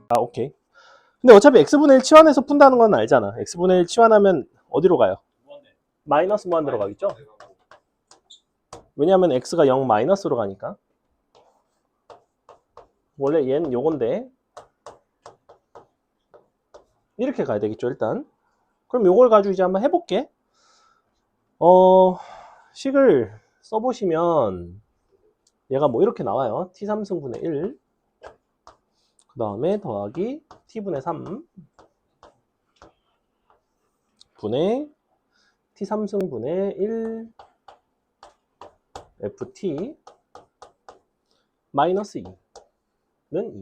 아, 오케이. 근데 어차피 x분의 1 치환해서 푼다는 건 알잖아. x분의 1 치환하면 어디로 가요? 마이너스 무한대로 가겠죠? 왜냐하면 x가 0 마이너스로 가니까. 원래 얘는 요건데 이렇게 가야 되겠죠, 일단. 그럼 요걸 가지고 이제 한번 해볼게. 식을 써보시면 얘가 뭐 이렇게 나와요. t3승분의 1, 그 다음에 더하기 t분의 3 분의 t3승분의 1 ft 마이너스 2는 2.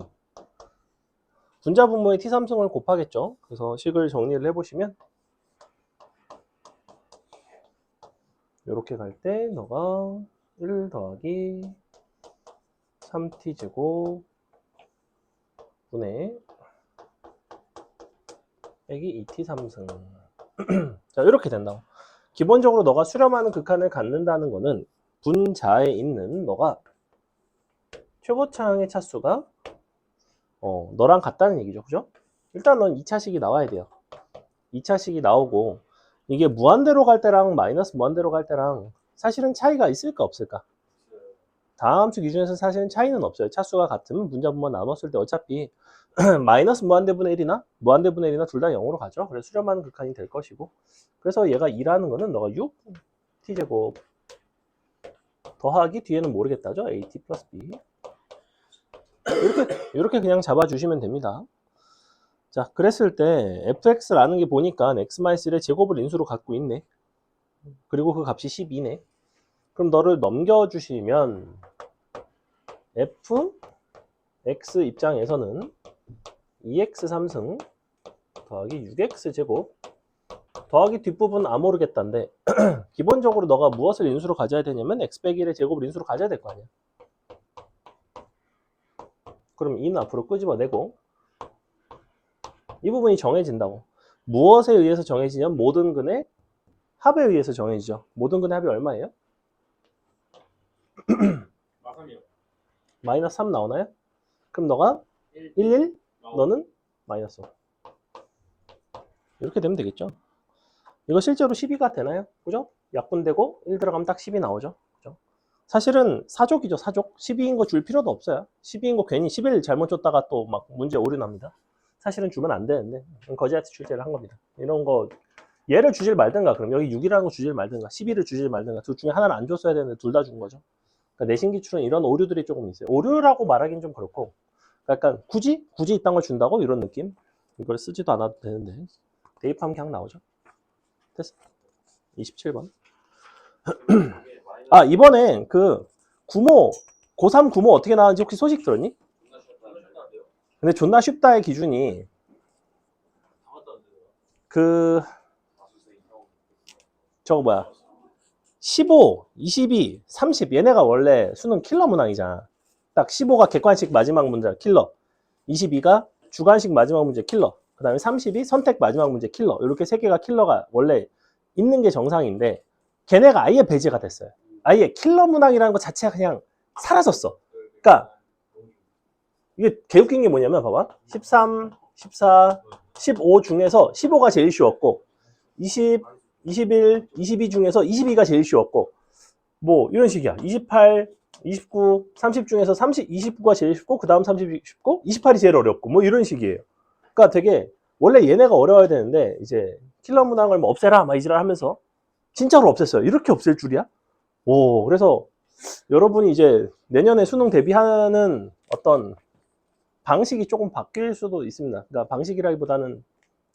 분자분모의 t3승을 곱하겠죠. 그래서 식을 정리를 해보시면 이렇게 갈 때 너가 1 더하기 3t제곱 분의 빼기 2t3승 자, 이렇게 된다고. 기본적으로 너가 수렴하는 극한을 갖는다는 거는 분자에 있는 너가 최고차항의 차수가 너랑 같다는 얘기죠. 그죠? 일단 넌 2차식이 나와야 돼요. 2차식이 나오고 이게 무한대로 갈 때랑 마이너스 무한대로 갈 때랑 사실은 차이가 있을까 없을까? 다함수 기준에서 사실은 차이는 없어요. 차수가 같으면 분자분모 나눴을 때 어차피 마이너스 무한대분의 1이나 무한대분의 1이나 둘 다 0으로 가죠. 그래서 수렴하는 극한이 될 것이고 그래서 얘가 2라는 거는 너가 6 t제곱 더하기 뒤에는 모르겠다죠. at 플러스 b 이렇게 그냥 잡아주시면 됩니다. 자, 그랬을 때 fx라는 게 보니까 x-1의 제곱을 인수로 갖고 있네. 그리고 그 값이 12네. 그럼 너를 넘겨주시면 fx 입장에서는 2x3승 더하기 6x제곱 더하기 뒷부분 아 모르겠다인데 기본적으로 너가 무엇을 인수로 가져야 되냐면 x 빼기 1의 제곱을 인수로 가져야 될 거 아니야. 그럼 2는 앞으로 끄집어내고 이 부분이 정해진다고. 무엇에 의해서 정해지냐면 모든 근의 합에 의해서 정해지죠. 모든 근의 합이 얼마예요? 마이너스 3 나오나요? 그럼 너가 1 너는 마이너스 5 이렇게 되면 되겠죠. 이거 실제로 12가 되나요? 그죠? 약분되고 1 들어가면 딱 10이 나오죠. 그죠? 사실은 사족이죠, 사족. 12인 거 줄 필요도 없어요. 12인 거 괜히 11 잘못 줬다가 또 막 문제 오류 납니다. 사실은 주면 안 되는데 거지같이 출제를 한 겁니다. 이런 거 얘를 주질 말든가 그럼 여기 6이라는 거 주질 말든가 12를 주질 말든가 둘 중에 하나는 안 줬어야 되는데 둘 다 준 거죠. 그러니까 내신 기출은 이런 오류들이 조금 있어요. 오류라고 말하기는 좀 그렇고 약간 굳이 이딴 걸 준다고 이런 느낌. 이걸 쓰지도 않아도 되는데 대입하면 그냥 나오죠. 됐어. 27번. 아, 이번에 그 구모 고3 구모 어떻게 나왔는지 혹시 소식 들었니? 근데 존나 쉽다의 기준이 그 저거 뭐야 15, 22, 30 얘네가 원래 수능 킬러 문항이잖아. 딱 15가 객관식 마지막 문제 킬러, 22가 주관식 마지막 문제 킬러, 그 다음에 30이 선택 마지막 문제 킬러. 이렇게 세 개가 킬러가 원래 있는 게 정상인데 걔네가 아예 배제가 됐어요. 아예 킬러 문항이라는 것 자체가 그냥 사라졌어. 그러니까 이게 개웃긴 게 뭐냐면 봐봐 13, 14, 15 중에서 15가 제일 쉬웠고 20, 21, 22 중에서 22가 제일 쉬웠고 뭐 이런 식이야. 28, 29, 30 중에서 30, 29가 제일 쉽고 그 다음 30이 쉽고 28이 제일 어렵고 뭐 이런 식이에요. 그러니까 되게 원래 얘네가 어려워야 되는데 이제 킬러 문항을 뭐 없애라 막 이지랄 하면서 진짜로 없앴어요. 이렇게 없앨 줄이야? 오, 그래서 여러분이 이제 내년에 수능 대비하는 어떤 방식이 조금 바뀔 수도 있습니다. 그러니까 방식이라기보다는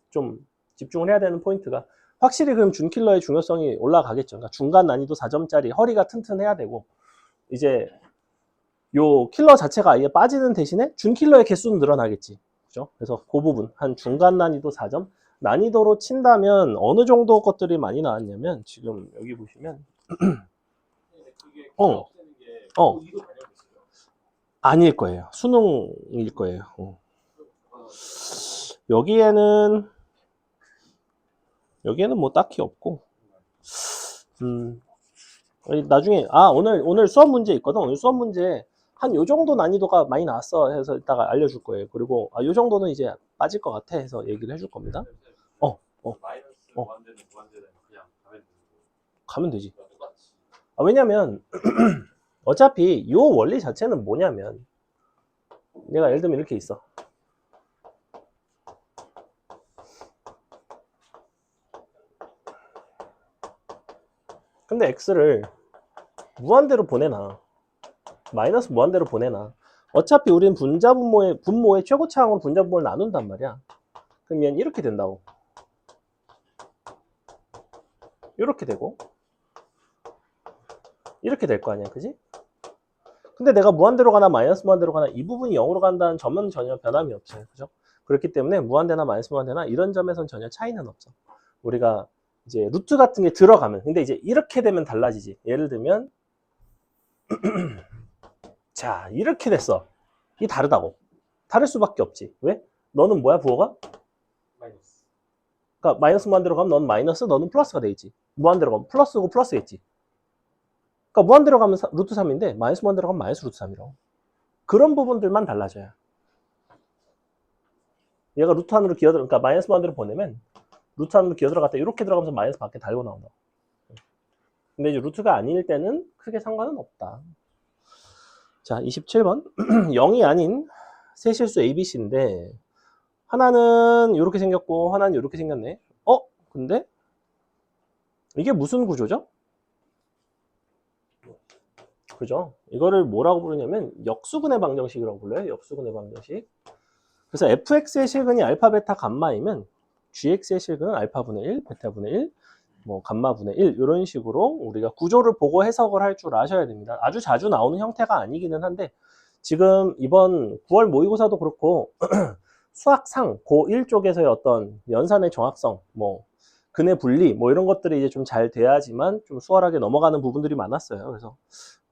좀 집중을 해야 되는 포인트가 확실히 그럼 준킬러의 중요성이 올라가겠죠. 그러니까 중간 난이도 4점짜리 허리가 튼튼해야 되고 이제 요 킬러 자체가 아예 빠지는 대신에 준킬러의 개수는 늘어나겠지. 그죠? 그래서 그 부분 한 중간 난이도 4점 난이도로 친다면 어느 정도 것들이 많이 나왔냐면 지금 여기 보시면 어, 어, 아닐 거예요. 수능일 거예요. 여기에는 뭐 딱히 없고 나중에 오늘 수업 문제 있거든. 오늘 수업 문제 한 요 정도 난이도가 많이 나왔어 해서 이따가 알려줄 거예요. 그리고 요 정도는 이제 빠질 것 같아 해서 얘기를 해줄 겁니다. 마이너스 어. 무한대는 무한대는 그냥 가면 되지. 똑같이. 왜냐면 어차피 요 원리 자체는 뭐냐면 내가 예를 들면 이렇게 있어. 근데 x를 무한대로 보내나 마이너스 무한대로 보내나 어차피 우리는 분모의 최고차항으로 분자분모를 나눈단 말이야. 그러면 이렇게 된다고. 이렇게 되고 이렇게 될 거 아니야, 그지? 근데 내가 무한대로 가나 마이너스 무한대로 가나 이 부분이 0으로 간다는 점은 전혀 변함이 없어요, 그죠? 그렇기 때문에 무한대나 마이너스 무한대나 이런 점에선 전혀 차이는 없어. 우리가 이제 루트 같은 게 들어가면, 근데 이제 이렇게 되면 달라지지. 예를 들면 자, 이렇게 됐어. 이 다르다고. 다를 수밖에 없지. 왜? 너는 뭐야, 부호가? 마이너스. 그러니까 마이너스 무한대로 가면 너는 마이너스, 너는 플러스가 돼 있지. 무한대로 가면 플러스고 플러스겠지. 그러니까 무한대로 가면 루트 3인데 마이너스 무한대로 가면 마이너스 루트 3이라고. 그런 부분들만 달라져요. 얘가 루트 안으로 기어들어, 그러니까 마이너스 무한대로 보내면 루트 안으로 기어들어갔다 이렇게 들어가면서 마이너스 밖에 달고 나온다. 근데 이제 루트가 아닐 때는 크게 상관은 없다. 자, 27번. 0이 아닌 세 실수 ABC인데 하나는 이렇게 생겼고 하나는 이렇게 생겼네. 근데 이게 무슨 구조죠? 그죠? 이거를 뭐라고 부르냐면 역수분해 방정식이라고 불러요. 역수분해 방정식. 그래서 fx의 실근이 알파, 베타, 감마이면 gx의 실근은 알파분의 1, 베타분의 1, 뭐 감마분의 1 이런 식으로 우리가 구조를 보고 해석을 할 줄 아셔야 됩니다. 아주 자주 나오는 형태가 아니기는 한데 지금 이번 9월 모의고사도 그렇고 수학상 고1 쪽에서의 어떤 연산의 정확성, 뭐 근의 분리 뭐 이런 것들이 이제 좀 잘 돼야지만 좀 수월하게 넘어가는 부분들이 많았어요. 그래서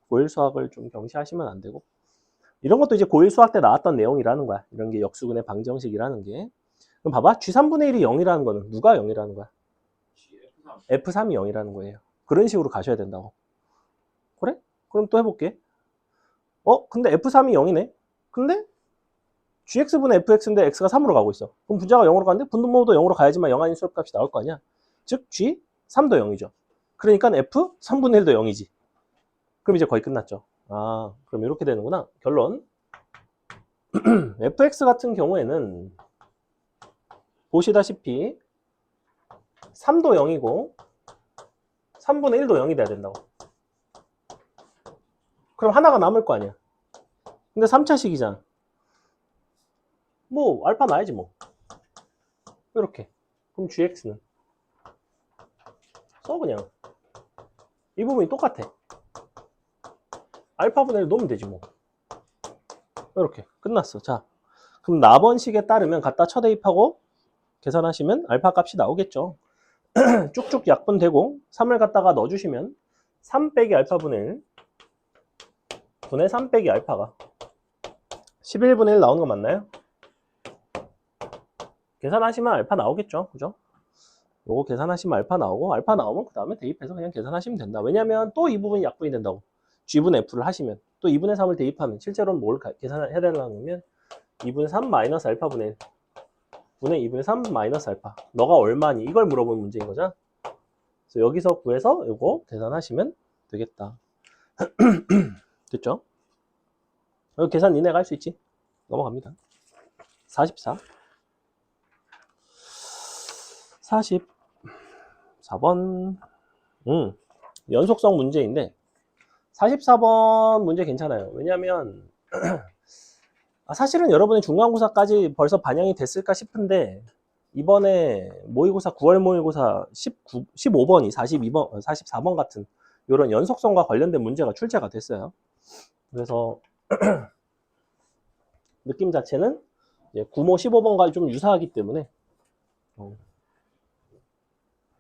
고1 수학을 좀 경시하시면 안 되고 이런 것도 이제 고1 수학 때 나왔던 내용이라는 거야. 이런 게 역수근의 방정식이라는 게. 그럼 봐봐. G3분의 1이 0이라는 거는 누가 0이라는 거야? F3이 0이라는 거예요. 그런 식으로 가셔야 된다고. 그래? 그럼 또 해볼게. 근데 F3이 0이네? 근데 GX분의 FX인데 X가 3으로 가고 있어. 그럼 분자가 0으로 가는데 분모도 0으로 가야지만 0 아닌 수렴값이 나올 거 아니야? 즉 G 3도 0이죠. 그러니까 F 3분의 1도 0이지. 그럼 이제 거의 끝났죠. 그럼 이렇게 되는구나. 결론. fx 같은 경우에는 보시다시피 3도 0이고 3분의 1도 0이 돼야 된다고. 그럼 하나가 남을 거 아니야. 근데 3차식이잖아. 뭐 알파 나야지 뭐. 이렇게. 그럼 gx는 써 그냥. 이 부분이 똑같아. 알파분의 1 놓으면 되지 뭐. 이렇게 끝났어. 자, 그럼 나번식에 따르면 갖다 쳐대입하고 계산하시면 알파 값이 나오겠죠. 쭉쭉 약분되고 3을 갖다가 넣어주시면 3 빼기 알파분의 1 분의 3 빼기 알파가 11분의 1 나오는 거 맞나요? 계산하시면 알파 나오겠죠. 그죠? 요거 계산하시면 알파 나오고 알파 나오면 그 다음에 대입해서 그냥 계산하시면 된다. 왜냐면 또 이 부분이 약분이 된다고. G분의 F를 하시면 또 2분의 3을 대입하면 실제로는 뭘 계산해야 되냐면 2분의 3 마이너스 알파분의 1 분의 2분의 3 마이너스 알파 너가 얼마니? 이걸 물어보는 문제인 거죠. 그래서 여기서 구해서 요거 계산하시면 되겠다. 됐죠? 여기 계산 니네가 할 수 있지? 넘어갑니다. 44 44번 연속성 문제인데 44번 문제 괜찮아요. 왜냐면 사실은 여러분의 중간고사까지 벌써 반영이 됐을까 싶은데 이번에 모의고사 9월 모의고사 15번이 42번, 44번 같은 이런 연속성과 관련된 문제가 출제가 됐어요. 그래서 느낌 자체는 이제 9모 15번과 좀 유사하기 때문에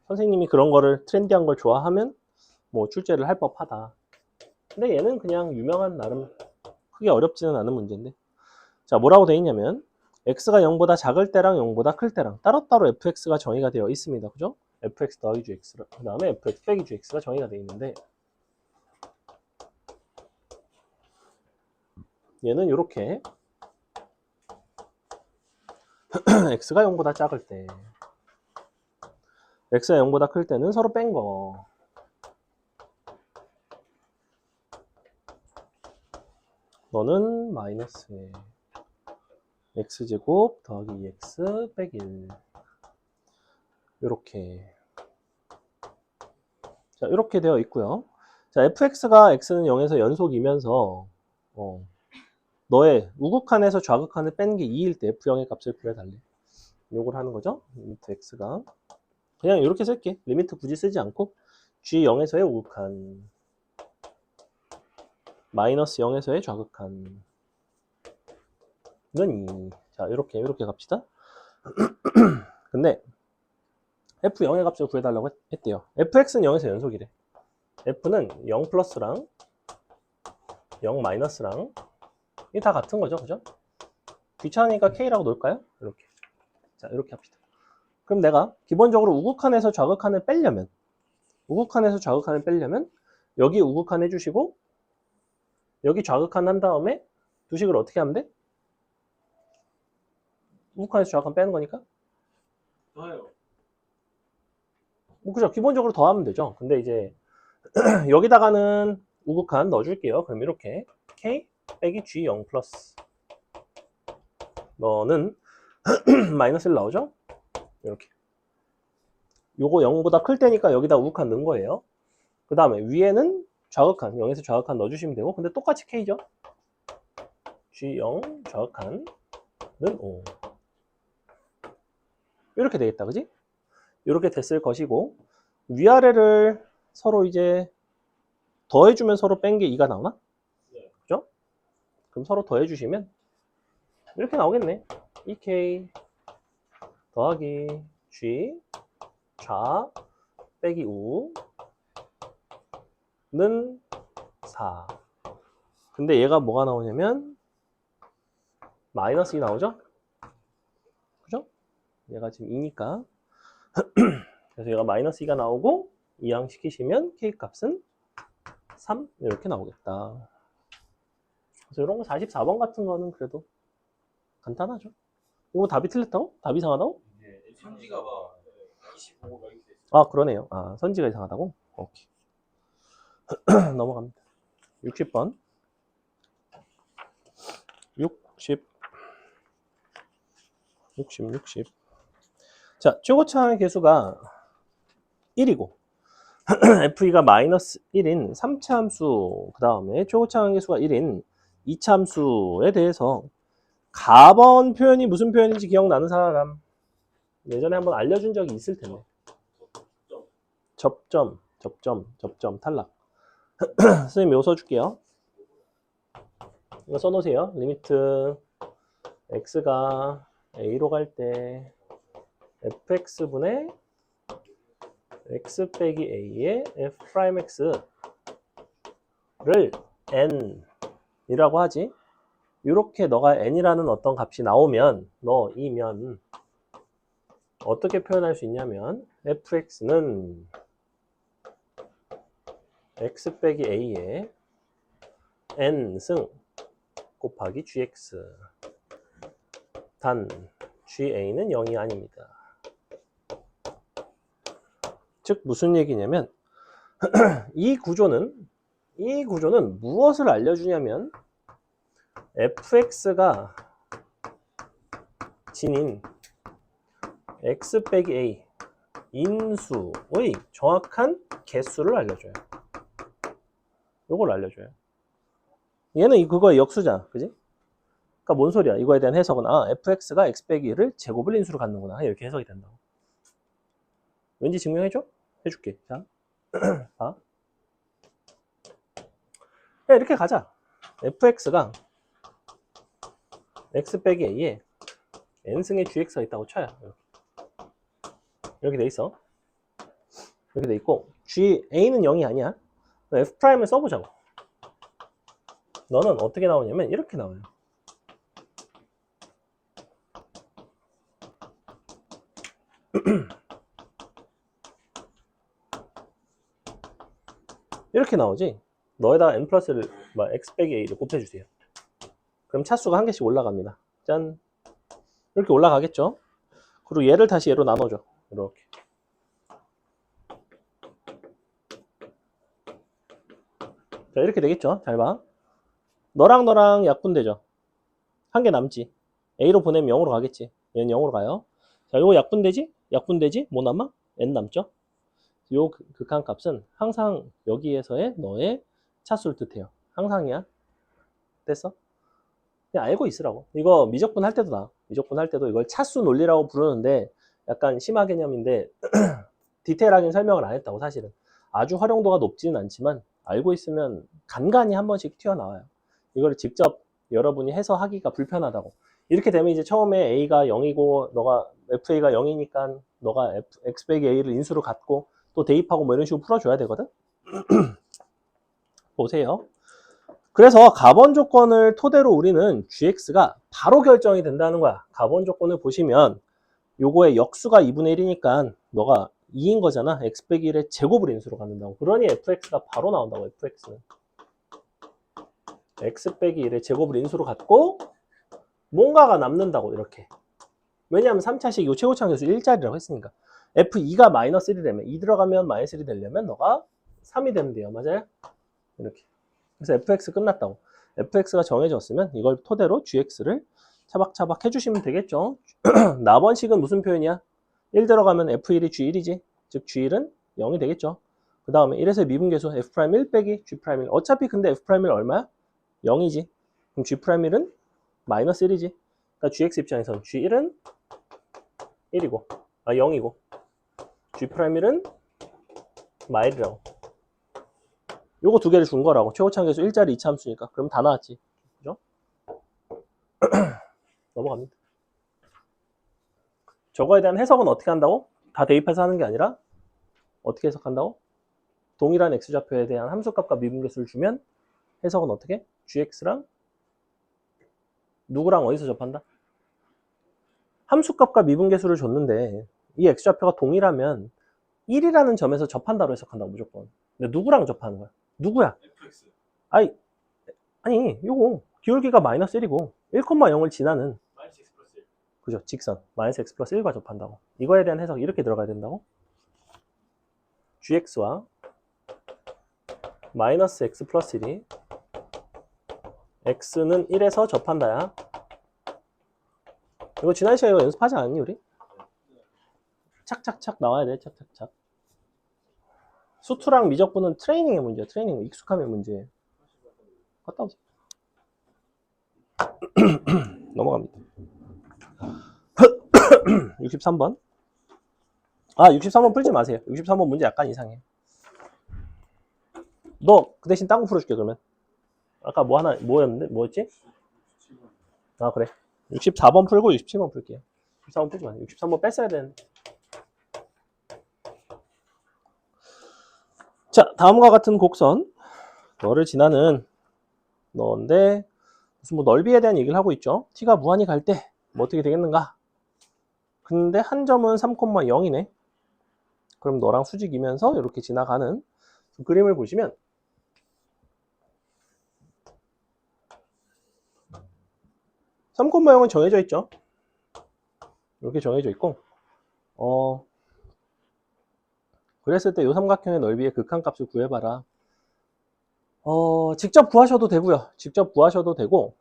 선생님이 그런 거를 트렌디한 걸 좋아하면 뭐 출제를 할 법하다. 근데 얘는 그냥 유명한 나름 크게 어렵지는 않은 문제인데 자 뭐라고 돼 있냐면 x가 0보다 작을 때랑 0보다 클 때랑 따로따로 fx가 정의가 되어 있습니다. 그죠? fx 더하기 gx 그 다음에 fx 빼기 gx가 정의가 되어 있는데 얘는 이렇게 x가 0보다 작을 때 x가 0보다 클 때는 서로 뺀 거. 너는 마이너스 x제곱 더하기 2x 빼기 1 요렇게. 자, 이렇게 되어 있고요. 자, fx가 x는 0에서 연속이면서 너의 우극한에서 좌극한을 뺀 게 2일 때 f0의 값을 구해달래. 요걸 하는 거죠. 리미트 x가 그냥 이렇게 쓸게. 리미트 굳이 쓰지 않고 g0에서의 우극한 마이너스 0에서의 좌극한 는 2. 자, 이렇게 갑시다. 근데 f0의 값을 구해달라고 했대요. fx는 0에서 연속이래. f는 0 플러스랑 0 마이너스랑 이게 다 같은 거죠, 그죠? 귀찮으니까 k라고 놓을까요? 이렇게. 자, 이렇게 합시다. 그럼 내가 기본적으로 우극한에서 좌극한을 빼려면 여기 우극한 해주시고 여기 좌극한 한 다음에 두 식을 어떻게 하면 돼? 우극한에서 좌극한 빼는 거니까? 더해요. 뭐 그죠? 기본적으로 더하면 되죠. 근데 이제 여기다가는 우극한 넣어줄게요. 그럼 이렇게 k 빼기 g 0 플러스 너는 마이너스 1 나오죠? 이렇게. 요거 0보다 클 때니까 여기다 우극한 넣은 거예요. 그 다음에 위에는 좌극한 0에서 좌극한 넣어주시면 되고 근데 똑같이 k죠? g0 좌극한은 5 이렇게 되겠다. 그지? 이렇게 됐을 것이고 위아래를 서로 이제 더해주면 서로 뺀 게 2가 나오나? 네. 그죠? 그럼 서로 더해주시면 이렇게 나오겠네. 2k 더하기 g 좌 빼기 우는 4. 근데 얘가 뭐가 나오냐면 마이너스 2 나오죠? 그죠? 얘가 지금 2니까 그래서 얘가 마이너스 2가 나오고 이항시키시면 k 값은 3 이렇게 나오겠다. 그래서 이런 거 44번 같은 거는 그래도 간단하죠. 이거 답이 틀렸다고? 답이 이상하다고? 이게 선지가 막 25가 이렇게 돼 있어요. 아 그러네요. 아 선지가 이상하다고? 오케이. 넘어갑니다. 60번 60 자, 최고차항의 계수가 1이고 FE가 마이너스 1인 3차 함수 그 다음에 최고차항의 계수가 1인 2차 함수에 대해서 가번 표현이 무슨 표현인지 기억나는 사람? 예전에 한번 알려준 적이 있을 텐데. 접점 탈락. 선생님 이거 써줄게요. 이거 써놓으세요. 리미트 x가 a로 갈 때 fx분의 x 빼기 a의 f 프라임 x를 n 이라고 하지. 이렇게 너가 n이라는 어떤 값이 나오면 너이면 어떻게 표현할 수 있냐면 fx는 x 빼기 a의 n승 곱하기 gx 단 ga는 0이 아닙니다. 즉 무슨 얘기냐면 이 구조는 무엇을 알려주냐면 fx가 진인 x 빼기 a 인수의 정확한 개수를 알려줘요. 요걸 알려줘요. 얘는 그거의 역수잖아. 그지? 그러니까 뭔 소리야? 이거에 대한 해석은 fx가 x 빼기 1을 제곱을 인수로 갖는구나. 이렇게 해석이 된다고. 왠지 증명해줘? 해줄게. 자, 봐. 야, 이렇게 가자. fx가 x 빼기 a에 n승의 gx가 있다고 쳐요. 이렇게 돼 있어. 이렇게 돼 있고 a는 0이 아니야. f'을 써보자고. 너는 어떻게 나오냐면 이렇게 나와요. 이렇게 나오지. 너에다가 n 플러스를 x 빼기 a를 곱해주세요. 그럼 차수가 한 개씩 올라갑니다. 짠. 이렇게 올라가겠죠. 그리고 얘를 다시 얘로 나눠줘. 이렇게. 자, 이렇게 되겠죠. 잘 봐. 너랑 너랑 약분되죠. 한 개 남지. A로 보내면 0으로 가겠지. 얘는 0으로 가요. 자, 요거 약분되지? 약분되지? 뭐 남아? N 남죠? 요 극한값은 항상 여기에서의 너의 차수를 뜻해요. 항상이야. 됐어? 그냥 알고 있으라고. 이거 미적분 할 때도 나. 미적분 할 때도 이걸 차수 논리라고 부르는데 약간 심화 개념인데 디테일하게 설명을 안 했다고 사실은. 아주 활용도가 높지는 않지만 알고 있으면 간간히 한 번씩 튀어나와요. 이걸 직접 여러분이 해서 하기가 불편하다고. 이렇게 되면 이제 처음에 A가 0이고 너가 FA가 0이니까 너가 X 빼기 A를 인수로 갖고 또 대입하고 뭐 이런 식으로 풀어줘야 되거든. 보세요. 그래서 가번 조건을 토대로 우리는 GX가 바로 결정이 된다는 거야. 가번 조건을 보시면 요거의 역수가 2분의 1이니까 너가 2인 거잖아. X 빼기 1의 제곱을 인수로 갖는다고. 그러니 FX가 바로 나온다고. FX는 X 빼기 1의 제곱을 인수로 갖고 뭔가가 남는다고. 이렇게. 왜냐하면 3차식 요 최고차항 계수 1자리라고 했으니까. F2가 마이너스 1이라면 2 들어가면 마이너스 1이 되려면 너가 3이 되면 돼요. 맞아요? 이렇게. 그래서 fx 끝났다고. fx가 정해졌으면 이걸 토대로 gx를 차박차박 해주시면 되겠죠. 나번식은 무슨 표현이야? 1 들어가면 f1이 g1이지. 즉 g1은 0이 되겠죠. 그 다음에 1에서 미분계수 f'1 빼기 g'1. 어차피 근데 f'1 얼마야? 0이지. 그럼 g'1은 마이너스 1이지. 그러니까 gx 입장에서는 g1은 1이고 0이고 g'1은 마일이라고. 요거 두 개를 준 거라고. 최고차항 계수 1자리 2차함수니까. 그럼 다 나왔지. 그죠? 넘어갑니다. 저거에 대한 해석은 어떻게 한다고? 다 대입해서 하는 게 아니라 어떻게 해석한다고? 동일한 x좌표에 대한 함수값과 미분계수를 주면 해석은 어떻게? gx랑 누구랑 어디서 접한다? 함수값과 미분계수를 줬는데 이 x좌표가 동일하면 1이라는 점에서 접한다로 해석한다고 무조건. 근데 누구랑 접하는 거야? 누구야? FX. 아니 요거 기울기가 마이너스 1이고 1,0을 지나는 마이너스 X 플러스 1. 그죠? 직선 마이너스 x 플러스 1과 접한다고. 이거에 대한 해석 이렇게 들어가야 된다고. gx와 마이너스 x 플러스 1이 x는 1에서 접한다야. 이거 지난 시간에 이거 연습하지 않았니 우리? 착착착 나와야 돼. 착착착. 수투랑 미적분은 트레이닝의 문제야. 트레이닝 익숙함의 문제예요. 갔다 오세요. 넘어갑니다. 63번. 63번 풀지 마세요. 63번 문제 약간 이상해. 너 그 대신 딴 거 풀어줄게 그러면. 아까 뭐였는데? 뭐였지? 그래. 64번 풀고 67번 풀게요. 63번 풀지 마세요. 63번 뺐어야 되는데. 자, 다음과 같은 곡선. 너를 지나는 너인데 무슨 뭐 넓이에 대한 얘기를 하고 있죠. t가 무한히 갈 때 뭐 어떻게 되겠는가? 근데 한 점은 3,0이네. 그럼 너랑 수직이면서 이렇게 지나가는 그림을 보시면 3,0은 정해져 있죠. 이렇게 정해져 있고 그랬을 때 이 삼각형의 넓이의 극한값을 구해봐라. 직접 구하셔도 되고요. 직접 구하셔도 되고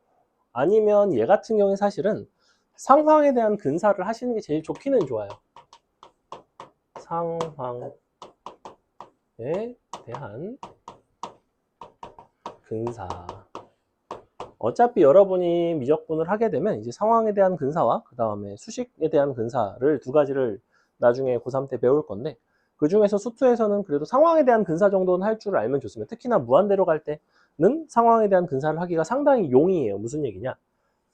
아니면 얘 같은 경우에 사실은 상황에 대한 근사를 하시는 게 제일 좋기는 좋아요. 상황에 대한 근사. 어차피 여러분이 미적분을 하게 되면 이제 상황에 대한 근사와 그 다음에 수식에 대한 근사를 두 가지를 나중에 고3 때 배울 건데 그 중에서 수투에서는 그래도 상황에 대한 근사 정도는 할 줄 알면 좋습니다. 특히나 무한대로 갈 때는 상황에 대한 근사를 하기가 상당히 용이해요. 무슨 얘기냐?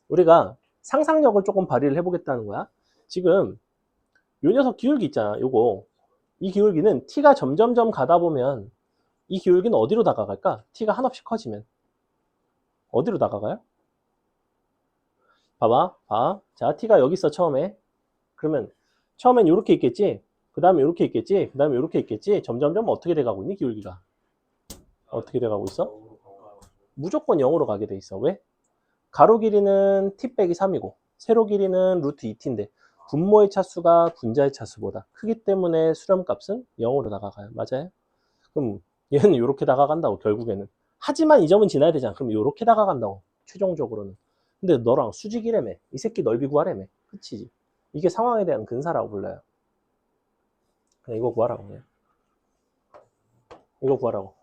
우리가 상상력을 조금 발휘를 해보겠다는 거야. 지금 요 녀석 기울기 있잖아. 요거. 이 기울기는 t가 점점점 가다 보면 이 기울기는 어디로 다가갈까? t가 한없이 커지면. 어디로 다가가요? 봐봐. 자, t가 여기 있어, 처음에. 그러면 처음엔 이렇게 있겠지? 그 다음에 이렇게 있겠지? 그 다음에 이렇게 있겠지? 점점점 어떻게 돼가고 있니, 기울기가? 어떻게 돼가고 있어? 무조건 0으로 가게 돼 있어. 왜? 가로 길이는 t 빼기 3이고 세로 길이는 루트 2t인데 분모의 차수가 분자의 차수보다 크기 때문에 수렴값은 0으로 다가가요. 맞아요? 그럼 얘는 이렇게 다가간다고 결국에는. 하지만 이 점은 지나야 되잖아. 그럼 이렇게 다가간다고 최종적으로는. 근데 너랑 수직이라며. 이 새끼 넓이 구하라며. 끝이지. 이게 상황에 대한 근사라고 불러요. 그냥 이거 구하라고. 그냥. 이거 구하라고.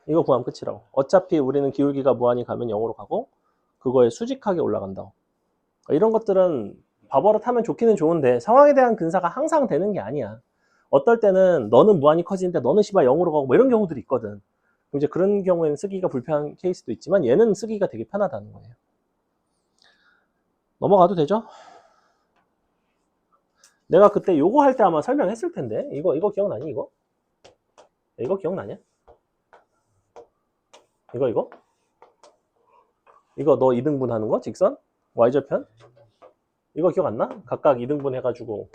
이거 구하면 끝이라고. 어차피 우리는 기울기가 무한히 가면 0으로 가고 그거에 수직하게 올라간다고. 이런 것들은 바버릇 하면 좋기는 좋은데 상황에 대한 근사가 항상 되는 게 아니야. 어떨 때는 너는 무한히 커지는데 너는 씨발 0으로 가고 뭐 이런 경우들이 있거든. 그럼 이제 그런 경우에는 쓰기가 불편한 케이스도 있지만 얘는 쓰기가 되게 편하다는 거예요. 넘어가도 되죠? 내가 그때 요거 할 때 아마 설명했을 텐데 이거 기억나니 이거? 이거 기억나냐? 이거 너 2등분 하는 거? 직선? y절편? 이거 기억 안 나? 각각 2등분 해가지고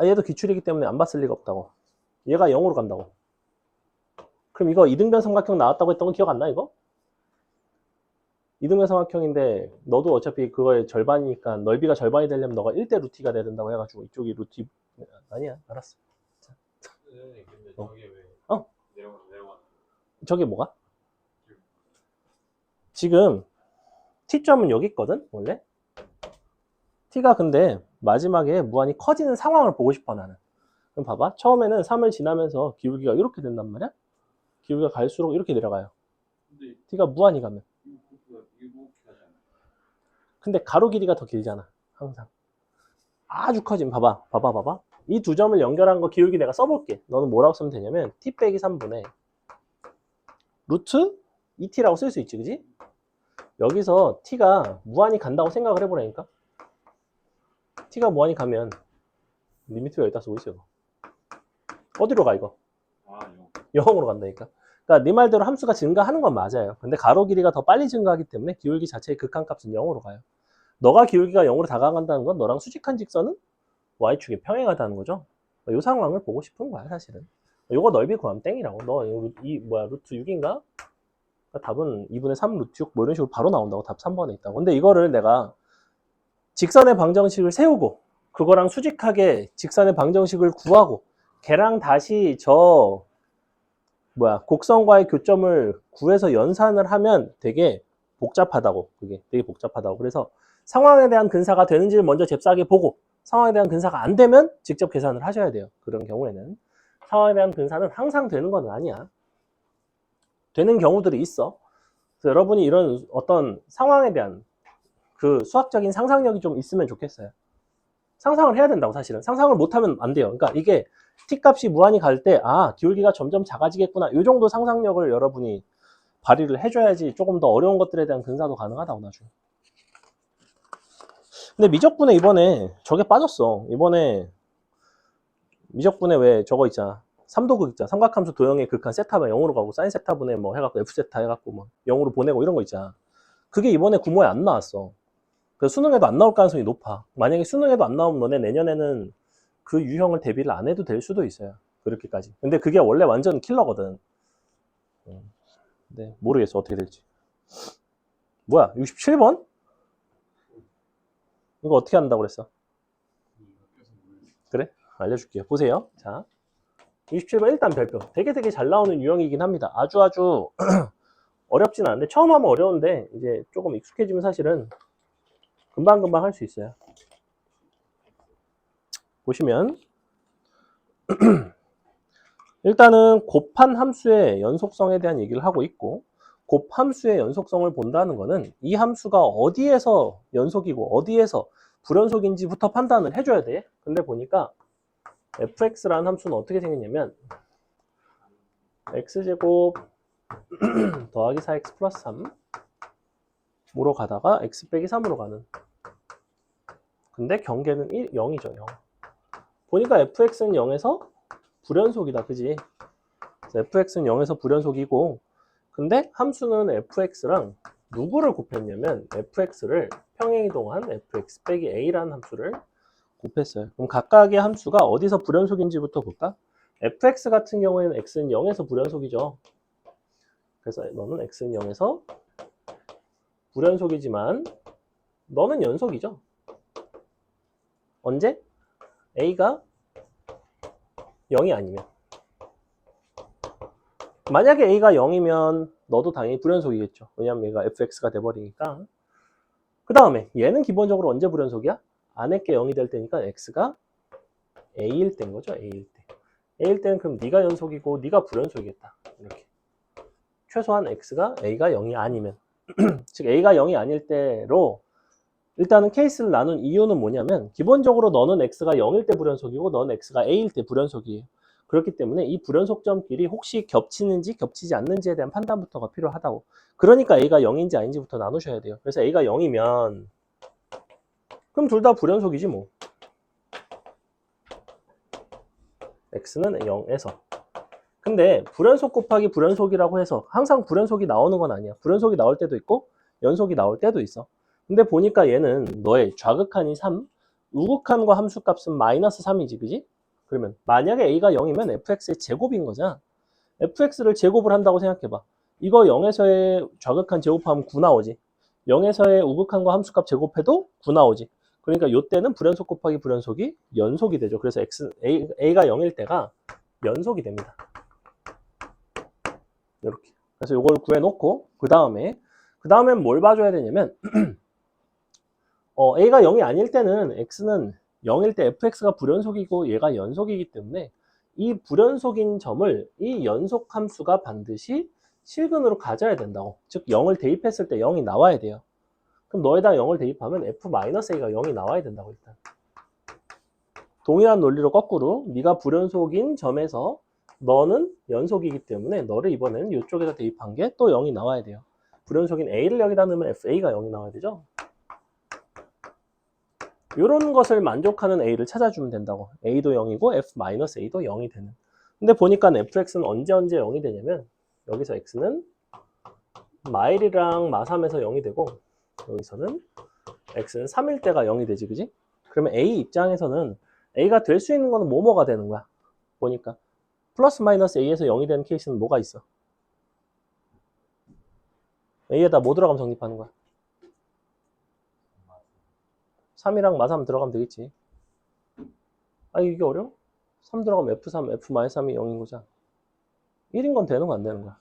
얘도 기출이기 때문에 안 봤을 리가 없다고. 얘가 0으로 간다고. 그럼 이거 이등변 삼각형 나왔다고 했던 거 기억 안 나 이거? 이등변 삼각형인데 너도 어차피 그거의 절반이니까 넓이가 절반이 되려면 너가 1대 루트가 돼야 된다고 해가지고 이쪽이 루트 아니야 알았어. 근데 어. 저게 왜 어. 내려가 저게 뭐가? 지금 t점은 여기 있거든 원래. t가 근데 마지막에 무한히 커지는 상황을 보고 싶어 나는. 그럼 봐봐. 처음에는 3을 지나면서 기울기가 이렇게 된단 말이야. 기울기가 갈수록 이렇게 내려가요. 근데 t가 무한히 가면. 이거 하잖아. 근데 가로 길이가 더 길잖아. 항상. 아주 커지면 봐봐. 이 두 점을 연결한 거 기울기 내가 써볼게. 너는 뭐라고 쓰면 되냐면 t 빼기 3분의 루트 2t라고 쓸 수 있지. 그지? 여기서 t가 무한히 간다고 생각을 해보라니까. t가 무한히 가면 리미트가 여기다 쓰고 있어. 어디로 가 이거? 이거. 0으로 간다니까. 그러니까 네 말대로 함수가 증가하는 건 맞아요. 근데 가로 길이가 더 빨리 증가하기 때문에 기울기 자체의 극한값은 0으로 가요. 너가 기울기가 0으로 다가간다는 건 너랑 수직한 직선은 y축에 평행하다는 거죠. 이 상황을 보고 싶은 거야 사실은. 요거 넓이 구하면 땡이라고. 너 루트 6인가? 그러니까 답은 2분의 3 루트 6 뭐 이런 식으로 바로 나온다고. 답 3번에 있다고. 근데 이거를 내가 직선의 방정식을 세우고 그거랑 수직하게 직선의 방정식을 구하고 걔랑 다시 곡선과의 교점을 구해서 연산을 하면 되게 복잡하다고. 그게 되게 복잡하다고. 그래서 상황에 대한 근사가 되는지를 먼저 잽싸게 보고 상황에 대한 근사가 안 되면 직접 계산을 하셔야 돼요. 그런 경우에는. 상황에 대한 근사는 항상 되는 건 아니야. 되는 경우들이 있어. 그래서 여러분이 이런 어떤 상황에 대한 그 수학적인 상상력이 좀 있으면 좋겠어요. 상상을 해야 된다고 사실은. 상상을 못하면 안 돼요. 그러니까 이게 t값이 무한히 갈 때 기울기가 점점 작아지겠구나. 이 정도 상상력을 여러분이 발휘를 해줘야지 조금 더 어려운 것들에 대한 근사도 가능하다고 나중에. 근데 미적분에 이번에 저게 빠졌어. 이번에 미적분에 왜 저거 있잖아. 3도극 있잖아. 삼각함수 도형의 극한 세타가 0으로 가고 사인 세타분의 뭐 해갖고 f세타 해갖고 뭐 0으로 보내고 이런 거 있잖아. 그게 이번에 구모에 안 나왔어. 그래서 수능에도 안 나올 가능성이 높아. 만약에 수능에도 안 나오면 너네 내년에는 그 유형을 대비를 안 해도 될 수도 있어요. 그렇게까지. 근데 그게 원래 완전 킬러거든. 근데 모르겠어. 어떻게 될지. 뭐야? 67번? 이거 어떻게 한다고 그랬어? 그래? 알려줄게요. 보세요. 자, 67번 일단 별표. 되게 잘 나오는 유형이긴 합니다. 아주 어렵진 않은데 처음 하면 어려운데 이제 조금 익숙해지면 사실은 금방 할 수 있어요. 보시면 일단은 곱한 함수의 연속성에 대한 얘기를 하고 있고 곱함수의 연속성을 본다는 거는 이 함수가 어디에서 연속이고 어디에서 불연속인지부터 판단을 해줘야 돼. 근데 보니까 fx라는 함수는 어떻게 생겼냐면 x제곱 더하기 4x 플러스 3으로 가다가 x 빼기 3으로 가는. 근데 경계는 0이죠. 0. 보니까 fx는 0에서 불연속이다. 그지? fx는 0에서 불연속이고 근데 함수는 fx랑 누구를 곱했냐면 fx를 평행이동한 fx 빼기 a라는 함수를 곱했어요. 그럼 각각의 함수가 어디서 불연속인지부터 볼까? fx 같은 경우에는 x는 0에서 불연속이죠. 그래서 너는 x는 0에서 불연속이지만 너는 연속이죠. 언제? a가 0이 아니면. 만약에 a가 0이면 너도 당연히 불연속이겠죠. 왜냐면 얘가 fx가 돼버리니까. 그 다음에 얘는 기본적으로 언제 불연속이야? 안에 게 0이 될 때니까 x가 a일 때인 거죠. a일 때. a일 때는 그럼 네가 연속이고 네가 불연속이겠다. 이렇게. 최소한 a가 0이 아니면. 즉 a가 0이 아닐 때로 일단은 케이스를 나눈 이유는 뭐냐면 기본적으로 너는 x가 0일 때 불연속이고 너는 x가 a일 때 불연속이에요. 그렇기 때문에 이 불연속점끼리 혹시 겹치는지 겹치지 않는지에 대한 판단부터가 필요하다고. 그러니까 a가 0인지 아닌지부터 나누셔야 돼요. 그래서 a가 0이면 그럼 둘 다 불연속이지 뭐. x는 0에서. 근데 불연속 곱하기 불연속이라고 해서 항상 불연속이 나오는 건 아니야. 불연속이 나올 때도 있고 연속이 나올 때도 있어. 근데 보니까 얘는 너의 좌극한이 3, 우극한과 함수값은 마이너스 3이지, 그지? 그러면 만약에 a가 0이면 fx의 제곱인 거잖아. fx를 제곱을 한다고 생각해봐. 이거 0에서의 좌극한 제곱하면 9 나오지. 0에서의 우극한과 함수값 제곱해도 9 나오지. 그러니까 이때는 불연속 곱하기 불연속이 연속이 되죠. 그래서 a가 0일 때가 연속이 됩니다. 이렇게. 그래서 이걸 구해놓고 그 다음엔 뭘 봐줘야 되냐면 a가 0이 아닐 때는 x는 0일 때 fx가 불연속이고 얘가 연속이기 때문에 이 불연속인 점을 이 연속 함수가 반드시 실근으로 가져야 된다고. 즉 0을 대입했을 때 0이 나와야 돼요. 그럼 너에다 0을 대입하면 f-a가 0이 나와야 된다고 일단. 동일한 논리로 거꾸로 네가 불연속인 점에서 너는 연속이기 때문에 너를 이번에는 이쪽에다 대입한 게 또 0이 나와야 돼요. 불연속인 a를 여기다 넣으면 fa가 0이 나와야 되죠. 이런 것을 만족하는 a를 찾아주면 된다고. a도 0이고 f-a도 0이 되는. 근데 보니까 fx는 언제 0이 되냐면 여기서 x는 마일이랑 마3에서 0이 되고 여기서는 x는 3일 때가 0이 되지, 그지? 그러면 a 입장에서는 a가 될 수 있는 거는 뭐가 되는 거야? 보니까 플러스 마이너스 a에서 0이 되는 케이스는 뭐가 있어? a에다 뭐 들어가면 성립하는 거야? 3이랑 마3 들어가면 되겠지. 아, 이게 어려워? 3 들어가면 f3, f-3이 0인 거잖아. 1인 건 되는 거 안 되는 거야?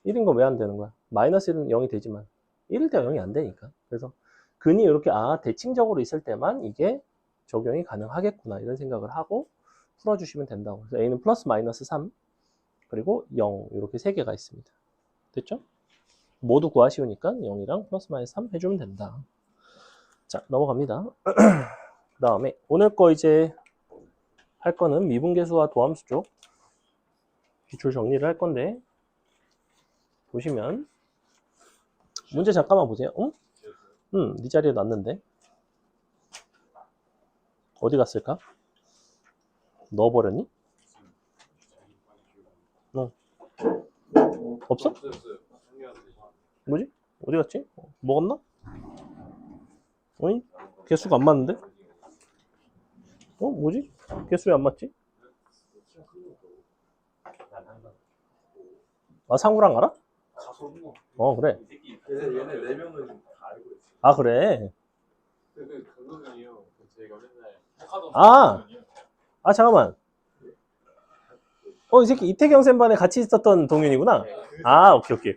1인 건 왜 안 되는 거야? 마이너스 1은 0이 되지만 1일 때 0이 안 되니까. 그래서 근이 이렇게 대칭적으로 있을 때만 이게 적용이 가능하겠구나 이런 생각을 하고 풀어주시면 된다고. 그래서 a는 플러스 마이너스 3 그리고 0 이렇게 세 개가 있습니다. 됐죠? 모두 구하시오니까 0이랑 플러스 마이너스 3 해주면 된다. 자, 넘어갑니다. 그 다음에 오늘 거 이제 할 거는 미분계수와 도함수 쪽 기출 정리를 할 건데 보시면 문제 잠깐만 보세요. 응? 네 자리에 놨는데 어디 갔을까? 넣어버렸니? 없어? 뭐지? 어디 갔지? 먹었나? 어이? 개수가 안 맞는데? 뭐지? 개수 왜 안 맞지? 아, 상우랑 알아? 그래. 얘네 4명은 다 알고 있어. 아, 그래. 그거는요. 제가 맨날 잠깐만. 이 새끼 이태경 쌤반에 같이 있었던 동윤이구나. 아, 오케이.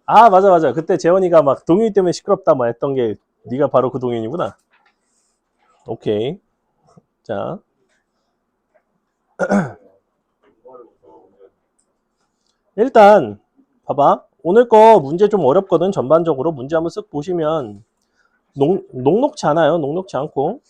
아, 맞아. 그때 재원이가 막 동윤이 때문에 시끄럽다 막 했던 게 네가 바로 그 동윤이구나. 오케이. 자. 일단 봐봐. 오늘 거 문제 좀 어렵거든. 전반적으로 문제 한번 쓱 보시면 녹록치 않아요. 녹록치 않고.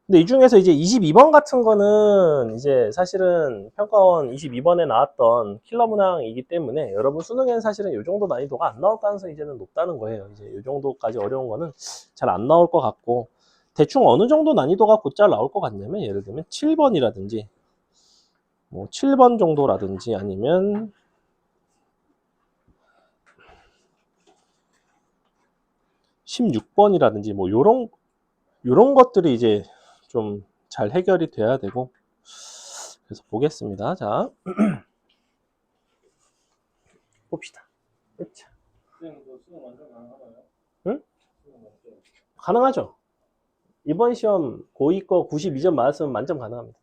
근데 이 중에서 이제 22번 같은 거는 이제 사실은 평가원 22번에 나왔던 킬러 문항이기 때문에 여러분 수능에는 사실은 이 정도 난이도가 안 나올 가능성이 이제는 높다는 거예요. 이제 이 정도까지 어려운 거는 잘 안 나올 것 같고 대충 어느 정도 난이도가 곧잘 나올 것 같냐면 예를 들면 7번이라든지 뭐 7번 정도라든지 아니면 16번이라든지 뭐 요런 것들이 이제 좀 잘 해결이 돼야 되고 그래서 보겠습니다. 자, 봅시다. 그쵸? 선생님도 수능 완전 가능하나요? 응? 수능 완전. 가능하죠. 이번 시험 고2 거 92점 맞았으면 만점 가능합니다.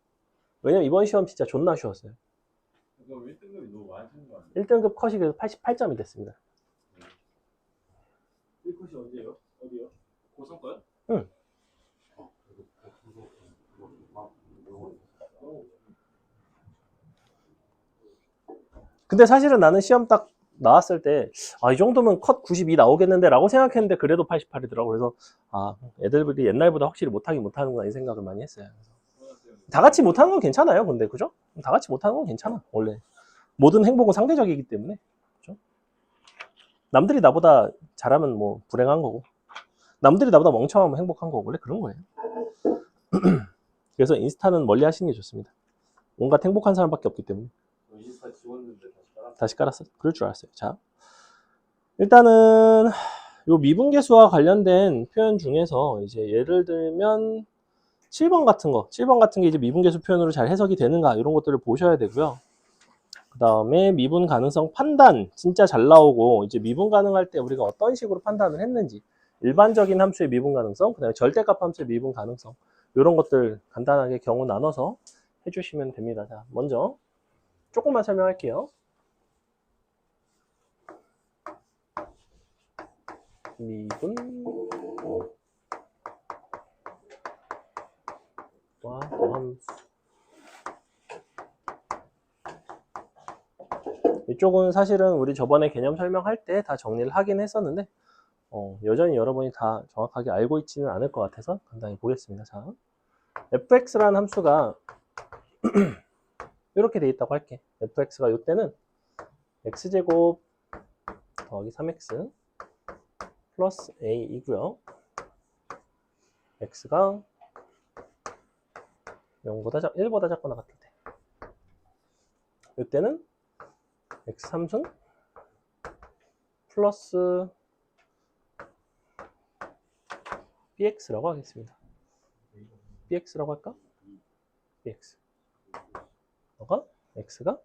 왜냐면 이번 시험 진짜 존나 쉬웠어요. 그거 1등급이 너무 많이 차는 거 아니에요? 1등급 컷이 그래서 88점이 됐습니다. 1컷이 어디예요? 어디요? 고3 거요? 응. 근데 사실은 나는 시험 딱 나왔을 때, 이 정도면 컷 92 나오겠는데 라고 생각했는데 그래도 88이더라고. 그래서, 애들이 옛날보다 확실히 못하는구나 이 생각을 많이 했어요. 다 같이 못하는 건 괜찮아요. 근데, 그죠? 다 같이 못하는 건 괜찮아. 원래. 모든 행복은 상대적이기 때문에. 그죠? 남들이 나보다 잘하면 뭐 불행한 거고, 남들이 나보다 멍청하면 행복한 거고, 원래 그런 거예요. 그래서 인스타는 멀리 하시는 게 좋습니다. 온갖 행복한 사람밖에 없기 때문에. 인스타 지웠는데 다시 깔았어. 그럴 줄 알았어요. 자, 일단은 요 미분계수와 관련된 표현 중에서 이제 예를 들면 7번 같은 게 이제 미분계수 표현으로 잘 해석이 되는가 이런 것들을 보셔야 되고요. 그 다음에 미분 가능성 판단 진짜 잘 나오고, 이제 미분 가능할 때 우리가 어떤 식으로 판단을 했는지, 일반적인 함수의 미분 가능성, 그 다음에 절대값 함수의 미분 가능성, 이런 것들 간단하게 경우 나눠서 해주시면 됩니다. 자, 먼저 조금만 설명할게요. 미분 와 더함수, 이쪽은 사실은 우리 저번에 개념 설명할 때 다 정리를 하긴 했었는데 여전히 여러분이 다 정확하게 알고 있지는 않을 것 같아서 간단히 보겠습니다. 자, fx라는 함수가 이렇게 돼 있다고 할게. fx가 이때는 x제곱 더하기 3x 플러스 a이고요. x가 1보다 작거나 같을 때, 이때는 x3승 플러스 bx라고 하겠습니다. bx라고 할까? bx. 너가 x가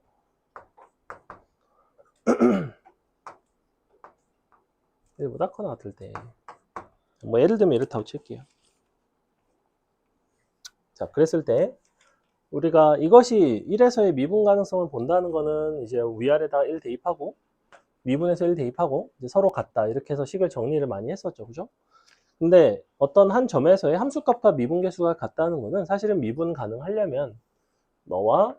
1보다 커나 같을 때, 뭐 예를 들면 이렇다고 칠게요. 자, 그랬을 때 우리가 이것이 1에서의 미분 가능성을 본다는 거는 이제 위아래다 1 대입하고 미분에서 1 대입하고 이제 서로 같다 이렇게 해서 식을 정리를 많이 했었죠. 그죠? 근데 어떤 한 점에서의 함수값과 미분계수가 같다는 거는 사실은 미분 가능하려면 너가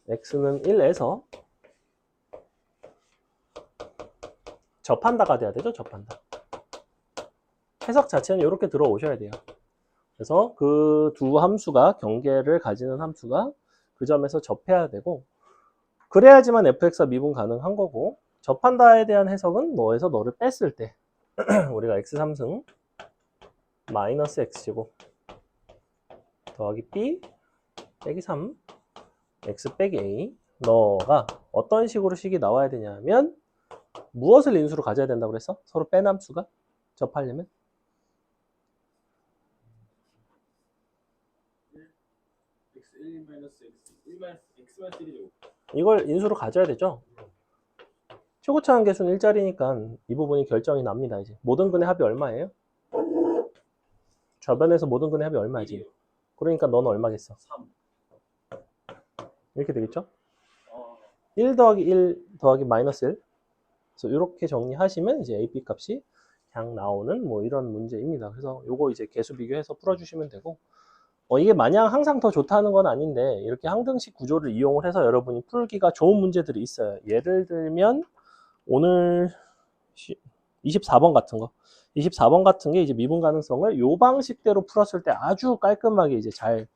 x는 1에서 접한다가 돼야 되죠. 접한다. 해석 자체는 이렇게 들어오셔야 돼요. 그래서 그 두 함수가 경계를 가지는 함수가 그 점에서 접해야 되고, 그래야지만 fx가 미분 가능한 거고, 접한다에 대한 해석은 너에서 너를 뺐을 때 우리가 x3승 마이너스 x제곱 더하기 b 빼기 3 x 빼기 a, 너가 어떤 식으로 식이 나와야 되냐면 무엇을 인수로 가져야 된다고 그랬어? 서로 뺀 함수가 접하려면 이걸 인수로 가져야 되죠. 최고차 한계수는 일자리니까 이 부분이 결정이 납니다. 이제 모든 근의 합이 얼마예요? 저변에서 모든 근의 합이 얼마지? 그러니까 너는 얼마겠어? 3. 이렇게 되겠죠? 1 더하기 1 더하기 마이너스 1. 그래서 이렇게 정리하시면 이제 AP 값이 그냥 나오는 뭐 이런 문제입니다. 그래서 요거 이제 계수 비교해서 풀어주시면 되고, 이게 마냥 항상 더 좋다는 건 아닌데 이렇게 항등식 구조를 이용을 해서 여러분이 풀기가 좋은 문제들이 있어요. 예를 들면 오늘 24번 같은 거, 24번 같은 게 이제 미분 가능성을 요 방식대로 풀었을 때 아주 깔끔하게 이제 잘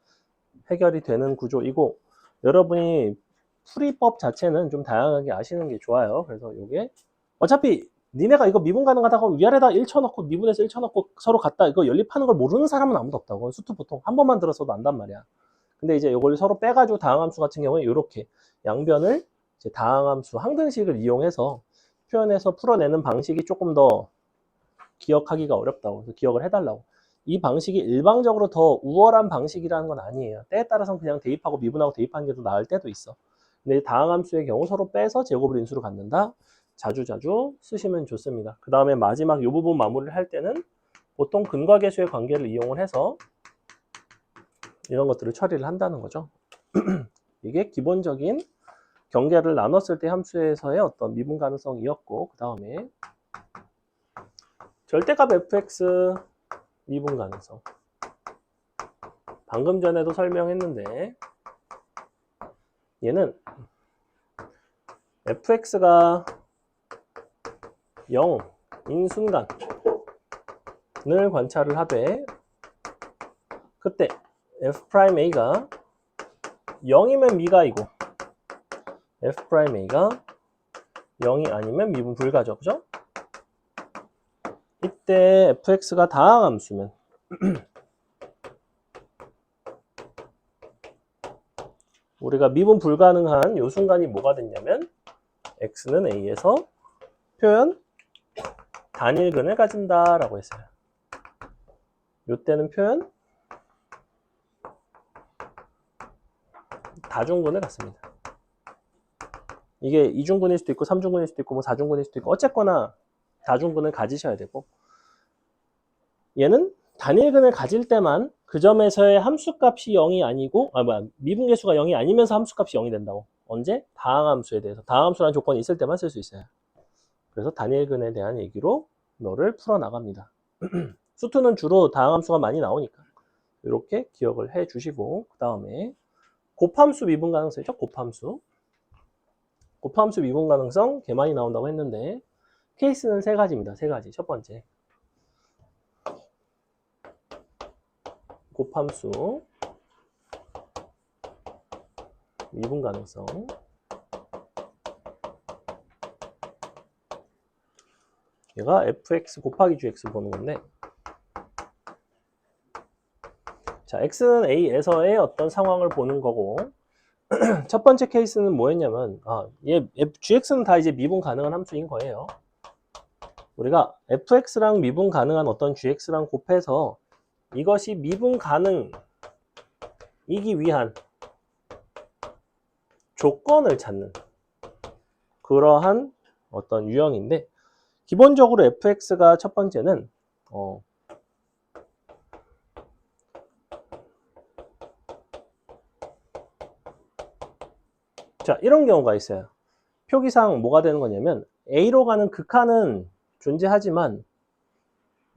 해결이 되는 구조이고, 여러분이 풀이법 자체는 좀 다양하게 아시는 게 좋아요. 그래서 요게 어차피 니네가 이거 미분 가능하다고 하면 위아래다 1 쳐넣고 미분에서 1 쳐넣고 서로 같다 이거 연립하는 걸 모르는 사람은 아무도 없다고. 수트 보통 한 번만 들었어도 안단 말이야. 근데 이제 이걸 서로 빼가지고 다항함수 같은 경우에 이렇게 양변을 이제 다항함수 항등식을 이용해서 표현해서 풀어내는 방식이 조금 더 기억하기가 어렵다고. 그래서 기억을 해달라고. 이 방식이 일방적으로 더 우월한 방식이라는 건 아니에요. 때에 따라서는 그냥 대입하고 미분하고 대입하는 게 더 나을 때도 있어. 근데 다항함수의 경우 서로 빼서 제곱을 인수로 갖는다. 자주자주 쓰시면 좋습니다. 그 다음에 마지막 이 부분 마무리를 할 때는 보통 근과 계수의 관계를 이용을 해서 이런 것들을 처리를 한다는 거죠. 이게 기본적인 경계를 나눴을 때 함수에서의 어떤 미분 가능성이었고, 그 다음에 절대값 fx 미분 가능성. 방금 전에도 설명했는데 얘는 fx가 0인 순간을 관찰을 하되 그때 f'a가 0이면 미가이고 f'a가 0이 아니면 미분 불가죠. 그죠? 이때 fx가 다항함수면 우리가 미분 불가능한 요 순간이 뭐가 됐냐면 x는 a에서 표현 단일근을 가진다 라고 했어요. 요때는 표현 다중근을 갖습니다. 이게 이중근일 수도 있고 3중근일 수도 있고 뭐 4중근일 수도 있고 어쨌거나 다중근을 가지셔야 되고 얘는 단일근을 가질 때만 그 점에서의 함수값이 0이 아니고 미분계수가 0이 아니면서 함수값이 0이 된다고. 언제? 다항함수에 대해서. 다항함수라는 조건이 있을 때만 쓸 수 있어요. 그래서 단일근에 대한 얘기로 너를 풀어나갑니다. 수투는 주로 다항함수가 많이 나오니까 이렇게 기억을 해 주시고 그 다음에 곱함수 미분 가능성이죠. 곱함수 미분 가능성 개 많이 나온다고 했는데 케이스는 세 가지입니다. 세 가지. 첫 번째 곱함수 미분 가능성 얘가 fx 곱하기 gx 보는 건데 자 x는 a에서의 어떤 상황을 보는 거고 첫 번째 케이스는 뭐였냐면 얘 gx는 다 이제 미분 가능한 함수인 거예요. 우리가 fx랑 미분 가능한 어떤 gx랑 곱해서 이것이 미분 가능이기 위한 조건을 찾는 그러한 어떤 유형인데 기본적으로 fx가 첫 번째는 자 이런 경우가 있어요. 표기상 뭐가 되는 거냐면 a로 가는 극한은 존재하지만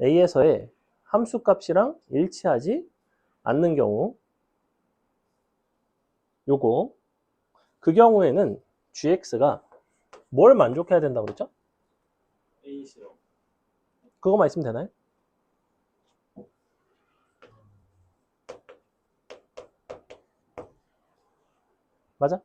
a에서의 함수값이랑 일치하지 않는 경우 요거 그 경우에는 gx가 뭘 만족해야 된다고 그랬죠? A시요. 그거만 있으면 되나요? 맞아?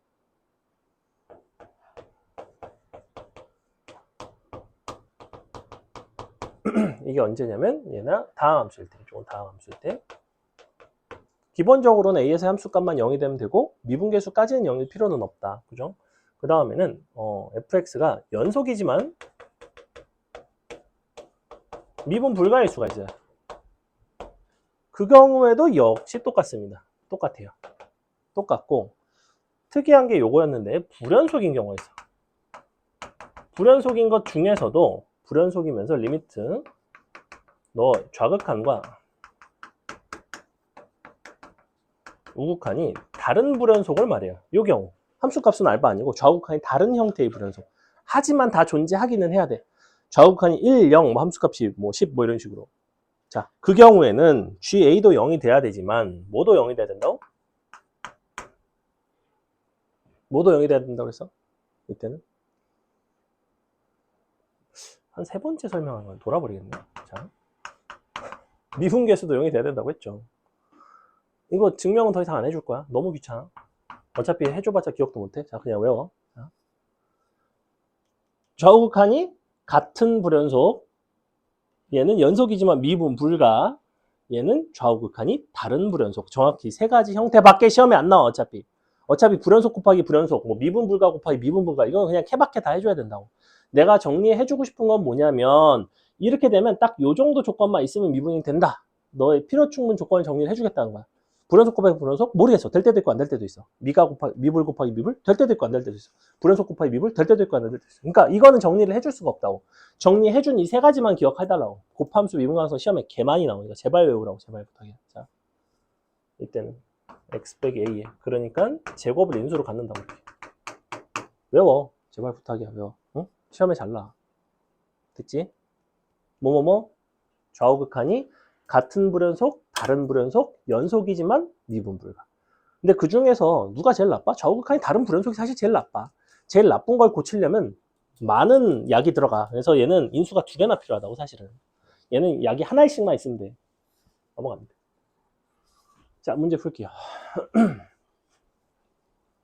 이게 언제냐면 얘나 다항함수일 때, 좋은 다항함수일 때 기본적으로는 a에서 함수값만 0이 되면 되고 미분계수까지는 0일 필요는 없다. 그죠? 그 다음에는 fx가 연속이지만 미분 불가일 수가 있어요. 그 경우에도 역시 똑같습니다. 똑같아요. 똑같고 특이한 게 요거였는데 불연속인 경우가 있어. 불연속인 것 중에서도 불연속이면서 리미트 너 좌극한과 우극한이 다른 불연속을 말해요. 요 경우 함수값은 알바 아니고 좌우극한이 다른 형태의 불연속. 하지만 다 존재하기는 해야 돼. 좌우극한이 1, 0, 뭐 함수값이 뭐 10, 뭐 이런 식으로. 자, 그 경우에는 GA도 0이 돼야 되지만 뭐도 0이 돼야 된다고? 뭐도 0이 돼야 된다고 그랬어? 이때는? 한 세 번째 설명한 건 돌아버리겠네. 자, 미분계수도 0이 돼야 된다고 했죠. 이거 증명은 더 이상 안 해줄 거야. 너무 귀찮아. 어차피 해줘봤자 기억도 못해. 자, 그냥 외워. 자. 좌우극한이 같은 불연속. 얘는 연속이지만 미분 불가. 얘는 좌우극한이 다른 불연속. 정확히 세 가지 형태밖에 시험에 안 나와. 어차피 불연속 곱하기 불연속, 뭐 미분 불가 곱하기 미분 불가. 이건 그냥 케바케 다 해줘야 된다고. 내가 정리해주고 싶은 건 뭐냐면 이렇게 되면 딱 요 정도 조건만 있으면 미분이 된다. 너의 필요 충분 조건을 정리를 해주겠다는 거야. 불연속 곱하기 불연속? 모르겠어. 될 때도 있고 안 될 때도 있어. 미불 곱하기 미불? 될 때도 있고 안 될 때도 있어. 불연속 곱하기 미불? 될 때도 있고 안 될 때도 있어. 그러니까 이거는 정리를 해줄 수가 없다고. 정리해준 이 세 가지만 기억해달라고. 곱함수 미분관성 시험에 개 많이 나오니까 제발 외우라고. 제발 부탁해. 자, 이때는 x 빼기 a에. 그러니까 제곱을 인수로 갖는다고. 외워. 제발 부탁이야. 외워. 응? 시험에 잘 나. 됐지? 뭐뭐뭐 좌우극한이 같은 불연속, 다른 불연속, 연속이지만 미분 불가. 근데 그 중에서 누가 제일 나빠? 좌우극한이 다른 불연속이 사실 제일 나빠. 제일 나쁜 걸 고치려면 많은 약이 들어가. 그래서 얘는 인수가 2개나 필요하다고 사실은. 얘는 약이 하나씩만 있으면 돼. 넘어갑니다. 자, 문제 풀게요.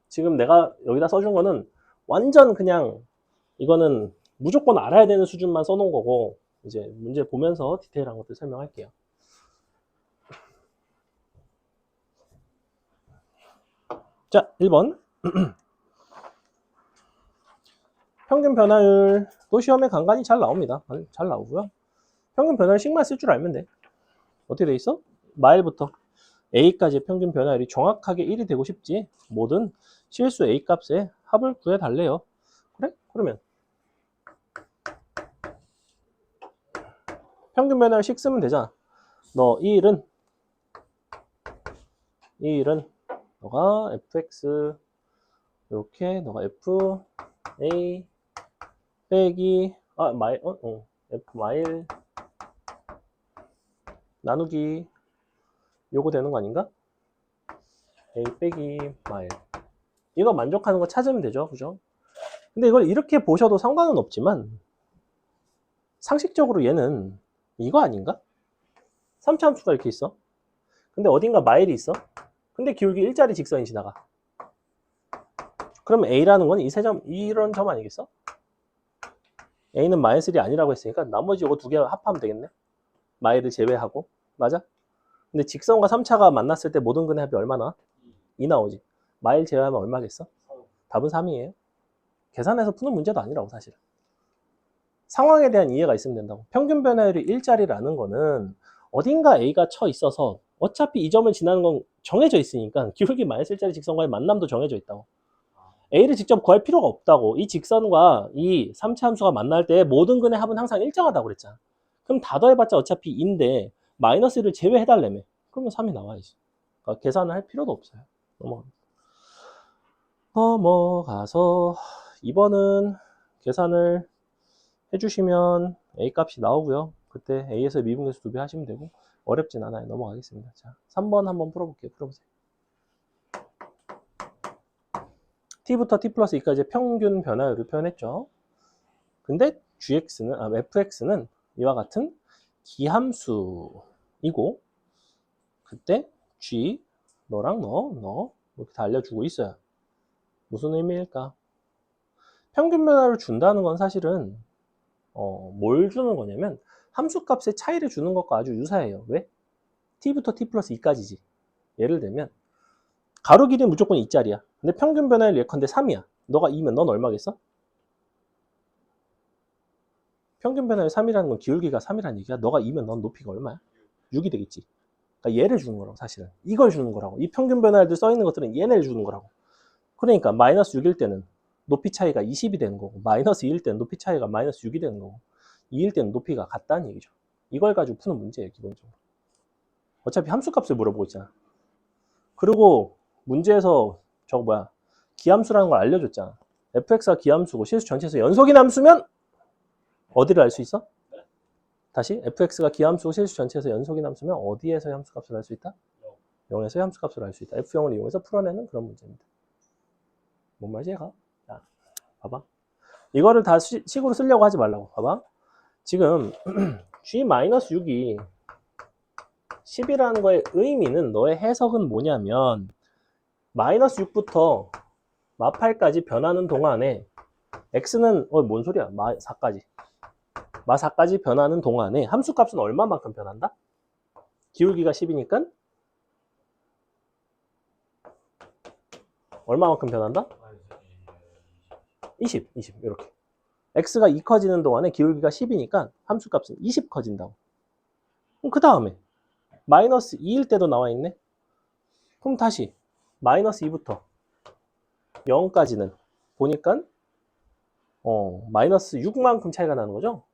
지금 내가 여기다 써준 거는 완전 그냥 이거는 무조건 알아야 되는 수준만 써놓은 거고 이제 문제 보면서 디테일한 것들 설명할게요. 자, 1번. 평균 변화율도 시험에 간간히 잘 나옵니다. 잘 나오고요. 평균 변화율식만 쓸 줄 알면 돼. 어떻게 돼 있어? 마일부터 A까지의 평균 변화율이 정확하게 1이 되고 싶지. 모든 실수 A 값의 합을 구해달래요. 그래? 그러면 평균 변화율식 쓰면 되잖아. 너 이 일은 너가 fx 이렇게 너가 f a 빼기 f 마일 나누기 요거 되는 거 아닌가? a 빼기 마일 이거 만족하는 거 찾으면 되죠, 그죠? 근데 이걸 이렇게 보셔도 상관은 없지만 상식적으로 얘는 이거 아닌가? 3차 함수가 이렇게 있어. 근데 어딘가 마일이 있어. 근데 기울기 일자리 직선이 지나가. 그럼 A라는 건 이 세 점, 이런 점 아니겠어? A는 -1이 아니라고 했으니까 나머지 이거 두 개 합하면 되겠네. 마일을 제외하고. 맞아? 근데 직선과 3차가 만났을 때 모든 근의 합이 얼마나? 2 나오지. 마일 제외하면 얼마겠어? 답은 3이에요. 계산해서 푸는 문제도 아니라고 사실은. 상황에 대한 이해가 있으면 된다고. 평균 변화율이 일자리라는 거는 어딘가 A가 쳐 있어서 어차피 이 점을 지나는 건 정해져 있으니까 기울기 -1자리 직선과의 만남도 정해져 있다고. A를 직접 구할 필요가 없다고. 이 직선과 이 3차 함수가 만날 때 모든 근의 합은 항상 일정하다고 그랬잖아. 그럼 다 더해봤자 어차피 2인데 -1을 제외해달라며. 그러면 3이 나와야지. 그러니까 계산을 할 필요도 없어요. 넘어가서 2번은 계산을 해주시면 A 값이 나오고요. 그때 A에서 미분계수 2배 하시면 되고 어렵진 않아요. 넘어가겠습니다. 자, 3번 한번 풀어볼게요. 풀어보세요. t부터 t 플러스 2까지 평균 변화율을 표현했죠. 근데 fx는 이와 같은 기함수이고 그때 g 너랑 너 이렇게 다 알려주고 있어요. 무슨 의미일까? 평균 변화를 준다는 건 사실은 뭘 주는 거냐면 함수값의 차이를 주는 것과 아주 유사해요. 왜? t부터 t 플러스 2까지지. 예를 들면 가로 길이는 무조건 2짜리야. 근데 평균 변화율 예컨대 3이야. 너가 2면 넌 얼마겠어? 평균 변화율 3이라는 건 기울기가 3이라는 얘기야. 너가 2면 넌 높이가 얼마야? 6이 되겠지. 그러니까 얘를 주는 거라고 사실은. 이걸 주는 거라고. 이 평균 변화율들 써있는 것들은 얘네를 주는 거라고. 그러니까 -6일 때는 높이 차이가 20이 되는 거고 -2일 때는 높이 차이가 -6이 되는 거고 2일 때는 높이가 같다는 얘기죠. 이걸 가지고 푸는 문제예요. 기본적으로. 어차피 함수값을 물어보고 있잖아. 그리고 문제에서 기함수라는 걸 알려줬잖아. fx가 기함수고 실수 전체에서 연속인 함수면 어디를 알 수 있어? 다시 fx가 기함수고 실수 전체에서 연속인 함수면 어디에서 함수값을 알 수 있다? 0에서 함수값을 알 수 있다. f0을 이용해서 풀어내는 그런 문제입니다. 뭔 말이지 얘가? 자, 봐봐. 이거를 다 식으로 쓰려고 하지 말라고. 봐봐. 지금 g-6이 10이라는 거의 의미는 너의 해석은 뭐냐면 -6부터 마8까지 변하는 동안에 x는 뭔 소리야? 마4까지 변하는 동안에 함수값은 얼마만큼 변한다? 기울기가 10이니까 얼마만큼 변한다? 20 이렇게. x가 2 커지는 동안에 기울기가 10이니까 함수값은 20 커진다고. 그럼 그 다음에 -2일 때도 나와 있네. 그럼 다시 마이너스 2부터 0까지는 보니까 마이너스 6만큼 차이가 나는 거죠?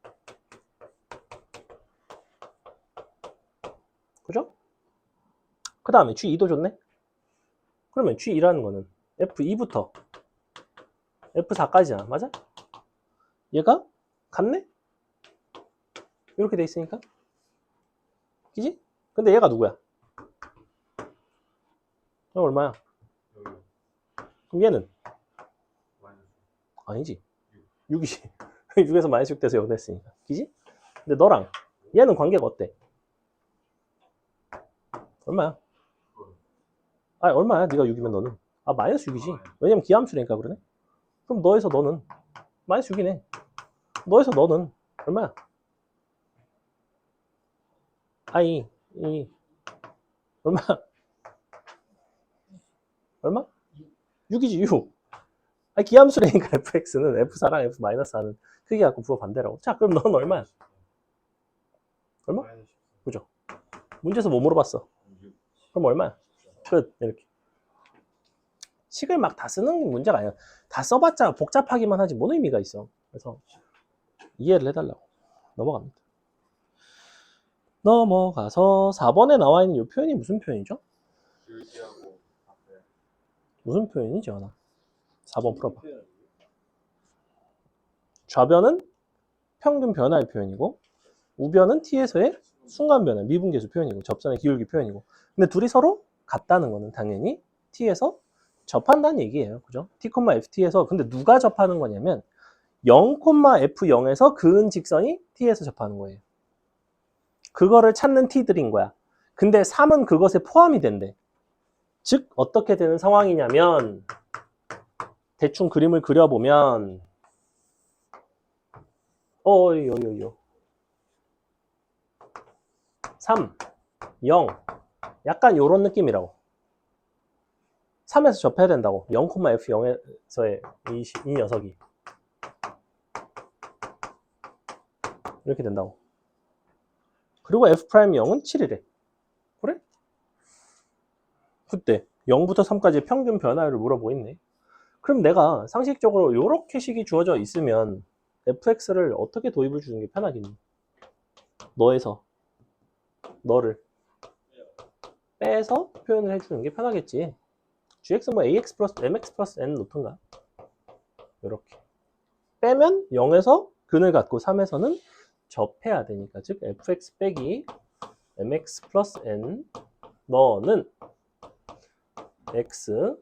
그죠? 그 다음에 G2도 줬네? 그러면 G2라는 거는 F2부터 F4까지야. 맞아? 얘가 같네? 이렇게 돼 있으니까. 그지? 근데 얘가 누구야? 얘 얼마야? 여기 그럼 얘는? 마이너스 아니지. 6이지. 6에서 마이너스 6 돼서 0 됐으니까. 그지? 근데 너랑 얘는 관계가 어때? 얼마야? 아니, 얼마야? 네가 6이면 너는. 아, 마이너스 6이지. 왜냐면 기함수니까 그러네. 그럼 너에서 너는 마이너스 6이네. 너에서 너는 얼마야? 아이, 얼마? 얼마? 6이지, 6. 아, 기함수라니까 fx는 f4랑 f-4는 크게 갖고 부호 반대라고. 자, 그럼 넌 얼마야? 얼마? 마이너스 그죠? 문제에서 뭐 물어봤어? 6. 그럼 얼마야? 끝. 이렇게. 식을 막 다 쓰는 게 문제가 아니야. 다 써봤자 복잡하기만 하지 뭔 의미가 있어. 그래서 이해를 해달라고. 넘어갑니다. 넘어가서 4번에 나와 있는 이 표현이 무슨 표현이죠? 줄기하고 앞에 무슨 표현이지, 하나? 4번 풀어봐. 좌변은 평균 변화의 표현이고 우변은 t에서의 순간 변화, 미분계수 표현이고 접선의 기울기 표현이고. 근데 둘이 서로 같다는 거는 당연히 t에서 접한다는 얘기예요. 그죠? t, ft에서. 근데 누가 접하는 거냐면 0, f0에서 그은 직선이 t에서 접하는 거예요. 그거를 찾는 t들인 거야. 근데 3은 그것에 포함이 된대. 즉 어떻게 되는 상황이냐면 대충 그림을 그려보면 어이요요요 3, 0 약간 요런 느낌이라고. 3에서 접해야 된다고. 0, f0에서의 이 녀석이 이렇게 된다고. 그리고 f'0은 7이래. 그래? 그때 0부터 3까지 평균 변화율을 물어보고 있네. 그럼 내가 상식적으로 이렇게 식이 주어져 있으면 fx를 어떻게 도입을 주는 게 편하겠니? 너에서 너를 빼서 표현을 해주는 게 편하겠지. gx 뭐 ax 플러스 mx 플러스 n 놓던가. 이렇게 빼면 0에서 근을 갖고 3에서는 접해야 되니까, 즉 fx 빼기 mx 플러스 n 너는 x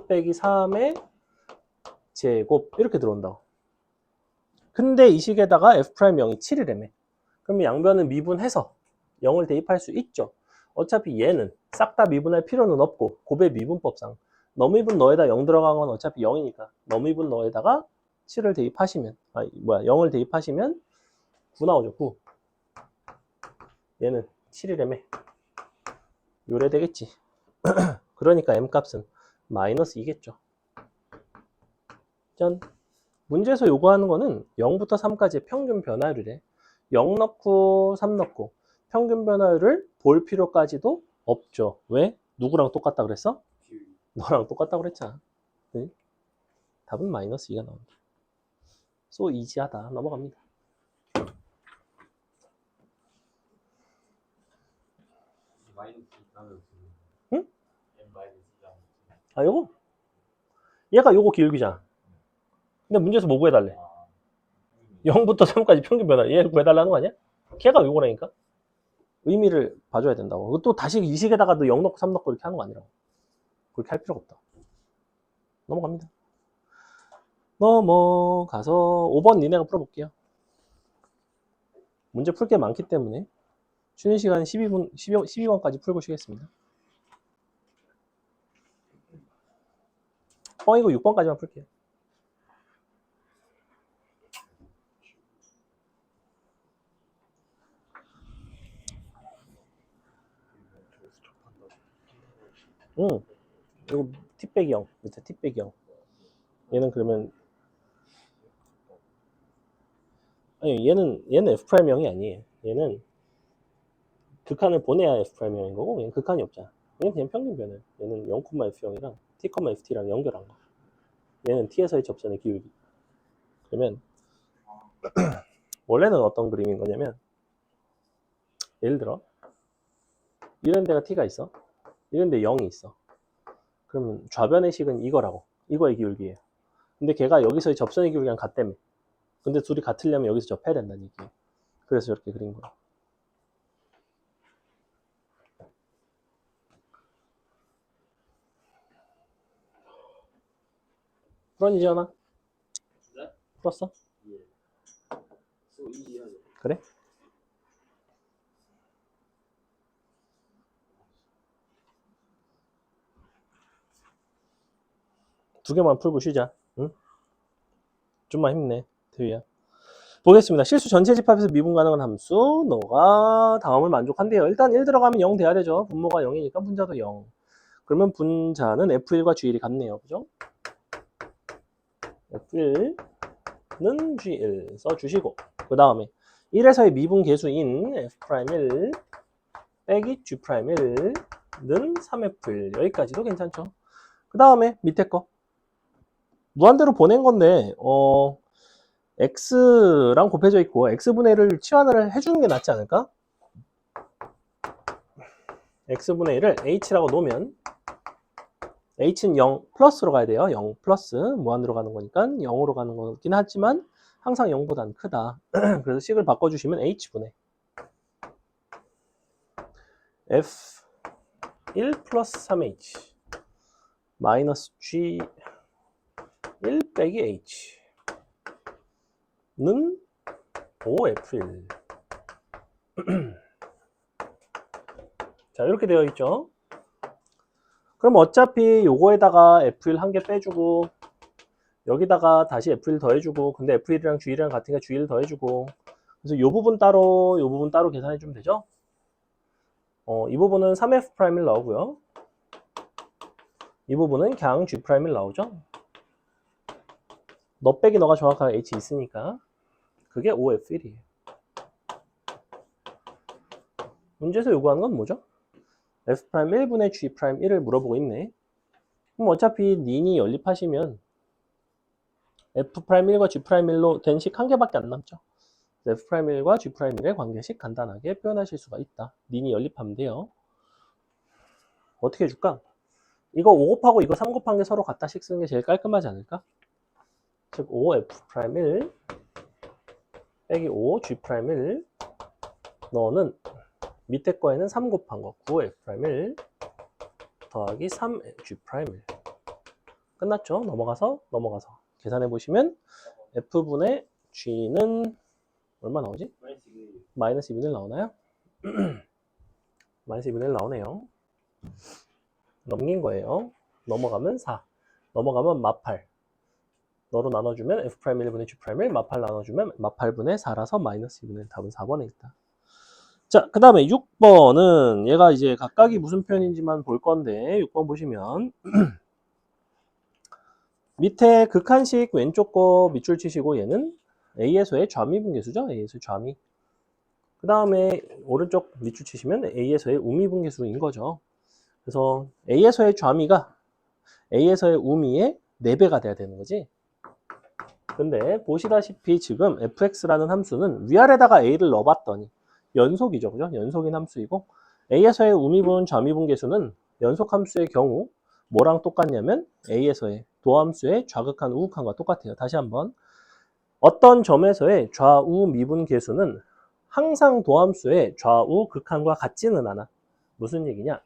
빼기 3의 제곱 이렇게 들어온다. 근데 이 식에다가 f'0이 7이라며. 그럼 양변은 미분해서 0을 대입할 수 있죠. 어차피 얘는 싹 다 미분할 필요는 없고 곱의 미분법상 너미분 너에다 0 들어간 건 어차피 0이니까 너미분 너에다가 7을 대입하시면 0을 대입하시면 9 나오죠. 9. 얘는 7이라며. 요래 되겠지. 그러니까 m값은 마이너스 2겠죠. 짠. 문제에서 요구하는 거는 0부터 3까지의 평균 변화율이래. 0 넣고 3 넣고 평균 변화율을 볼 필요까지도 없죠. 왜? 누구랑 똑같다 그랬어? 너랑 똑같다 그랬잖아. 네? 답은 마이너스 2가 나온다. 소 이지하다. 넘어갑니다. 마이너스 나는 응? m 마이너스 2가 아, 요거? 얘가 요거 기울기잖아. 근데 문제에서 뭐 구해달래? 0부터 3까지 평균 변화. 얘 구해달라는 거 아니야? 걔가 요거라니까? 의미를 봐줘야 된다고. 또 다시 이 식에다가도 0 넣고 3 넣고 이렇게 하는 거 아니라고. 그렇게 할 필요가 없다. 넘어갑니다. 넘어가서 5번 니네가 풀어볼게요. 문제 풀 게 많기 때문에 쉬는 시간 12번까지 풀고 쉬겠습니다. 이거 6번까지만 풀게요. 응. 이거 t 빼기 0. 밑에 t 빼기 0. 얘는 그러면 아니 얘는 f'0이 아니에요. 얘는 극한을 보내야 f'0인 거고 얘는 극한이 없잖아. 얘는 그냥 평균 변화예요. 얘는 0,F0이랑 T,FT랑 연결한 거. 얘는 T에서의 접선의 기울기. 그러면 원래는 어떤 그림인 거냐면 예를 들어 이런 데가 T가 있어. 이런 데 0이 있어. 그러면 좌변의 식은 이거라고. 이거의 기울기예요. 근데 걔가 여기서의 접선의 기울기랑 같다며. 근데 둘이 같으려면 여기서 접해야 된다는 얘기예요. 그래서 저렇게 그린 거야. 풀었니, 지현아? 네? 풀었어? 예. 수 이해하죠. 그래? 두 개만 풀고 쉬자. 응? 좀만 힘내, 태휘야. 보겠습니다. 실수 전체 집합에서 미분 가능한 함수. 너가 다음을 만족한대요. 일단 1 들어가면 0 돼야 되죠. 분모가 0이니까 분자도 0. 그러면 분자는 F1과 G1이 같네요. 그죠? F1는 G1 써주시고 그 다음에 1에서의 미분 계수인 F'1 빼기 G'1는 3F1 여기까지도 괜찮죠. 그 다음에 밑에 거 무한대로 보낸 건데 X랑 곱해져 있고 X분의 1을 치환을 해주는 게 낫지 않을까? X분의 1을 H라고 놓으면 H는 0 플러스로 가야 돼요. 0 플러스 무한으로 가는 거니까 0으로 가는 거긴 하지만 항상 0보다는 크다. 그래서 식을 바꿔주시면 H분의 F1 플러스 3H 마이너스 G1 빼기 H는 5F1 자 이렇게 되어 있죠. 그럼 어차피 요거에다가 F1 한 개 빼주고 여기다가 다시 F1 더해주고 근데 F1이랑 G1이랑 같으니까 G1 더해주고 그래서 요 부분 따로 계산해주면 되죠. 이 부분은 3F'1 나오고요. 이 부분은 그냥 G'1 나오죠. 너 빼기 너가 정확하게 H 있으니까 그게 5F1이에요. 문제에서 요구하는 건 뭐죠? F'1분의 G'1을 물어보고 있네. 그럼 어차피 닌이 연립하시면 F'1과 G'1로 된 식 한 개밖에 안 남죠. F'1과 G'1의 관계식 간단하게 표현하실 수가 있다. 닌이 연립하면 돼요. 어떻게 해줄까? 이거 5 곱하고 이거 3 곱한 게 서로 같다식 쓰는 게 제일 깔끔하지 않을까? 즉 5F'1 빼기 5G'1 너는 밑에 거에는 3 곱한 거 9F'1 더하기 3G'1 끝났죠? 넘어가서 계산해 보시면 F분의 G는 얼마 나오지? 마이너스 2분의 1 나오나요? 마이너스 2분의 1 나오네요. 넘긴 거예요. 넘어가면 4 넘어가면 마8 너로 나눠주면 F'1분의 G'1 마8 나눠주면 마8분의 4라서 마이너스 2분의 1 답은 4번에 있다. 자, 그 다음에 6번은 얘가 이제 각각이 무슨 표현인지만 볼 건데 6번 보시면 밑에 극한식 왼쪽 거 밑줄 치시고 얘는 A에서의 좌미분계수죠. A에서의 좌미. 그 다음에 오른쪽 밑줄 치시면 A에서의 우미분계수인 거죠. 그래서 A에서의 좌미가 A에서의 우미의 4배가 돼야 되는 거지. 근데 보시다시피 지금 fx라는 함수는 위아래다가 a를 넣어봤더니 연속이죠. 그죠? 연속인 함수이고 a에서의 우미분, 좌미분 계수는 연속 함수의 경우 뭐랑 똑같냐면 a에서의 도함수의 좌극한, 우극한과 똑같아요. 다시 한번 어떤 점에서의 좌우 미분 계수는 항상 도함수의 좌우 극한과 같지는 않아. 무슨 얘기냐?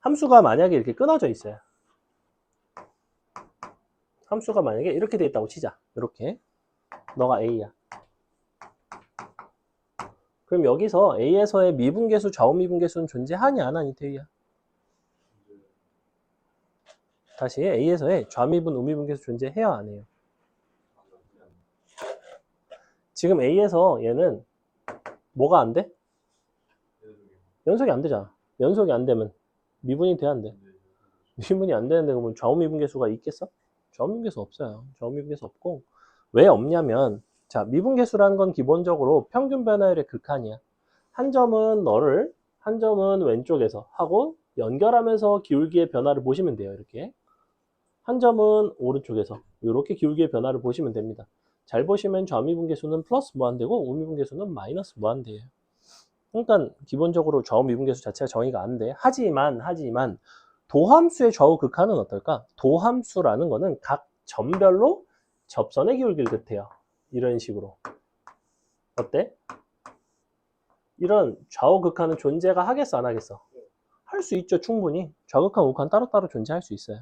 함수가 만약에 이렇게 끊어져 있어요. 함수가 만약에 이렇게 돼 있다고 치자. 이렇게 너가 a야. 그럼 여기서 A에서의 미분계수, 좌우미분계수는 존재하냐 안 하니 태희야? 다시 A에서의 좌미분, 우미분계수 존재해야 안 해요? 지금 A에서 얘는 뭐가 안 돼? 연속이 안 되잖아. 연속이 안 되면 미분이 돼야 안 돼? 미분이 안 되는데 그러면 좌우미분계수가 있겠어? 좌우미분계수 없어요. 좌우미분계수 없고 왜 없냐면 자 미분계수라는 건 기본적으로 평균 변화율의 극한이야. 한 점은 너를 한 점은 왼쪽에서 하고 연결하면서 기울기의 변화를 보시면 돼요. 이렇게. 한 점은 오른쪽에서 이렇게 기울기의 변화를 보시면 됩니다. 잘 보시면 좌미분계수는 플러스 무한대고 우미분계수는 마이너스 무한대예요. 그러니까 기본적으로 좌우미분계수 자체가 정의가 안 돼. 하지만 도함수의 좌우 극한은 어떨까? 도함수라는 거는 각 점별로 접선의 기울기를 뜻해요. 이런 식으로. 어때? 이런 좌우 극한은 존재가 하겠어, 안 하겠어? 할 수 있죠, 충분히. 좌극한, 우극한 따로따로 존재할 수 있어요.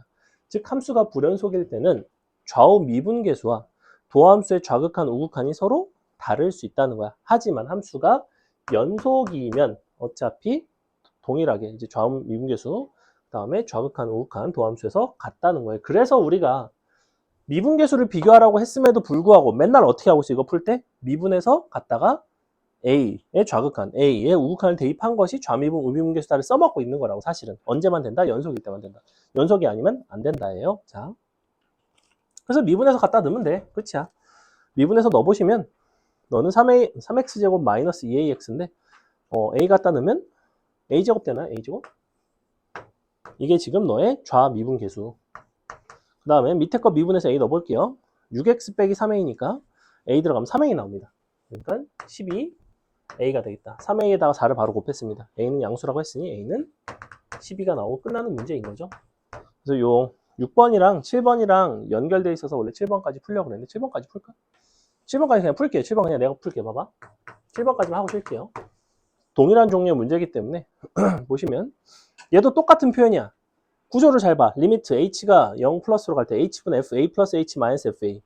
즉, 함수가 불연속일 때는 좌우 미분계수와 도함수의 좌극한, 우극한이 서로 다를 수 있다는 거야. 하지만 함수가 연속이면 어차피 동일하게 이제 좌우 미분계수, 그다음에 좌극한, 우극한 도함수에서 같다는 거예요. 그래서 우리가 미분계수를 비교하라고 했음에도 불구하고 맨날 어떻게 하고 있어? 이거 풀 때 미분해서 갔다가 A의 좌극한, A의 우극한을 대입한 것이 좌미분, 우미분계수다를 써먹고 있는 거라고. 사실은 언제만 된다? 연속일 때만 된다. 연속이 아니면 안 된다예요. 자, 그래서 미분해서 갖다 넣으면 돼. 끝이야. 미분해서 넣어보시면 너는 3x제곱 마이너스 2ax인데 A 갖다 넣으면 A제곱 되나? A제곱? 이게 지금 너의 좌미분계수. 그 다음에 밑에 거 미분해서 A 넣어볼게요. 6x 빼기 3a니까 A 들어가면 3a 나옵니다. 그러니까 12 A가 되겠다. 3a에다가 4를 바로 곱했습니다. A는 양수라고 했으니 A는 12가 나오고 끝나는 문제인 거죠. 그래서 요 6번이랑 7번이랑 연결되어 있어서 원래 7번까지 풀려고 그랬는데 7번까지 풀까? 7번까지 그냥 풀게요. 7번 그냥 내가 풀게. 봐봐. 7번까지만 하고 쉴게요. 동일한 종류의 문제이기 때문에 보시면 얘도 똑같은 표현이야. 구조를 잘 봐. 리미트 h가 0 플러스로 갈 때 h분 f, a 플러스 h 마이너스 fa.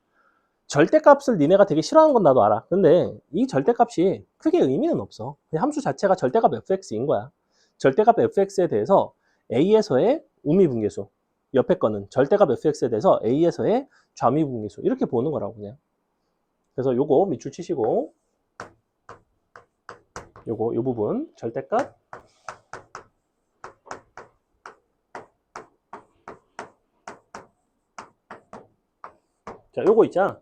절대값을 니네가 되게 싫어하는 건 나도 알아. 근데 이 절대값이 크게 의미는 없어. 그냥 함수 자체가 절대값 fx인 거야. 절대값 fx에 대해서 a에서의 우미분계수, 옆에 거는 절대값 fx에 대해서 a에서의 좌미분계수 이렇게 보는 거라고 그냥. 그래서 요거 밑줄 치시고 요 부분 절대값 자 요거 있잖아.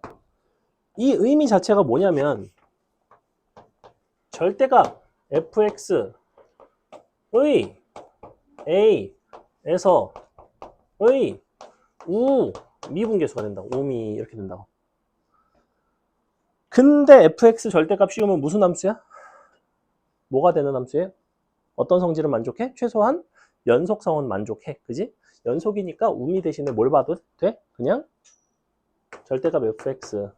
이 의미 자체가 뭐냐면 절대값 fx의 a에서의 우 미분계수가 된다고. 우미 이렇게 된다고. 근데 fx 절대값 씌우면 무슨 함수야? 뭐가 되는 함수예요? 어떤 성질은 만족해? 최소한 연속성은 만족해. 그지? 연속이니까 우미 대신에 뭘 봐도 돼? 그냥 절대값 fx의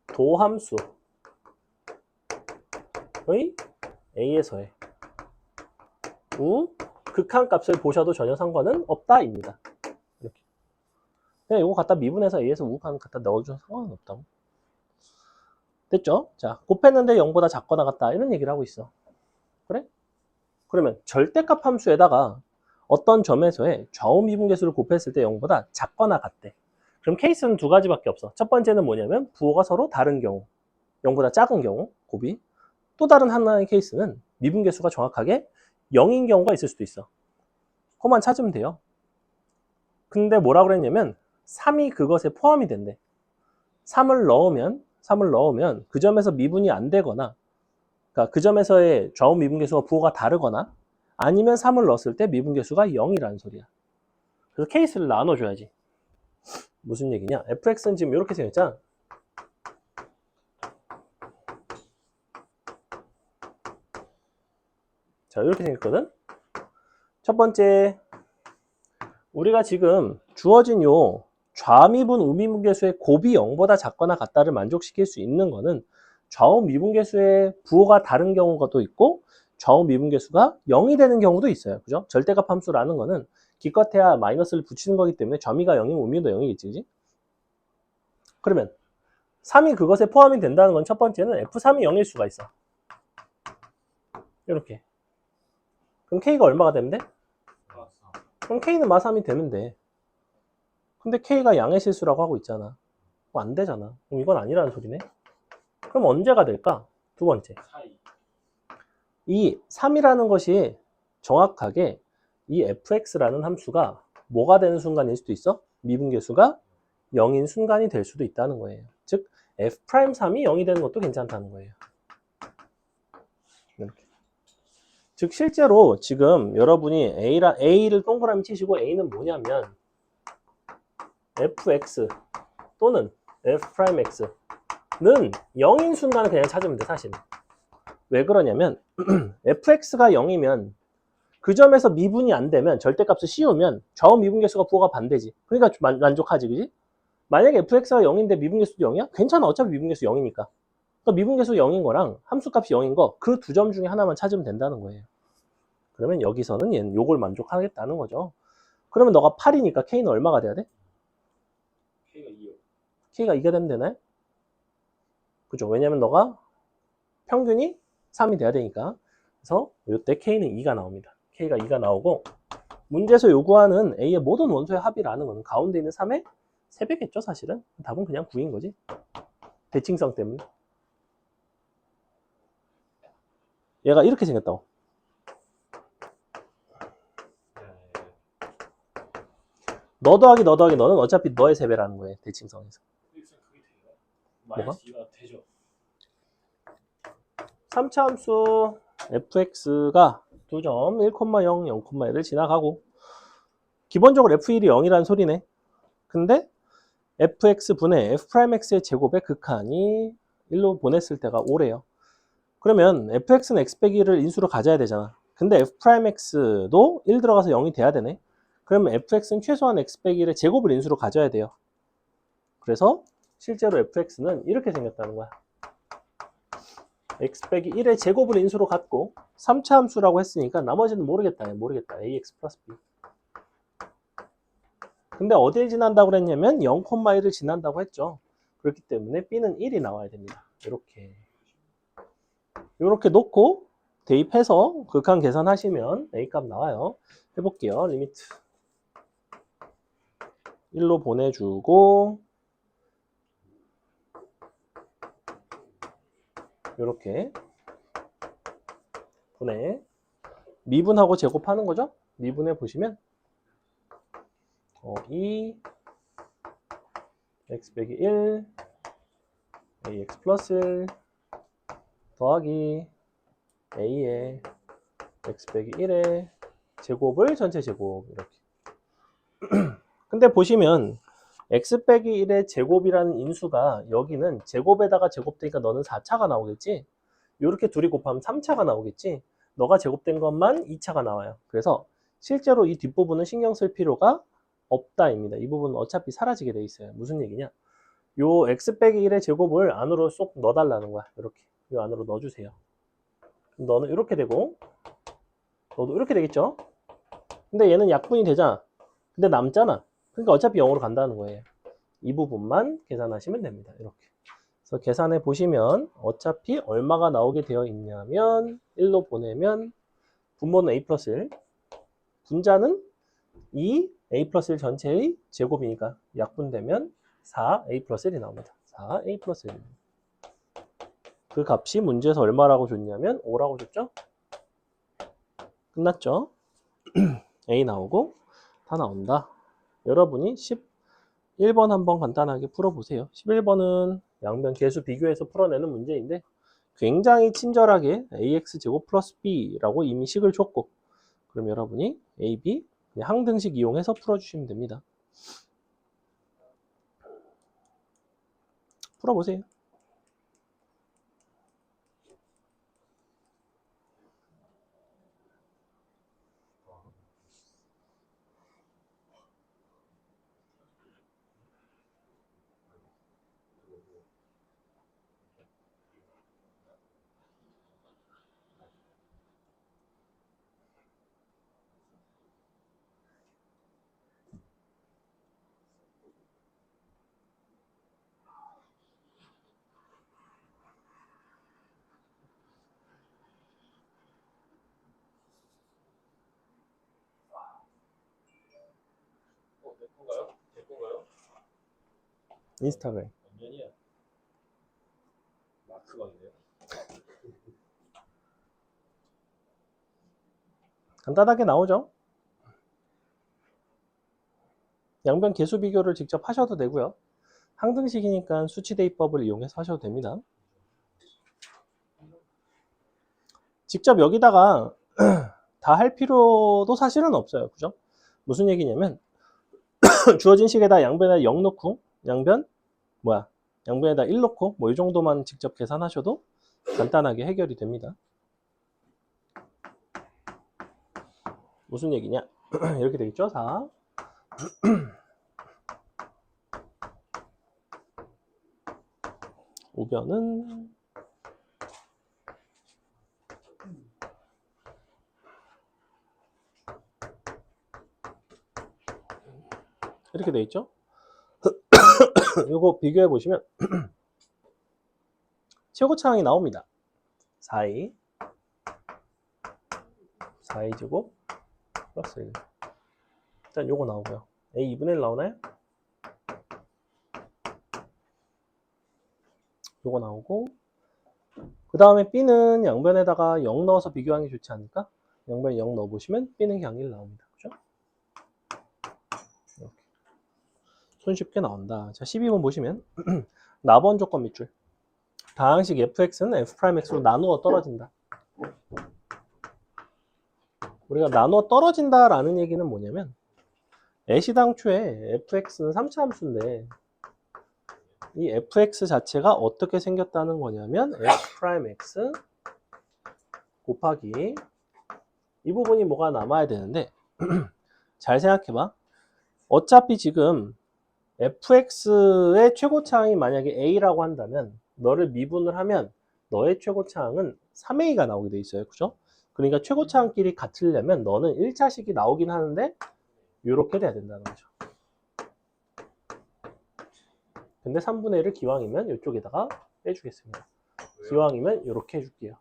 도함수의 a에서의 우 극한값을 보셔도 전혀 상관은 없다입니다. 이렇게. 그냥 이거 갖다 미분해서 a에서 우극한 갖다 넣어줘도 상관은 없다고. 됐죠? 자, 곱했는데 0보다 작거나 같다 이런 얘기를 하고 있어. 그래? 그러면 절대값 함수에다가 어떤 점에서의 좌우 미분계수를 곱했을 때 0보다 작거나 같대. 그럼 케이스는 두 가지밖에 없어. 첫 번째는 뭐냐면 부호가 서로 다른 경우, 0보다 작은 경우, 곱이. 또 다른 하나의 케이스는 미분계수가 정확하게 0인 경우가 있을 수도 있어. 그것만 찾으면 돼요. 근데 뭐라 그랬냐면 3이 그것에 포함이 된대. 3을 넣으면 그 점에서 미분이 안 되거나, 그러니까 그 점에서의 좌우 미분계수가 부호가 다르거나, 아니면 3을 넣었을 때 미분계수가 0이라는 소리야. 그래서 케이스를 나눠줘야지. 무슨 얘기냐? fx는 지금 이렇게 생겼잖아. 자, 이렇게 생겼거든? 첫 번째, 우리가 지금 주어진 요 좌미분, 우미분계수의 곱이 0보다 작거나 같다를 만족시킬 수 있는 거는 좌우 미분계수의 부호가 다른 경우가 또 있고 좌우 미분계수가 0이 되는 경우도 있어요. 그죠? 절대값 함수라는 거는 기껏해야 마이너스를 붙이는 거기 때문에 좌미가 0이면 우미도 0이겠지. 그지? 그러면 3이 그것에 포함이 된다는 건 첫 번째는 F3이 0일 수가 있어. 이렇게. 그럼 K가 얼마가 되면 돼? 그럼 K는 마3이 되면 돼. 근데 K가 양의 실수라고 하고 있잖아. 안 되잖아. 그럼 이건 아니라는 소리네. 그럼 언제가 될까? 두 번째. 이 3이라는 것이 정확하게 이 fx라는 함수가 뭐가 되는 순간일 수도 있어? 미분계수가 0인 순간이 될 수도 있다는 거예요. 즉 f'3이 0이 되는 것도 괜찮다는 거예요. 이렇게. 즉 실제로 지금 여러분이 A를 동그라미 치시고 A는 뭐냐면 fx 또는 f'x는 0인 순간을 그냥 찾으면 돼 사실. 왜 그러냐면 fx가 0이면 그 점에서 미분이 안 되면 절대값을 씌우면 좌우 미분계수가 부호가 반대지. 그러니까 만족하지, 그지? 만약에 fx가 0인데 미분계수도 0이야? 괜찮아. 어차피 미분계수 0이니까. 그러니까 미분계수 0인 거랑 함수값이 0인 거 그 두 점 중에 하나만 찾으면 된다는 거예요. 그러면 여기서는 얘는 요걸 만족하겠다는 거죠. 그러면 너가 8이니까 k는 얼마가 돼야 돼? K가 2요. k가 2가 되면 되나요? 그죠? 왜냐면 너가 평균이 3이 돼야 되니까. 그래서 이때 k는 2가 나옵니다. k가 2가 나오고 문제에서 요구하는 a의 모든 원소의 합이라는 거는 가운데 있는 3의 3배겠죠 사실은. 답은 그냥 9인 거지. 대칭성 때문에. 얘가 이렇게 생겼다고. 너 더하기 너는 어차피 너의 3배라는 거예요. 대칭성에서. X는 그게 돼요? 뭐가? 마이너스 2가 되죠. 3차 함수 fx가 2점 1,0, 0,1을 지나가고 기본적으로 f1이 0이라는 소리네. 근데 fx분의 f'x의 제곱의 극한이 1로 보냈을 때가 5래요. 그러면 fx는 x 빼기 1을 인수로 가져야 되잖아. 근데 f'x도 1 들어가서 0이 돼야 되네. 그러면 fx는 최소한 x 빼기 1의 제곱을 인수로 가져야 돼요. 그래서 실제로 fx는 이렇게 생겼다는 거야. x 빼기 1의 제곱을 인수로 갖고 3차 함수라고 했으니까 나머지는 모르겠다. ax 플러스 b. 근데 어딜 지난다고 그랬냐면 0,1을 지난다고 했죠. 그렇기 때문에 b는 1이 나와야 됩니다. 이렇게 놓고 대입해서 극한 계산하시면 a 값 나와요. 해볼게요. 리미트 1로 보내주고 이렇게 분해 미분하고 제곱하는 거죠. 미분해 보시면 2 x 빼기 1 ax 플러스 1 더하기 a의 x 빼기 1의 제곱을 전체 제곱 이렇게. 근데 보시면 x 빼기 1의 제곱이라는 인수가 여기는 제곱에다가 제곱되니까 너는 4차가 나오겠지. 이렇게 둘이 곱하면 3차가 나오겠지. 너가 제곱된 것만 2차가 나와요. 그래서 실제로 이 뒷부분은 신경 쓸 필요가 없다입니다. 이 부분은 어차피 사라지게 돼 있어요. 무슨 얘기냐? 요 x 빼기 1의 제곱을 안으로 쏙 넣어달라는 거야. 이렇게 요 안으로 넣어주세요. 너는 이렇게 되고 너도 이렇게 되겠죠? 근데 얘는 약분이 되잖아. 근데 남잖아. 그러니까 어차피 0으로 간다는 거예요. 이 부분만 계산하시면 됩니다. 이렇게. 그래서 계산해 보시면 어차피 얼마가 나오게 되어 있냐면 1로 보내면 분모는 a 플러스 1, 분자는 2 a 플러스 1 전체의 제곱이니까 약분되면 4a 플러스 1이 나옵니다. 4a 플러스 1. 그 값이 문제에서 얼마라고 줬냐면 5라고 줬죠? 끝났죠? a 나오고 다 나온다. 여러분이 11번 한번 간단하게 풀어보세요. 11번은 양변 계수 비교해서 풀어내는 문제인데 굉장히 친절하게 ax제곱 플러스 b라고 이미 식을 줬고 그럼 여러분이 a, b 그냥 항등식 이용해서 풀어주시면 됩니다. 풀어보세요. 내 건가요? 제 건가요? 인스타그램. 몇 년이야? 마크방이네요. 간단하게 나오죠? 양변 계수 비교를 직접 하셔도 되고요. 항등식이니까 수치 대입법을 이용해서 하셔도 됩니다. 직접 여기다가 다 할 필요도 사실은 없어요. 그죠? 무슨 얘기냐면 주어진 식에다 양변에다 0 넣고 양변에다 1 넣고 뭐 이 정도만 직접 계산하셔도 간단하게 해결이 됩니다. 무슨 얘기냐? 이렇게 되겠죠? 4 5변은 이렇게 돼 있죠? 이거 비교해 보시면 최고차항이 나옵니다. 4a 4a 제곱 플러스 1. 일단 요거 나오고요. a 2분의 1 나오나요? 요거 나오고 그 다음에 b는 양변에다가 0 넣어서 비교하는 게 좋지 않을까? 양변에 0 넣어보시면 b는 그냥 1 나옵니다. 그죠? 이렇게 손쉽게 나온다. 자, 12번 보시면 나번 조건 밑줄 다항식 fx는 f'x로 나누어 떨어진다. 우리가 나누어 떨어진다라는 얘기는 뭐냐면 애시당초에 fx는 3차 함수인데 이 fx 자체가 어떻게 생겼다는 거냐면 f'x 곱하기 이 부분이 뭐가 남아야 되는데 잘 생각해봐. 어차피 지금 fx의 최고차항이 만약에 a라고 한다면 너를 미분을 하면 너의 최고차항은 3a가 나오게 돼 있어요. 그죠? 그러니까 최고차항끼리 같으려면 너는 1차식이 나오긴 하는데 이렇게 돼야 된다는 거죠. 근데 3분의 1을 기왕이면 이쪽에다가 빼주겠습니다. 기왕이면 이렇게 해줄게요.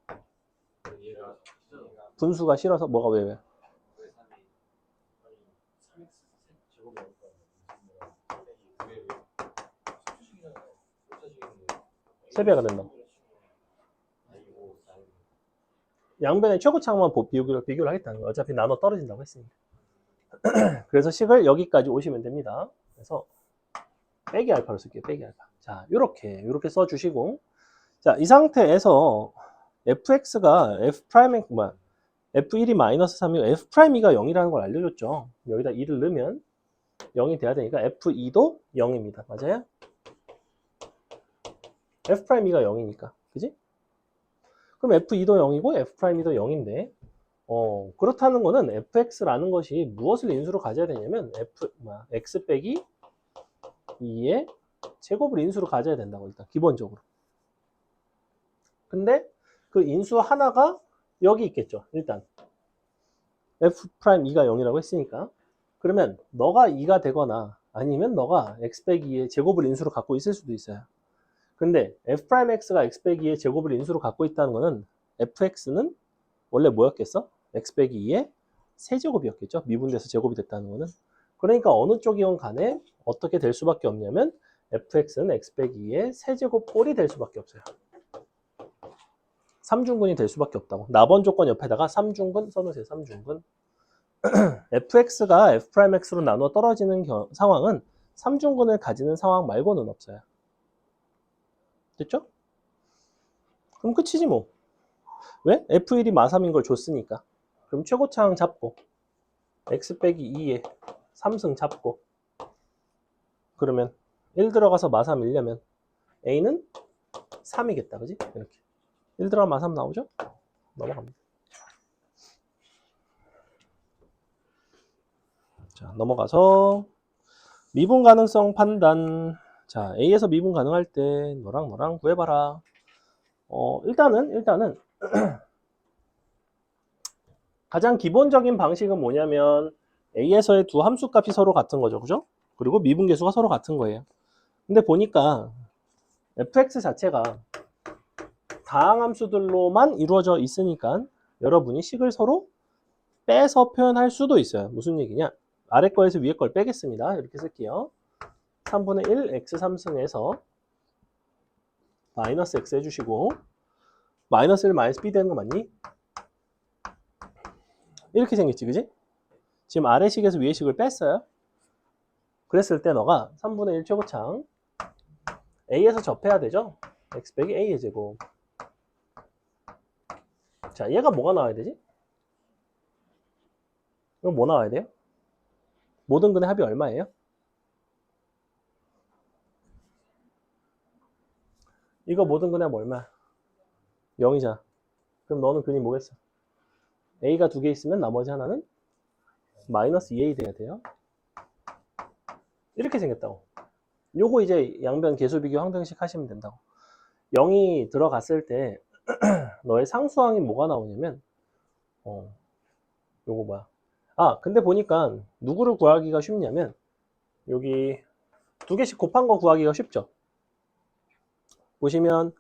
분수가 싫어서 뭐가 왜? 3배가 된다. 양변의 최고차항만 비교를 하겠다는 거예요. 어차피 나눠 떨어진다고 했으니까. 그래서 식을 여기까지 오시면 됩니다. 그래서 빼기 알파로 쓸게요. 빼기 알파. 자, 이렇게 써주시고, 자, 이 상태에서 fx가 f1이 마이너스 3이고 f'2가 0이라는 걸 알려줬죠. 여기다 2를 넣으면 0이 돼야 되니까 f2도 0입니다. 맞아요? f'E가 0이니까. 그지? 그럼 f2도 0이고 f'E도 0인데 그렇다는 거는 fx라는 것이 무엇을 인수로 가져야 되냐면 x 빼기 2의 제곱을 인수로 가져야 된다고 일단 기본적으로. 근데 그 인수 하나가 여기 있겠죠. 일단 f'E가 0이라고 했으니까 그러면 너가 2가 되거나 아니면 너가 x 빼기 2의 제곱을 인수로 갖고 있을 수도 있어요. 근데 f'x가 x 빼기 2의 제곱을 인수로 갖고 있다는 거는 fx는 원래 뭐였겠어? x 빼기 2의 세제곱이었겠죠. 미분돼서 제곱이 됐다는 거는. 그러니까 어느 쪽이건 간에 어떻게 될 수밖에 없냐면 fx는 x 빼기 2의 세제곱 꼴이 될 수밖에 없어요. 3중근이 될 수밖에 없다고. 나번 조건 옆에다가 3중근 써놓으세요. 3중근. fx가 f'x로 나눠 떨어지는 상황은 3중근을 가지는 상황 말고는 없어요. 됐죠? 그럼 끝이지 뭐. 왜? f1이 마3인 걸 줬으니까. 그럼 최고차항 잡고 x 빼기 2에 3승 잡고 그러면 1 들어가서 마3 일려면 a는 3이겠다. 그지? 이렇게 1 들어가 마3 나오죠? 넘어갑니다. 자, 넘어가서 미분 가능성 판단. 자, A에서 미분 가능할 때 너랑 구해봐라. 일단은 가장 기본적인 방식은 뭐냐면 A에서의 두 함수 값이 서로 같은 거죠. 그죠? 그리고 미분 계수가 서로 같은 거예요. 근데 보니까 fx 자체가 다항 함수들로만 이루어져 있으니까 여러분이 식을 서로 빼서 표현할 수도 있어요. 무슨 얘기냐? 아래 거에서 위에 걸 빼겠습니다. 이렇게 쓸게요. 3분의 1 x 3승에서 마이너스 x 해주시고 마이너스 1 마이너스 b 되는 거 맞니? 이렇게 생겼지, 그지? 지금 아래 식에서 위에 식을 뺐어요. 그랬을 때 너가 3분의 1 최고차항 a에서 접해야 되죠? x 빼기 a의 제곱. 자, 얘가 뭐가 나와야 되지? 그럼 뭐 나와야 돼요? 모든 근의 합이 얼마예요? 이거 모든 근의 합 얼마야? 0이잖아. 그럼 너는 근이 뭐겠어? A가 2개 있으면 나머지 하나는 마이너스 2A 돼야 돼요. 이렇게 생겼다고. 요거 이제 양변 계수 비교 항등식 하시면 된다고. 0이 들어갔을 때 너의 상수항이 뭐가 나오냐면 요거 뭐야? 아, 근데 보니까 누구를 구하기가 쉽냐면 여기 2개씩 곱한 거 구하기가 쉽죠. 보시면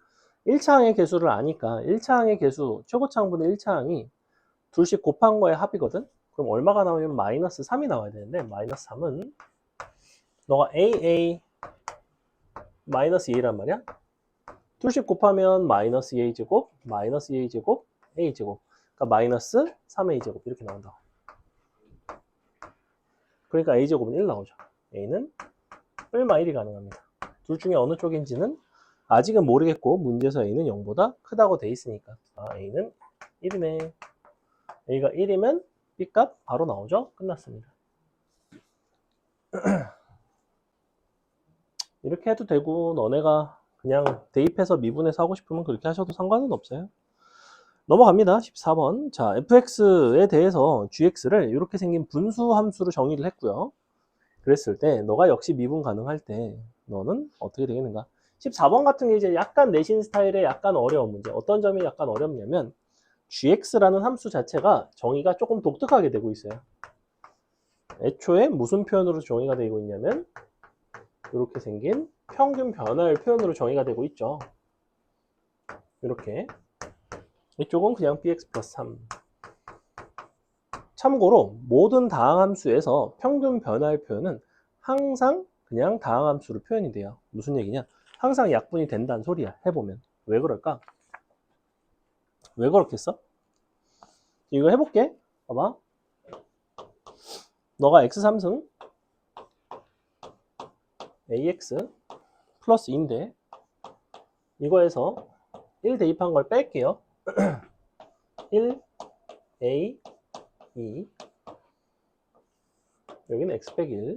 1차항의 개수를 아니까 1차항의 개수, 최고차항분의 1차항이 둘씩 곱한 거의 합이거든? 그럼 얼마가 나오면 마이너스 3이 나와야 되는데 마이너스 3은 너가 AA 마이너스 2란 말이야? 둘씩 곱하면 마이너스 2a제곱, 마이너스 2a제곱, a제곱. 그러니까 마이너스 3a제곱 이렇게 나온다. 그러니까 a제곱은 1 나오죠. a는 얼마 1이 가능합니다. 둘 중에 어느 쪽인지는 아직은 모르겠고 문제에서 a는 0보다 크다고 돼 있으니까 a는 1이네. a가 1이면 b값 바로 나오죠. 끝났습니다. 이렇게 해도 되고 너네가 그냥 대입해서 미분해서 하고 싶으면 그렇게 하셔도 상관은 없어요. 넘어갑니다. 14번. 자, fx에 대해서 gx를 이렇게 생긴 분수 함수로 정의를 했고요. 그랬을 때 너가 역시 미분 가능할 때 너는 어떻게 되겠는가? 14번 같은 게 이제 약간 내신 스타일의 약간 어려운 문제. 어떤 점이 약간 어렵냐면 gx라는 함수 자체가 정의가 조금 독특하게 되고 있어요. 애초에 무슨 표현으로 정의가 되고 있냐면 이렇게 생긴 평균 변화율 표현으로 정의가 되고 있죠. 이렇게. 이쪽은 그냥 bx 플러스 3. 참고로 모든 다항함수에서 평균 변화율 표현은 항상 그냥 다항함수로 표현이 돼요. 무슨 얘기냐? 항상 약분이 된다는 소리야. 해보면. 왜 그럴까? 왜 그렇겠어? 이거 해볼게. 봐봐. 너가 x3승 ax 플러스 2인데 이거에서 1 대입한 걸 뺄게요. 1 a 2 여기는 x 빼기 1.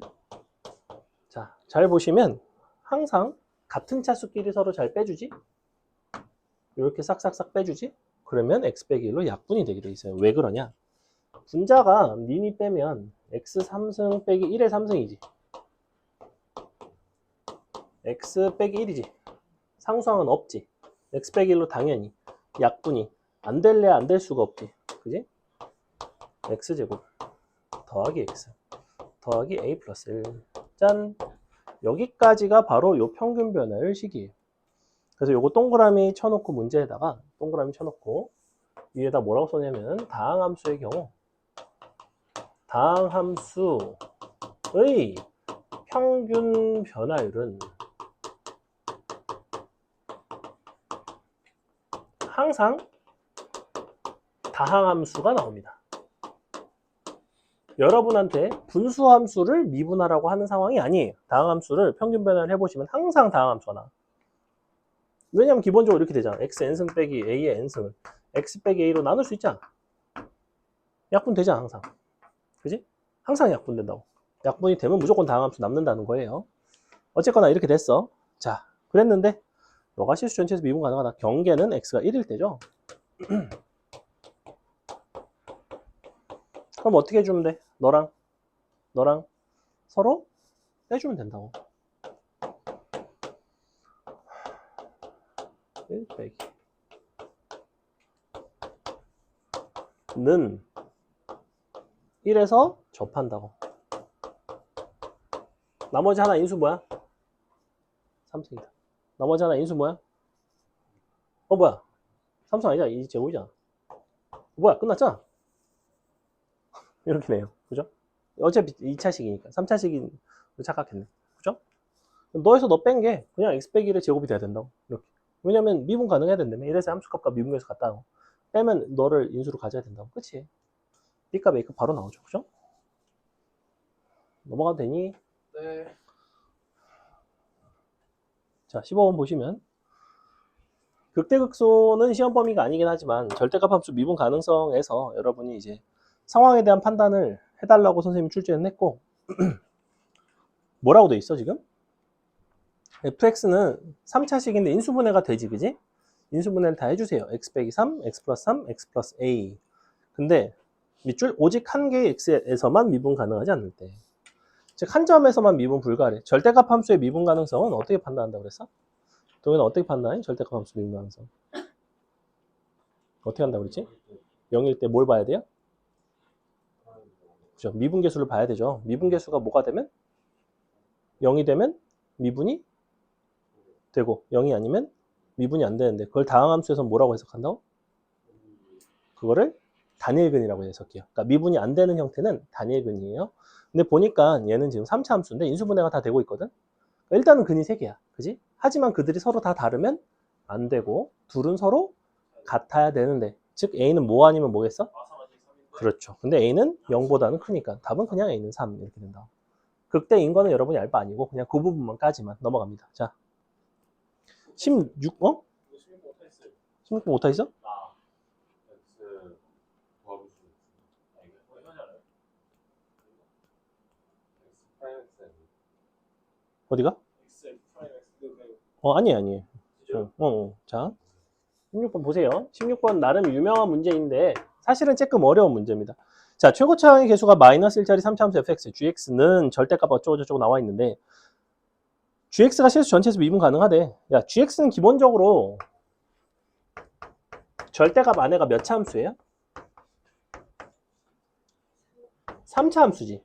자, 잘 보시면 항상 같은 차수끼리 서로 잘 빼주지? 이렇게 싹싹싹 빼주지? 그러면 x 빼기 1로 약분이 되게 돼 있어요. 왜 그러냐? 분자가 미미 빼면 x 3승 빼기 1의 3승이지. x 빼기 1이지. 상수항은 없지. x 빼기 1로 당연히 약분이 안 될래 안 될 수가 없지. 그지? x제곱 더하기 x 더하기 a 플러스 1. 짠! 여기까지가 바로 요 평균 변화율 식이에요. 그래서 요거 동그라미 쳐놓고 문제에다가 동그라미 쳐놓고 위에다 뭐라고 써냐면 다항함수의 경우 다항함수의 평균 변화율은 항상 다항함수가 나옵니다. 여러분한테 분수함수를 미분하라고 하는 상황이 아니에요. 다항함수를 평균 변화를 해보시면 항상 다항함수가 나와. 왜냐면 기본적으로 이렇게 되잖아. x n승 빼기 a의 n승을 x 빼기 a로 나눌 수 있잖아. 약분되잖아 항상. 그지? 항상 약분된다고. 약분이 되면 무조건 다항함수 남는다는 거예요. 어쨌거나 이렇게 됐어. 자, 그랬는데 너가 실수 전체에서 미분 가능하다. 경계는 x가 1일 때죠. 그럼 어떻게 해주면 돼? 너랑 서로 빼주면 된다고. 1 빼기 는 1에서 접한다고. 나머지 하나 인수 뭐야? 3승이다. 나머지 하나 인수 뭐야? 뭐야? 3승 아니잖아. 2제곱이잖아. 뭐야? 끝났잖아. 이렇게 돼요. 그죠? 어차피 2차식이니까. 3차식인 착각했네. 그죠? 너에서 너 뺀 게 그냥 x 빼기 1의 제곱이 돼야 된다고. 이렇게. 왜냐면 미분 가능해야 된다며. 1에서 함수값과 미분계수 같다고. 빼면 너를 인수로 가져야 된다고. 그치? B값 A값 바로 나오죠. 그죠? 넘어가도 되니? 네. 자, 15번 보시면 극대극소는 시험 범위가 아니긴 하지만 절대값 함수 미분 가능성에서 여러분이 이제 상황에 대한 판단을 해달라고 선생님이 출제는 했고 뭐라고 돼 있어 지금? fx는 3차식인데 인수분해가 되지, 그지? 인수분해를 다 해주세요. x 빼기 3, x 플러스 3, x 플러스 a. 근데 밑줄 오직 한 개의 x에서만 미분 가능하지 않을 때, 즉 한 점에서만 미분 불가래. 절대값 함수의 미분 가능성은 어떻게 판단한다고 그랬어? 동현아 어떻게 판단해? 절대값 함수 미분 가능성 어떻게 한다고 그랬지? 0일 때 뭘 봐야 돼요? 그죠? 미분계수를 봐야 되죠. 미분계수가 뭐가 되면? 0이 되면 미분이 되고 0이 아니면 미분이 안 되는데 그걸 다항함수에서 뭐라고 해석한다고? 그거를 단일근이라고 해석해요. 그러니까 미분이 안 되는 형태는 단일근이에요. 근데 보니까 얘는 지금 3차 함수인데 인수분해가 다 되고 있거든. 그러니까 일단은 근이 3개야. 그지? 하지만 그들이 서로 다 다르면 안 되고 둘은 서로 같아야 되는데, 즉 A는 뭐 아니면 뭐겠어? 그렇죠. 근데 A는 0보다는 크니까 답은 그냥 A는 3 이렇게 된다. 극대인 거는 여러분이 알 바 아니고 그냥 그 부분만까지만 넘어갑니다. 자, 16, 16번 못하 있어? 어디가? 아니에요. 자, 16번 보세요. 16번 나름 유명한 문제인데 사실은 조금 어려운 문제입니다. 자, 최고차항의 개수가 마이너스 1짜리 3차함수 fx, gx는 절대값 어쩌고저쩌고 나와 있는데 gx가 실수 전체에서 미분 가능하대. 야, gx는 기본적으로 절대값 안에가 몇 차 함수예요? 3차 함수지.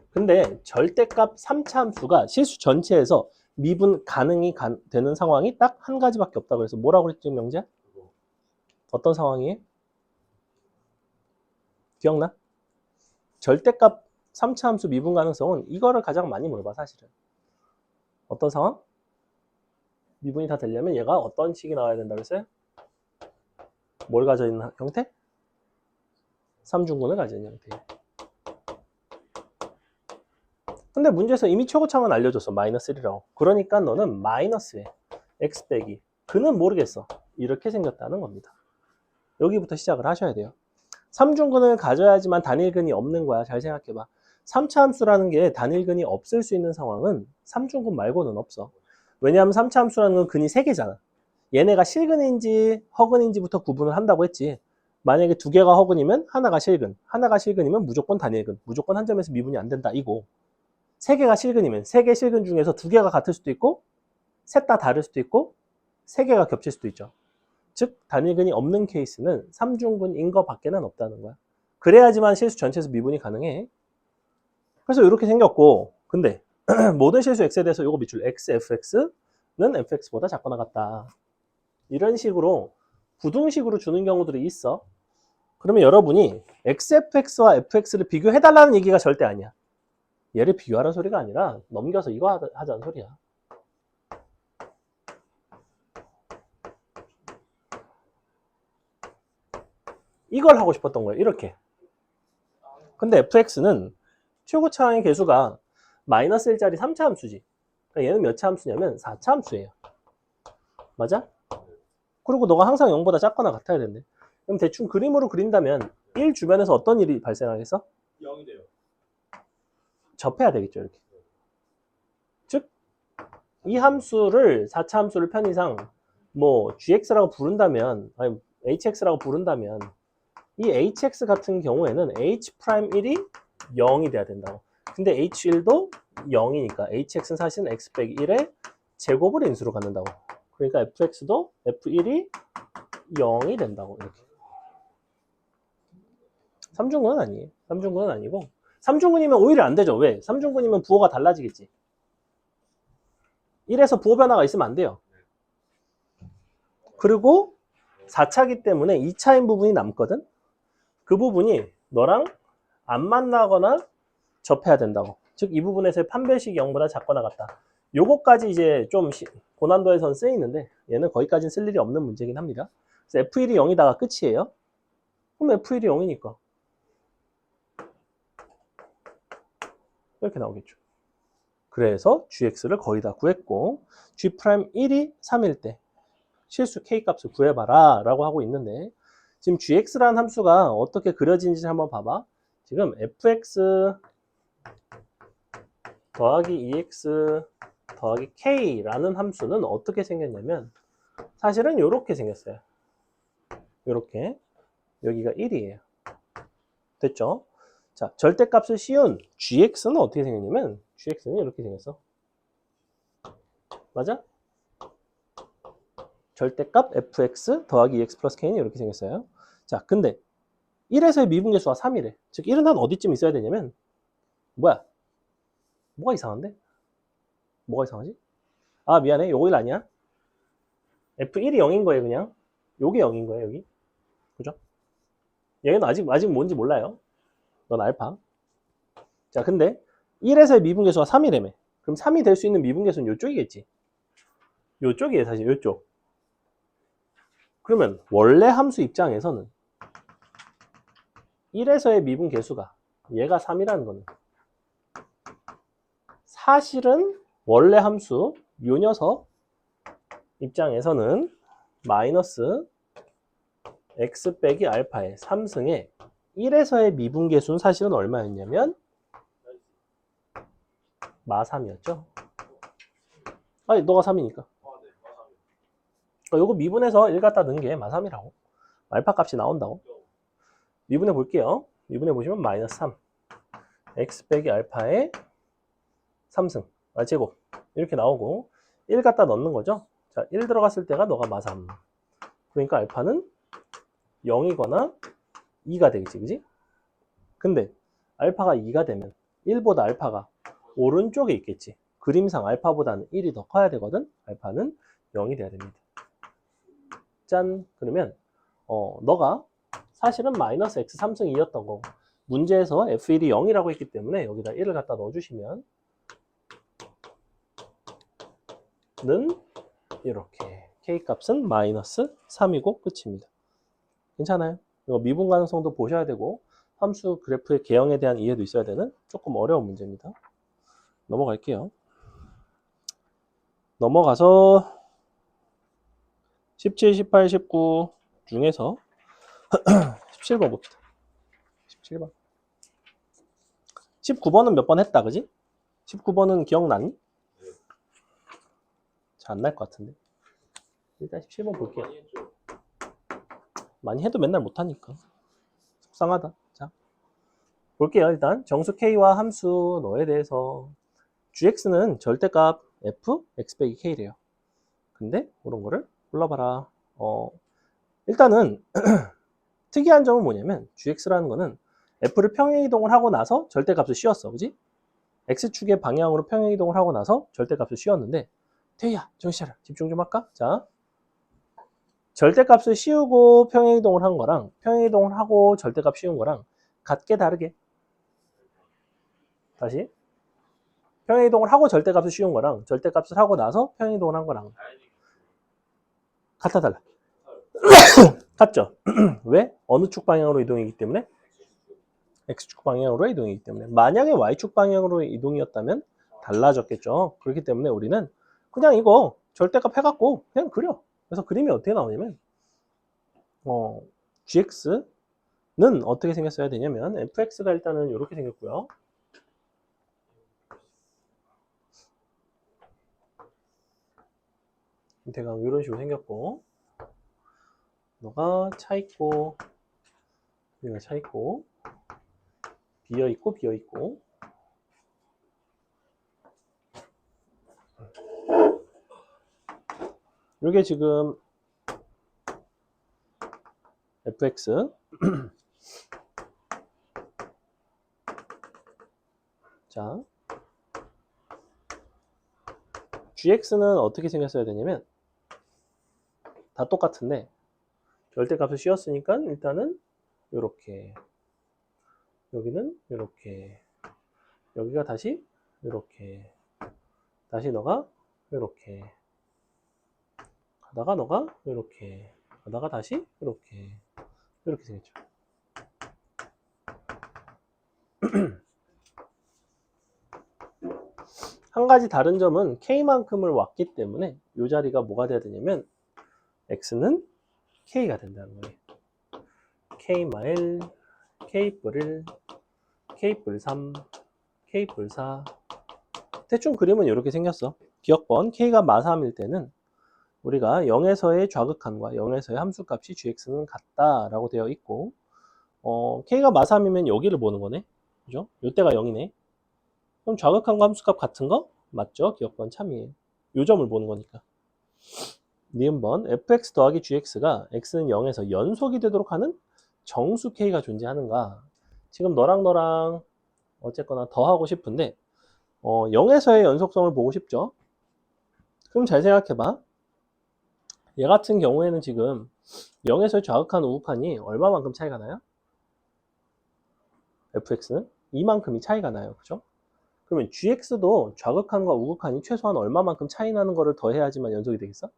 근데 절대값 3차 함수가 실수 전체에서 미분 가능이 되는 상황이 딱 한 가지밖에 없다. 그래서 뭐라고 그랬지, 명재야? 어떤 상황이에요? 기억나? 절대값 3차 함수 미분 가능성은 이거를 가장 많이 물어봐, 사실은. 어떤 상황? 미분이 다 되려면 얘가 어떤 식이 나와야 된다고 했어요? 뭘 가져 있는 형태? 3중근을 가져 있는 형태. 근데 문제에서 이미 최고차항은 알려줬어. 마이너스 1이라고. 그러니까 너는 마이너스에 x 빼기 그는 모르겠어. 이렇게 생겼다는 겁니다. 여기부터 시작을 하셔야 돼요. 3중근을 가져야지만 단일근이 없는 거야. 잘 생각해봐. 3차 함수라는 게 단일근이 없을 수 있는 상황은 3중근 말고는 없어. 왜냐하면 3차 함수라는 건 근이 3개잖아. 얘네가 실근인지 허근인지부터 구분을 한다고 했지. 만약에 2개가 허근이면 하나가 실근, 하나가 실근이면 무조건 단일근, 무조건 한 점에서 미분이 안 된다 이고, 3개가 실근이면 3개 실근 중에서 2개가 같을 수도 있고 셋 다 다를 수도 있고 3개가 겹칠 수도 있죠. 즉 단일근이 없는 케이스는 3중근인 거 밖에는 없다는 거야. 그래야지만 실수 전체에서 미분이 가능해. 그래서 이렇게 생겼고, 근데 모든 실수 x에 대해서 이거 밑줄 xfx는 fx보다 작거나 같다. 이런 식으로 부등식으로 주는 경우들이 있어. 그러면 여러분이 xfx와 fx를 비교해달라는 얘기가 절대 아니야. 얘를 비교하라는 소리가 아니라 넘겨서 이거 하자는 소리야. 이걸 하고 싶었던 거예요. 이렇게. 근데 fx는 최고차항의 개수가 마이너스 1짜리 3차 함수지. 그러니까 얘는 몇 차 함수냐면 4차 함수예요. 맞아? 그리고 너가 항상 0보다 작거나 같아야 된대. 그럼 대충 그림으로 그린다면 1 주변에서 어떤 일이 발생하겠어? 0이 돼요. 접해야 되겠죠. 이렇게. 즉, 이 함수를 4차 함수를 편의상 뭐 gx라고 부른다면, 아니 hx라고 부른다면 이 hx 같은 경우에는 h'1이 0이 돼야 된다고. 근데 h1도 0이니까 hx는 사실은 x 빼기 1의 제곱을 인수로 갖는다고. 그러니까 fx도 f1이 0이 된다고. 이렇게. 3중근은 아니에요. 3중근은 아니고 3중근이면 오히려 안 되죠. 왜? 3중근이면 부호가 달라지겠지. 1에서 부호 변화가 있으면 안 돼요. 그리고 4차기 때문에 2차인 부분이 남거든. 그 부분이 너랑 안 만나거나 접해야 된다고. 즉 이 부분에서의 판별식이 0보다 작거나 같다. 요거까지 이제 좀 고난도에선 쓰이는데 얘는 거기까지는 쓸 일이 없는 문제긴 합니다. 그래서 F1이 0이다가 끝이에요. 그럼 F1이 0이니까 이렇게 나오겠죠. 그래서 gx를 거의 다 구했고 g'1이 3일 때 실수 k값을 구해봐라 라고 하고 있는데, 지금 gx라는 함수가 어떻게 그려지는지 한번 봐봐. 지금 fx 더하기 2x 더하기 k라는 함수는 어떻게 생겼냐면 사실은 이렇게 생겼어요. 이렇게 여기가 1이에요. 됐죠? 자, 절대값을 씌운 gx는 어떻게 생겼냐면 gx는 이렇게 생겼어. 맞아? 절대값 fx 더하기 2x 플러스 k는 이렇게 생겼어요. 자, 근데 1에서의 미분계수가 3이래. 즉 1은 한 어디쯤 있어야 되냐면 뭐야? 뭐가 이상한데? 뭐가 이상하지? 아, 미안해. 요거 1 아니야. f1이 0인 거예요, 그냥. 요게 0인 거예요, 여기. 그죠? 얘는 아직 뭔지 몰라요. 넌 알파. 자, 근데 1에서의 미분계수가 3이라며. 그럼 3이 될 수 있는 미분계수는 요쪽이겠지. 요쪽이에요, 사실 요쪽. 그러면 원래 함수 입장에서는 1에서의 미분계수가 얘가 3이라는 거는 사실은 원래 함수 요 녀석 입장에서는 마이너스 x 빼기 알파의 3승에 1에서의 미분계수는 사실은 얼마였냐면 마3이었죠. 아니, 너가 3이니까. 요거 미분해서 1 갖다 넣은 게 마3이라고. 알파 값이 나온다고. 미분해 볼게요. 미분해 보시면 마이너스 3 x 빼기 알파의 3승 제곱 이렇게 나오고 1 갖다 넣는 거죠. 자, 1 들어갔을 때가 너가 마3. 그러니까 알파는 0이거나 2가 되겠지, 그지? 근데 알파가 2가 되면 1보다 알파가 오른쪽에 있겠지. 그림상 알파보다는 1이 더 커야 되거든. 알파는 0이 돼야 됩니다. 짠. 그러면 너가 사실은 마이너스 x 3승 2였던 거고 문제에서 f1이 0이라고 했기 때문에 여기다 1을 갖다 넣어주시면 는 이렇게 k값은 마이너스 3이고 끝입니다. 괜찮아요? 이거 미분 가능성도 보셔야 되고 함수 그래프의 개형에 대한 이해도 있어야 되는 조금 어려운 문제입니다. 넘어갈게요. 넘어가서 17, 18, 19 중에서 17번 봅시다. 17번. 19번은 몇 번 했다, 그지? 19번은 기억나니? 잘 안 날 것 같은데. 일단 17번 볼게요. 많이 해도 맨날 못하니까. 속상하다. 자, 볼게요. 일단 정수 k와 함수 너에 대해서 gx는 절대값 f, x 빼기 k래요. 근데 그런 거를 골라봐라. 일단은 특이한 점은 뭐냐면 gx라는 거는 f를 평행이동을 하고 나서 절대값을 씌웠어. 그지? x축의 방향으로 평행이동을 하고 나서 절대값을 씌웠는데 태희야, 정신 차려. 집중 좀 할까? 자, 절대값을 씌우고 평행이동을 한 거랑 평행이동을 하고 절대값 씌운 거랑 같게 다르게. 다시. 평행이동을 하고 절대값을 씌운 거랑 절대값을 하고 나서 평행이동을 한 거랑 같아 달라. 같죠? 왜? 어느 축 방향으로 이동이기 때문에? x축 방향으로 이동이기 때문에. 만약에 y축 방향으로 이동이었다면 달라졌겠죠. 그렇기 때문에 우리는 그냥 이거 절대값 해갖고 그냥 그려. 그래서 그림이 어떻게 나오냐면 gx는 어떻게 생겼어야 되냐면 fx가 일단은 이렇게 생겼고요. 대강 이런 식으로 생겼고 너가 차 있고 여기가 차 있고 비어 있고 비어 있고 이게 지금 fx 자 gx는 어떻게 생겼어야 되냐면 다 똑같은데 절대값을 씌웠으니까 일단은 이렇게 여기는 이렇게 여기가 다시 이렇게 다시 너가 이렇게 가다가 너가 이렇게 가다가 다시 이렇게 생겼죠. 한 가지 다른 점은 k만큼을 왔기 때문에 이 자리가 뭐가 돼야 되냐면 x는 k가 된다는 거예요. k 마일 k 뿔을 K뿔 3, K뿔 4. 대충 그림은 이렇게 생겼어. 기억번 K가 마3일 때는 우리가 0에서의 좌극한과 0에서의 함수값이 gx는 같다라고 되어 있고, K가 마3이면 여기를 보는 거네. 그죠? 요때가 0이네. 그럼 좌극한과 함수값 같은 거? 맞죠? 기억번 참이에요. 요 점을 보는 거니까. 니은번 fx 더하기 gx가 x는 0에서 연속이 되도록 하는 정수 k가 존재하는가? 지금 너랑 어쨌거나 더하고 싶은데 0에서의 연속성을 보고 싶죠? 그럼 잘 생각해봐. 얘 같은 경우에는 지금 0에서의 좌극한 우극한이 얼마만큼 차이가 나요? fx는 이만큼이 차이가 나요. 그죠? 그러면 gx도 좌극한과 우극한이 최소한 얼마만큼 차이 나는 거를 더해야지만 연속이 되겠어?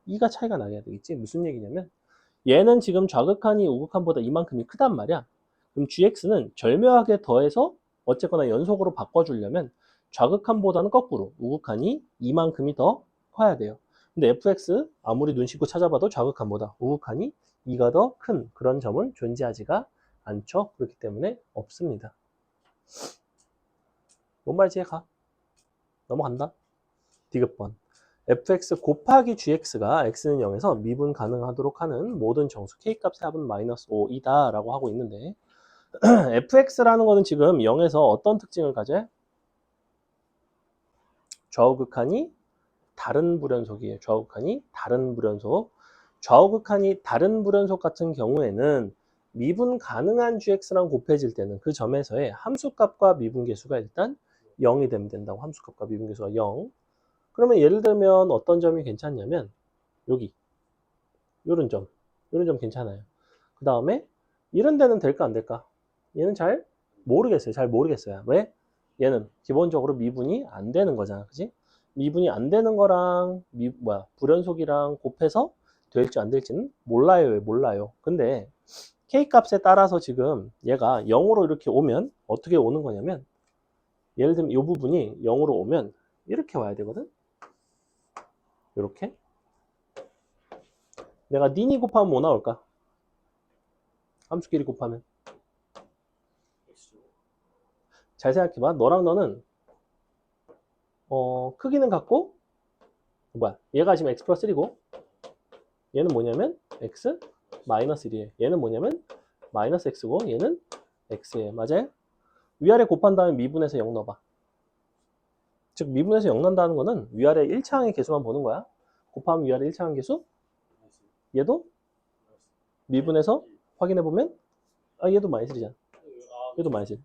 2가 차이가 나야 되겠지. 무슨 얘기냐면 얘는 지금 좌극한이 우극한보다 이만큼이 크단 말이야. 그럼 gx는 절묘하게 더해서 어쨌거나 연속으로 바꿔주려면 좌극한보다는 거꾸로 우극한이 이만큼이 더 커야 돼요. 근데 fx 아무리 눈 씻고 찾아봐도 좌극한보다 우극한이 2가 더 큰 그런 점은 존재하지가 않죠. 그렇기 때문에 없습니다. 뭔 말인지 가. 넘어간다. 디귿번. fx 곱하기 gx가 x는 0에서 미분 가능하도록 하는 모든 정수 k값의 합은 마이너스 5이다 라고 하고 있는데 fx라는 거는 지금 0에서 어떤 특징을 가져요? 좌우극한이 다른 불연속이에요. 좌우극한이 다른 불연속. 좌우극한이 다른 불연속 같은 경우에는 미분 가능한 gx랑 곱해질 때는 그 점에서의 함수값과 미분계수가 일단 0이 되면 된다고. 함수값과 미분계수가 0. 그러면 예를 들면 어떤 점이 괜찮냐면 여기 요런 점 괜찮아요. 그 다음에 이런 데는 될까 안 될까? 얘는 잘 모르겠어요. 왜? 얘는 기본적으로 미분이 안 되는 거잖아. 그지? 미분이 안 되는 거랑 불연속이랑 곱해서 될지 안 될지는 몰라요. 근데 k 값에 따라서 지금 얘가 0으로 이렇게 오면 어떻게 오는 거냐면 예를 들면 이 부분이 0으로 오면 이렇게 와야 되거든. 이렇게 내가 니니 곱하면 뭐 나올까? 함수끼리 곱하면 잘 생각해봐. 너랑 너는 크기는 같고 얘가 지금 x 플러스 1이고 얘는 뭐냐면 x 마이너스 1이에요. 얘는 뭐냐면 마이너스 x고 얘는 x예요. 맞아요? 위아래 곱한 다음에 미분해서 0 넣어봐. 즉 미분해서 0 넣는다는 거는 위아래 1차항의 개수만 보는 거야. 곱하면 위아래 1차항 개수 얘도 미분해서 확인해보면 얘도 마이너스 1이잖아. 얘도 마이너스 1.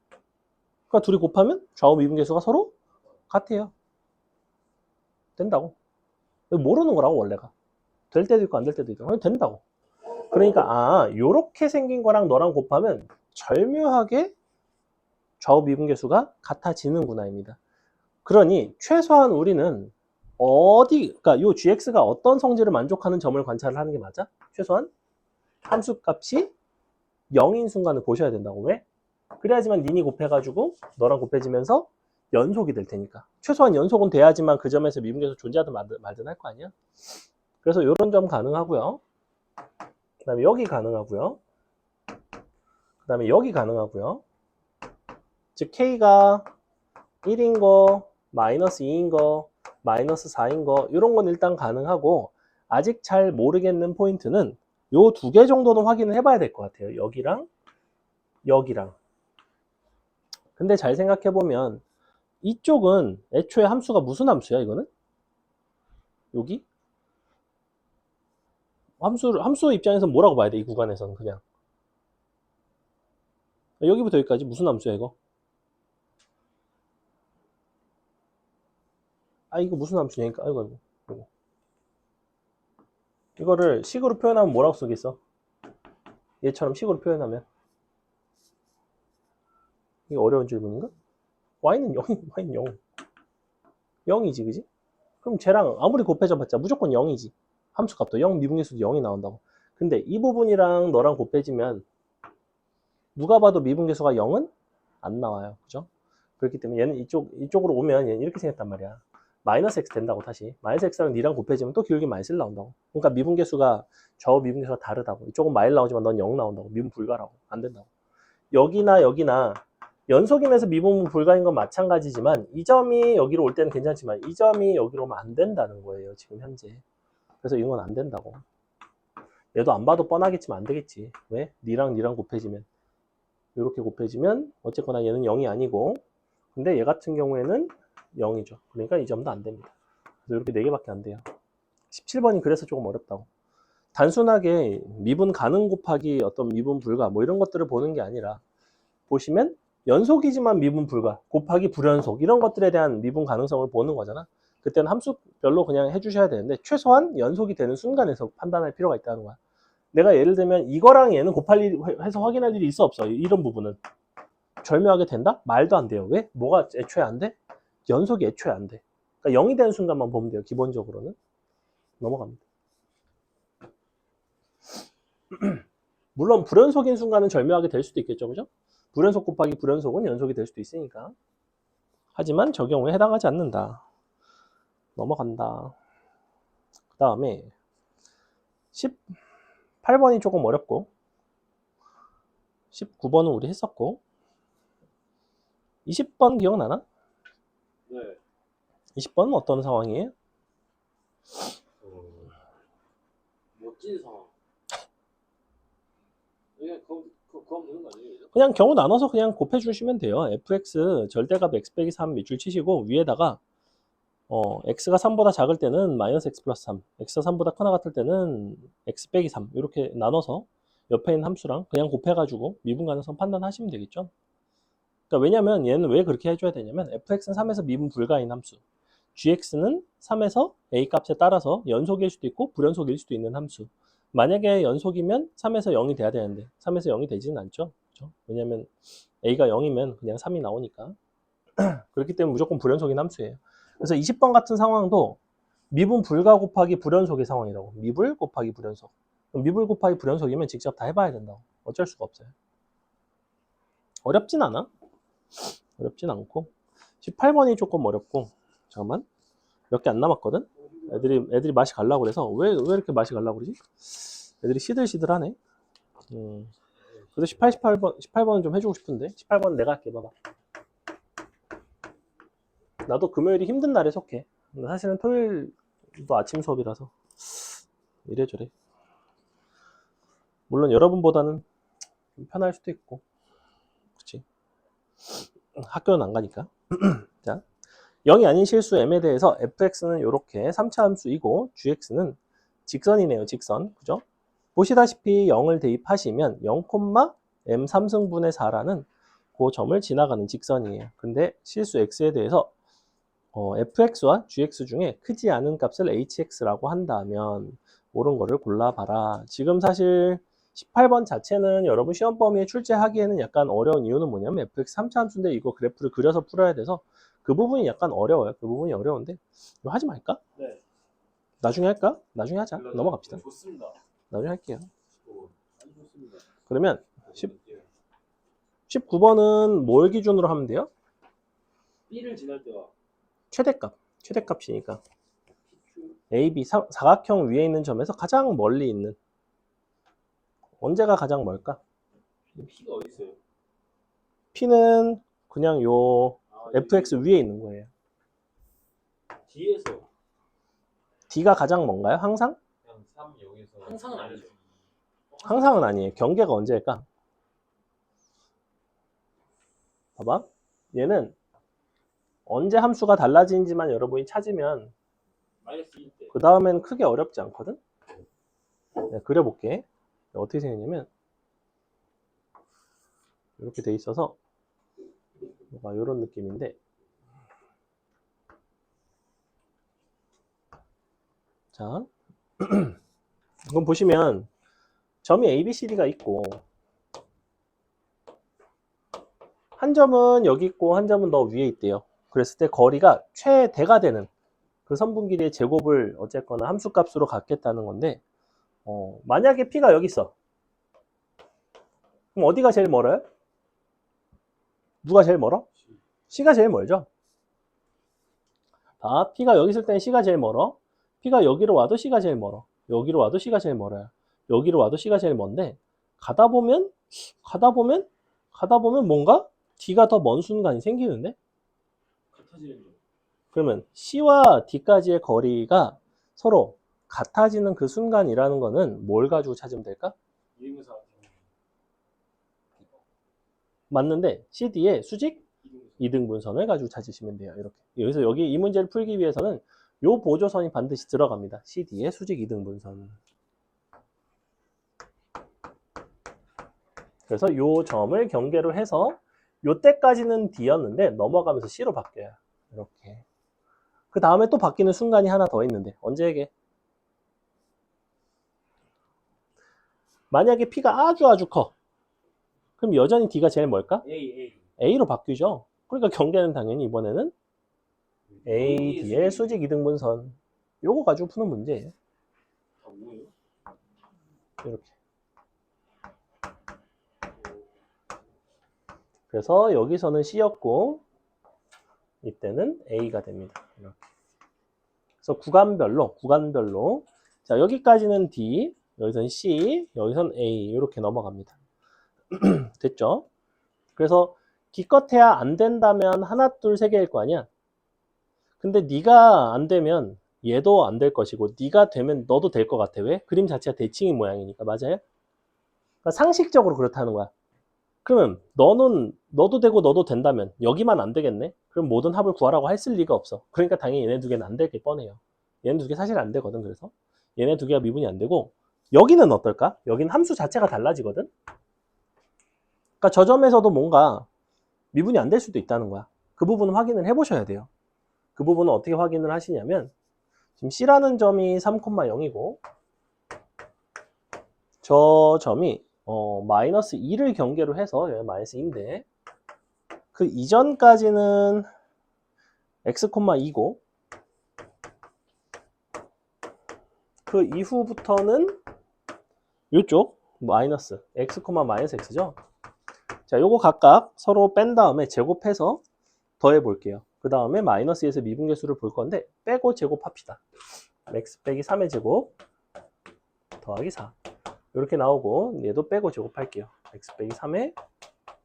그러니까 둘이 곱하면 좌우 미분 계수가 서로 같아요. 된다고. 모르는 거라고 원래가. 될 때도 있고 안 될 때도 있고. 된다고. 그러니까 요렇게 생긴 거랑 너랑 곱하면 절묘하게 좌우 미분 계수가 같아지는구나입니다. 그러니 최소한 우리는 그러니까 요 gx가 어떤 성질을 만족하는 점을 관찰을 하는 게 맞아? 최소한 함수값이 0인 순간을 보셔야 된다고. 왜? 그래야지만 니니 곱해가지고 너랑 곱해지면서 연속이 될 테니까. 최소한 연속은 돼야지만 그 점에서 미분계수 존재하든 말든 할 거 아니야. 그래서 이런 점 가능하고요. 그 다음에 여기 가능하고요. 그 다음에 여기 가능하고요. 즉 K가 1인 거, 마이너스 2인 거, 마이너스 4인 거 이런 건 일단 가능하고 아직 잘 모르겠는 포인트는 요 두 개 정도는 확인을 해봐야 될 것 같아요. 여기랑 여기랑. 근데 잘 생각해보면 이쪽은 애초에 함수가 무슨 함수야 이거는? 여기? 함수 입장에서 뭐라고 봐야 돼? 이 구간에서는 그냥 여기부터 여기까지 무슨 함수야 이거? 이거 무슨 함수냐니까. 아이고. 이거를 식으로 표현하면 뭐라고 쓰겠어? 얘처럼 식으로 표현하면 이게 어려운 질문인가? y는 0 0이지 그지? 그럼 쟤랑 아무리 곱해져봤자 무조건 0이지. 함수값도 0, 미분계수도 0이 나온다고. 근데 이 부분이랑 너랑 곱해지면 누가 봐도 미분계수가 0은 안 나와요. 그죠? 그렇기 때문에 얘는 이쪽으로 오면 얘는 이렇게 생겼단 말이야. 마이너스 x 된다고 다시. 마이너스 x랑 니랑 곱해지면 또 기울기 마이너스 1 나온다고. 그러니까 미분계수가 좌우 미분계수가 다르다고. 이쪽은 마일 나오지만 넌 0 나온다고. 미분 불가라고. 안 된다고. 여기나 연속이면서 미분 불가인 건 마찬가지지만 이 점이 여기로 올 때는 괜찮지만 이 점이 여기로 오면 안 된다는 거예요. 지금 현재. 그래서 이건 안 된다고. 얘도 안 봐도 뻔하겠지만 안 되겠지. 왜? 니랑 곱해지면 이렇게 곱해지면 어쨌거나 얘는 0이 아니고 근데 얘 같은 경우에는 0이죠. 그러니까 이 점도 안 됩니다. 그래서 이렇게 4개밖에 안 돼요. 17번이 그래서 조금 어렵다고. 단순하게 미분 가능 곱하기 어떤 미분 불가 뭐 이런 것들을 보는 게 아니라 보시면 연속이지만 미분 불가 곱하기 불연속 이런 것들에 대한 미분 가능성을 보는 거잖아. 그때는 함수별로 그냥 해주셔야 되는데 최소한 연속이 되는 순간에서 판단할 필요가 있다는 거야. 내가 예를 들면 이거랑 얘는 곱할 일 해서 확인할 일이 있어 없어? 이런 부분은 절묘하게 된다? 말도 안 돼요. 왜? 뭐가 애초에 안 돼? 연속이 애초에 안 돼. 그러니까 0이 되는 순간만 보면 돼요. 기본적으로는. 넘어갑니다. 물론 불연속인 순간은 절묘하게 될 수도 있겠죠. 그죠? 불연속 곱하기 불연속은 연속이 될 수도 있으니까. 하지만 저 경우에 해당하지 않는다. 넘어간다. 그 다음에 18번이 조금 어렵고 19번은 우리 했었고 20번 기억나나? 네. 20번은 어떤 상황이에요? 멋진 상황. 그냥 그거 하면 되는 거 아니에요? 이제? 그냥 경우 나눠서 그냥 곱해주시면 돼요. fx 절대값 x 빼기 3 밑줄 치시고 위에다가 x가 3보다 작을 때는 마이너스 x 플러스 3 x가 3보다 크나 같을 때는 x 빼기 3 이렇게 나눠서 옆에 있는 함수랑 그냥 곱해가지고 미분 가능성 판단하시면 되겠죠. 그러니까 왜냐면 얘는 왜 그렇게 해줘야 되냐면 fx는 3에서 미분 불가인 함수 gx는 3에서 a 값에 따라서 연속일 수도 있고 불연속일 수도 있는 함수. 만약에 연속이면 3에서 0이 돼야 되는데 3에서 0이 되지는 않죠. 그렇죠? 왜냐면 a가 0이면 그냥 3이 나오니까. 그렇기 때문에 무조건 불연속인 함수예요. 그래서 20번 같은 상황도 미분 불가 곱하기 불연속의 상황이라고. 미불 곱하기 불연속. 미불 곱하기 불연속이면 직접 다 해봐야 된다고. 어쩔 수가 없어요. 어렵진 않아. 어렵진 않고 18번이 조금 어렵고 잠깐만 몇 개 안 남았거든. 애들이 맛이 갈라고 그래서 왜 이렇게 맛이 갈라고 그러지? 애들이 시들시들하네. 그래서 18번은 좀 해주고 싶은데 18번은 내가 할게. 봐봐. 나도 금요일이 힘든 날에 속해. 사실은 토요일도 아침 수업이라서 이래저래. 물론 여러분보다는 좀 편할 수도 있고 그치? 학교는 안 가니까. 자, 0이 아닌 실수 m에 대해서 fx는 이렇게 3차 함수이고 gx는 직선이네요. 직선. 그죠? 보시다시피 0을 대입하시면 0, m 3승분의 4라는 그 점을 지나가는 직선이에요. 근데 실수 x에 대해서 fx와 gx 중에 크지 않은 값을 hx라고 한다면 옳은 거를 골라봐라. 지금 사실 18번 자체는 여러분 시험 범위에 출제하기에는 약간 어려운 이유는 뭐냐면 fx 3차 함수인데 이거 그래프를 그려서 풀어야 돼서 그 부분이 약간 어려워요. 그 부분이 어려운데 이거 하지 말까? 네. 나중에 할까? 나중에 하자. 넘어갑시다. 좋습니다. 나중에 할게요. 아주 좋습니다. 그러면 19번은 뭘 기준으로 하면 돼요? B를 지날 때와 최대값이니까 AB 사각형 위에 있는 점에서 가장 멀리 있는 언제가 가장 멀까? P가 어디 있어요? P는 그냥 요 fx 위에 있는 거예요. D에서 D가 가장 먼가요? 항상? 그냥 3, 0에서 항상은 아니죠. 항상은 아니에요. 경계가 언제일까? 봐봐. 얘는 언제 함수가 달라지는지만 여러분이 찾으면 마이너스 2일 때. 그 다음엔 크게 어렵지 않거든? 네, 그려볼게. 어떻게 생겼냐면 이렇게 돼 있어서 뭔가 이런 느낌인데 자 이건 보시면 점이 A, B, C, D가 있고 한 점은 여기 있고 한 점은 더 위에 있대요. 그랬을 때 거리가 최대가 되는 그 선분 길이의 제곱을 어쨌거나 함수값으로 갖겠다는 건데 만약에 P가 여기 있어. 그럼 어디가 제일 멀어요? 누가 제일 멀어? C가 제일 멀죠. P가 여기 있을 때는 C가 제일 멀어. P가 여기로 와도 C가 제일 멀어. 여기로 와도 C가 제일 멀어요. 여기로 와도 C가 제일 먼데 가다 보면 뭔가 D가 더 먼 순간이 생기는데? 같아지는 점. 그러면 C와 D까지의 거리가 서로 같아지는 그 순간이라는 거는 뭘 가지고 찾으면 될까? 이등분선. 맞는데 CD의 수직 이등분선. 이등분선을 가지고 찾으시면 돼요. 이렇게. 여기서 여기 이 문제를 풀기 위해서는 요 보조선이 반드시 들어갑니다. CD의 수직 이등분선. 그래서 요 점을 경계로 해서 요 때까지는 D였는데 넘어가면서 C로 바뀌어요. 이렇게. 그 다음에 또 바뀌는 순간이 하나 더 있는데 언제게? 만약에 P가 아주 커. 그럼 여전히 D가 제일 뭘까? A. A로 바뀌죠. 그러니까 경계는 당연히 이번에는 A, D의 수직 이등분선. 요거 가지고 푸는 문제예요. 아, 뭐예요? 이렇게. 그래서 여기서는 C였고 이때는 A가 됩니다. 이렇게. 그래서 구간별로 자 여기까지는 D, 여기서는 C, 여기서는 A 이렇게 넘어갑니다. 됐죠? 그래서 기껏해야 안 된다면 하나, 둘, 세 개일 거 아니야. 근데 네가 안 되면 얘도 안 될 것이고 네가 되면 너도 될 것 같아. 왜? 그림 자체가 대칭인 모양이니까. 맞아요? 그러니까 상식적으로 그렇다는 거야. 그러면 너도 되고 너도 된다면 여기만 안 되겠네? 그럼 모든 합을 구하라고 했을 리가 없어. 그러니까 당연히 얘네 두 개는 안 될 게 뻔해요. 얘네 두 개 사실 안 되거든. 그래서 얘네 두 개가 미분이 안 되고 여기는 어떨까? 여기는 함수 자체가 달라지거든. 그러니까 저 점에서도 뭔가 미분이 안 될 수도 있다는 거야. 그 부분은 확인을 해보셔야 돼요. 그 부분은 어떻게 확인을 하시냐면 지금 C라는 점이 3,0이고 저 점이 마이너스 2를 경계로 해서 여기 마이너스 2인데 그 이전까지는 x, 2고 그 이후부터는 이쪽 마이너스 x, 마이너스 x죠. 자, 요거 각각 서로 뺀 다음에 제곱해서 더해 볼게요. 그 다음에 마이너스 2에서 미분계수를 볼 건데 빼고 제곱합시다. x 빼기 3의 제곱 더하기 4 이렇게 나오고 얘도 빼고 제곱할게요. x 빼기 3의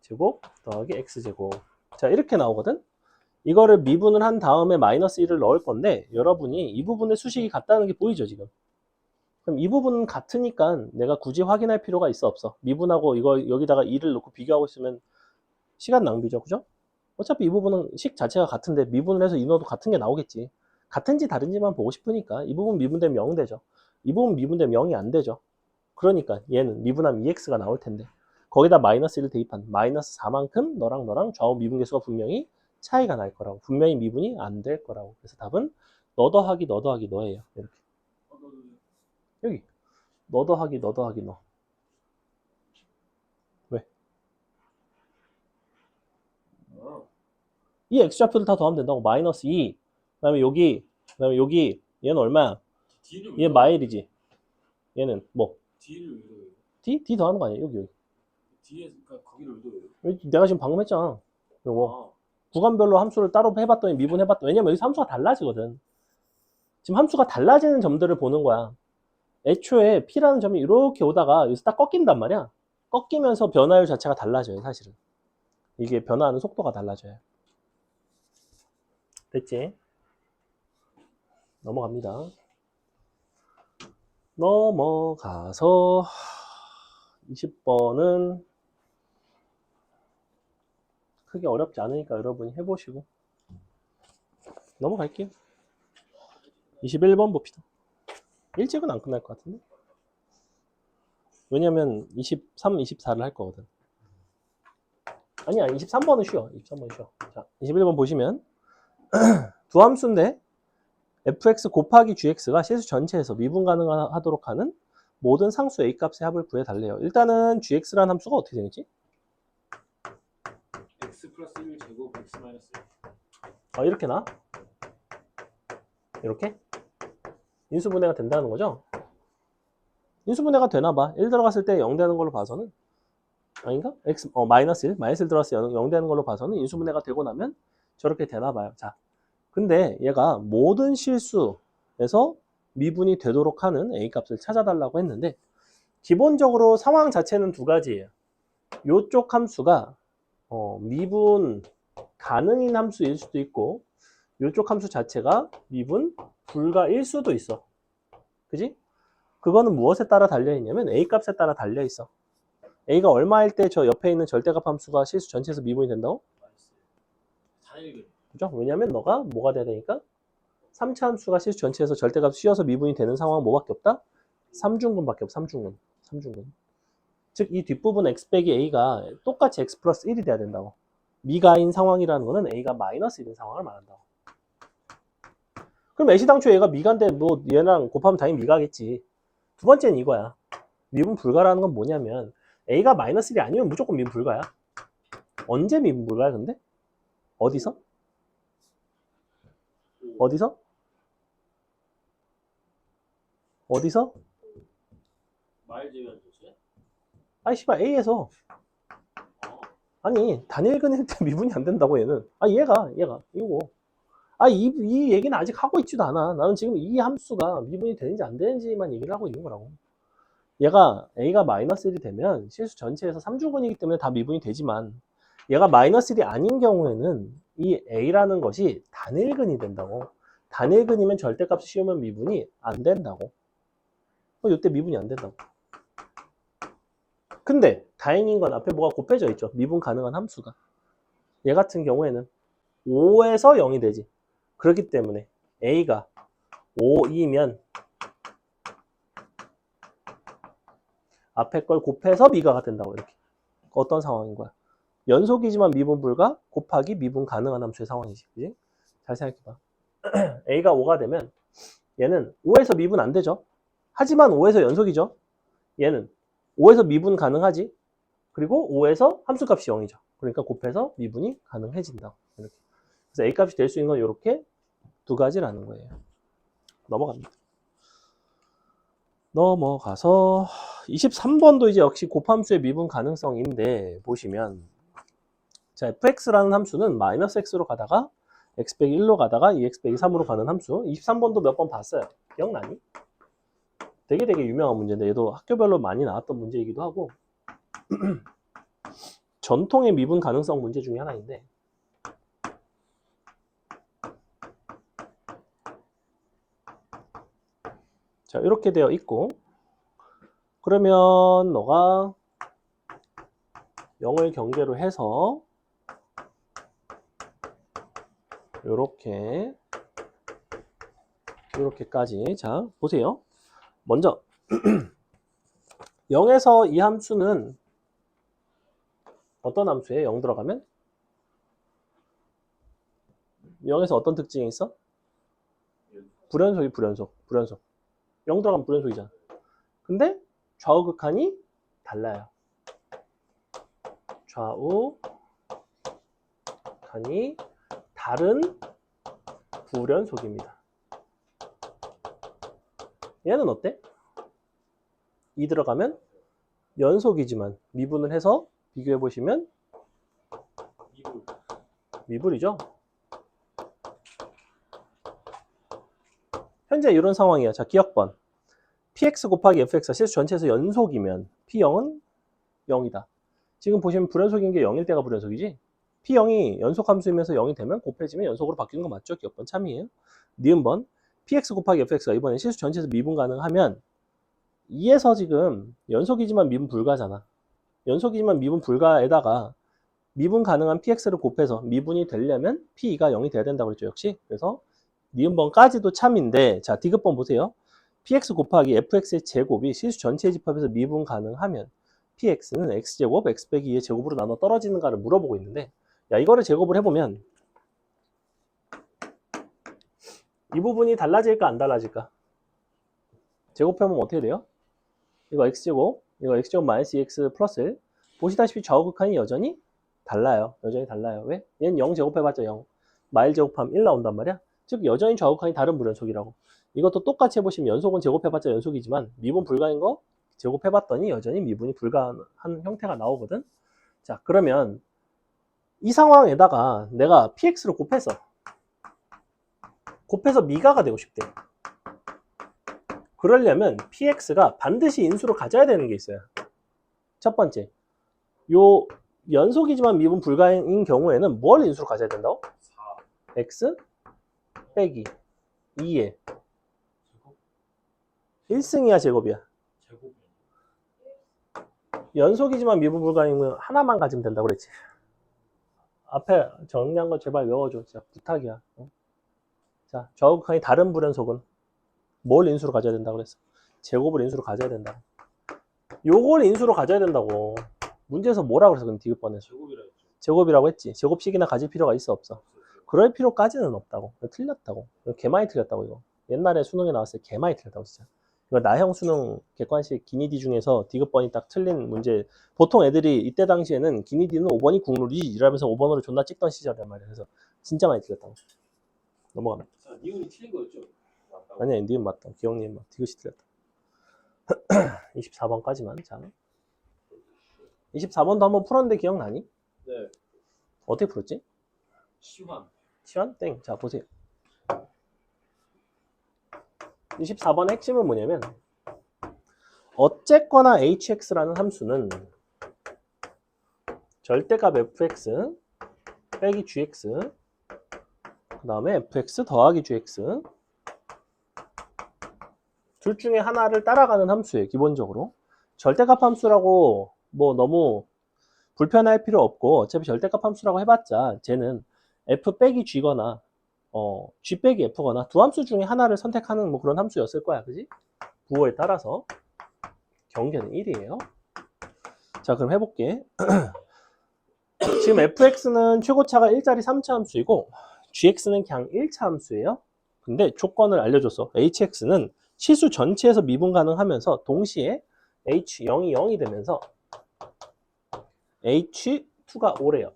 제곱 더하기 x제곱. 자, 이렇게 나오거든. 이거를 미분을 한 다음에 마이너스 1을 넣을 건데 여러분이 이 부분의 수식이 같다는 게 보이죠 지금. 그럼 이 부분은 같으니까 내가 굳이 확인할 필요가 있어 없어? 미분하고 이거 여기다가 2를 넣고 비교하고 있으면 시간 낭비죠. 그죠? 어차피 이 부분은 식 자체가 같은데 미분을 해서 이 넣어도 같은 게 나오겠지. 같은지 다른지만 보고 싶으니까 이 부분 미분되면 0 되죠. 이 부분 미분되면 0이 안 되죠. 그러니까 얘는 미분하면 2x가 나올 텐데 거기다 마이너스 1을 대입한 마이너스 4만큼 너랑 좌우 미분계수가 분명히 차이가 날 거라고. 분명히 미분이 안 될 거라고. 그래서 답은 너 더하기 너예요. 이렇게. 여기 너 더하기 너. 왜? 이 x좌표를 다 더하면 된다고. 마이너스 2 그다음에 여기 얘는 얼마야? 얘 마일이지. 얘는 뭐? D를 왜 넣어요? D 더하는 거 아니야? 여기. D에 그러니까 거기를 왜 넣어요? 여기 내가 지금 방금 했잖아. 요거. 구간별로 함수를 따로 해봤더니 미분해봤더니 왜냐면 여기서 함수가 달라지거든. 지금 함수가 달라지는 점들을 보는 거야. 애초에 P라는 점이 이렇게 오다가 여기서 딱 꺾인단 말이야. 꺾이면서 변화율 자체가 달라져요, 사실은. 이게 변화하는 속도가 달라져요. 됐지? 넘어갑니다. 넘어가서 20번은 크게 어렵지 않으니까 여러분이 해보시고 넘어갈게요. 21번 봅시다. 일찍은 안 끝날 것 같은데? 왜냐면 23, 24를 할 거거든. 아니야, 23번은 쉬워. 23번 쉬워. 자, 21번 보시면 두 함수인데 fx 곱하기 gx가 실수 전체에서 미분 가능하도록 하는 모든 상수 a 값의 합을 구해달래요. 일단은 gx라는 함수가 어떻게 되겠지? x 플러스 1 제곱 x 마이너스 1. 이렇게 나? 이렇게? 인수분해가 된다는 거죠? 인수분해가 되나봐. 1 들어갔을 때 0 되는 걸로 봐서는 아닌가? 마이너스 1 들어갔을 때 0 되는 걸로 봐서는 인수분해가 되고 나면 저렇게 되나봐요. 자, 근데 얘가 모든 실수에서 미분이 되도록 하는 a 값을 찾아달라고 했는데 기본적으로 상황 자체는 두 가지예요. 요쪽 함수가 미분 가능인 함수일 수도 있고 이쪽 함수 자체가 미분 불가일 수도 있어. 그지? 그거는 무엇에 따라 달려있냐면 A 값에 따라 달려있어. A가 얼마일 때 저 옆에 있는 절대값 함수가 실수 전체에서 미분이 된다고? 단일근. 그죠? 왜냐면 너가 뭐가 돼야 되니까 3차 함수가 실수 전체에서 절대값 씌워서 미분이 되는 상황은 뭐밖에 없다? 3중근밖에 없어. 3중근. 3중근. 즉 이 뒷부분 x 빼기 a가 똑같이 x 플러스 1이 돼야 된다고. 미가인 상황이라는 거는 a가 마이너스 1인 상황을 말한다고. 그럼 애시당초 얘가 미가인데 뭐 얘랑 곱하면 당연히 미가겠지. 두 번째는 이거야. 미분 불가라는 건 뭐냐면 a가 마이너스 1이 아니면 무조건 미분 불가야. 언제 미분 불가야 근데? 어디서? 어디서? 어디서? 말 제외한 조세? 아이 씨발 A에서. 아니 단일근일 때 미분이 안 된다고 얘는. 아 얘가 이거. 이 얘기는 아직 하고 있지도 않아. 나는 지금 이 함수가 미분이 되는지 안 되는지만 얘기를 하고 있는 거라고. 얘가 A가 마이너스 1이 되면 실수 전체에서 3중근이기 때문에 다 미분이 되지만 얘가 마이너스 1이 아닌 경우에는 이 A라는 것이 단일근이 된다고. 단일근이면 절대값 씌우면 미분이 안 된다고. 이때 미분이 안 된다고. 근데 다행인 건 앞에 뭐가 곱해져 있죠. 미분 가능한 함수가. 얘 같은 경우에는 5에서 0이 되지. 그렇기 때문에 A가 5이면 앞에 걸 곱해서 미가가 된다고 이렇게. 어떤 상황인 거야? 연속이지만 미분 불가 곱하기 미분 가능한 함수의 상황이지. 그지? 잘 생각해봐. A가 5가 되면 얘는 5에서 미분 안 되죠. 하지만 5에서 연속이죠. 얘는 5에서 미분 가능하지. 그리고 5에서 함수값이 0이죠. 그러니까 곱해서 미분이 가능해진다. 이렇게. 그래서 A값이 될 수 있는 건 이렇게 두 가지라는 거예요. 넘어갑니다. 넘어가서 23번도 이제 역시 곱함수의 미분 가능성인데 보시면 자 fx라는 함수는 마이너스 x로 가다가 x 빼기 1로 가다가 2x 빼기 3으로 가는 함수. 23번도 몇 번 봤어요. 기억나니? 되게 유명한 문제인데 얘도 학교별로 많이 나왔던 문제이기도 하고 전통의 미분 가능성 문제 중에 하나인데 자 이렇게 되어 있고 그러면 너가 0을 경계로 해서 요렇게까지 자 보세요. 먼저 0에서 이 함수는 어떤 함수에 0 들어가면? 0에서 어떤 특징이 있어? 불연속이 불연속 0 들어가면 불연속이잖아. 근데 좌우 극한이 달라요. 좌우 극한이 다른 불연속입니다. 얘는 어때? 2 들어가면 연속이지만 미분을 해서 비교해 보시면 미불이죠. 현재 이런 상황이야. 자, 기억번. px 곱하기 fx가 실수 전체에서 연속이면 p0은 0이다. 지금 보시면 불연속인 게 0일 때가 불연속이지? p0이 연속 함수이면서 0이 되면 곱해지면 연속으로 바뀌는 거 맞죠? 기억번 참이에요. 니은번. px 곱하기 fx가 이번에 실수 전체에서 미분 가능하면 2에서 지금 연속이지만 미분 불가잖아. 연속이지만 미분 불가에다가 미분 가능한 px를 곱해서 미분이 되려면 p2가 0이 돼야 된다고 그랬죠. 역시. 그래서 니은번까지도 참인데 자 디귿번 보세요. px 곱하기 fx의 제곱이 실수 전체 집합에서 미분 가능하면 px는 x제곱 x 빼기 2의 제곱으로 나눠 떨어지는가를 물어보고 있는데 야 이거를 제곱을 해보면 이 부분이 달라질까 안 달라질까? 제곱해보면 어떻게 돼요? 이거 x제곱 이거 x제곱 마이너스 2x 플러스 1 보시다시피 좌우 극한이 여전히 달라요. 여전히 달라요. 왜? 얘는 0 제곱해봤자 0 마일 제곱하면 1 나온단 말이야. 즉 여전히 좌우 극한이 다른 불연속이라고. 이것도 똑같이 해보시면 연속은 제곱해봤자 연속이지만 미분 불가인 거 제곱해봤더니 여전히 미분이 불가한 형태가 나오거든. 자 그러면 이 상황에다가 내가 px를 곱해서 미가가 되고 싶대. 그러려면 px가 반드시 인수로 가져야 되는 게 있어요. 첫 번째, 요 연속이지만 미분 불가인 경우에는 뭘 인수로 가져야 된다고? 4 x 빼기 2의 제곱 1승이야 제곱이야. 제곱 연속이지만 미분 불가이면 하나만 가지면 된다고 그랬지. 앞에 정리한 거 제발 외워줘. 진짜 부탁이야. 어? 자, 좌우극한이 다른 불연속은 뭘 인수로 가져야 된다고 그랬어? 제곱을 인수로 가져야 된다. 요걸 인수로 가져야 된다고. 문제에서 뭐라고 그래서 그럼 디귿번에서 제곱이라 했죠. 제곱이라고 했지. 제곱식이나 가질 필요가 있어 없어? 그럴 필요까지는 없다고. 틀렸다고. 개 많이 틀렸다고 이거. 옛날에 수능에 나왔을 때 개 많이 틀렸다고 진짜. 이거 나형 수능 객관식 기니디 중에서 디귿번이 딱 틀린 문제. 보통 애들이 이때 당시에는 기니디는 5번이 국룰이지 이러면서 5번으로 존나 찍던 시절이란 말이야. 그래서 진짜 많이 틀렸다고. 넘어가면. 자, 니은이 틀린 거였죠? 맞다고. 아니야, 니은 맞다. 기억니은 맞다. 디귿이 틀렸다. 24번까지만. 자. 24번도 한번 풀었는데 기억나니? 네. 어떻게 풀었지? 시환. 시간? 땡. 자, 보세요. 24번의 핵심은 뭐냐면 어쨌거나 hx라는 함수는 절대값 fx 빼기 gx 그 다음에 fx 더하기 gx 둘 중에 하나를 따라가는 함수예요. 기본적으로. 절대값 함수라고 뭐 너무 불편할 필요 없고 어차피 절대값 함수라고 해봤자 쟤는 f 빼기 g거나 g 빼기 f거나 두 함수 중에 하나를 선택하는 뭐 그런 함수였을 거야. 그지? 부호에 따라서 경계는 1이에요. 자, 그럼 해볼게. 지금 fx는 최고차가 1짜리 3차 함수이고 gx는 그냥 1차 함수예요. 근데 조건을 알려줬어. hx는 치수 전체에서 미분 가능하면서 동시에 h0이 0이 되면서 h2가 5래요.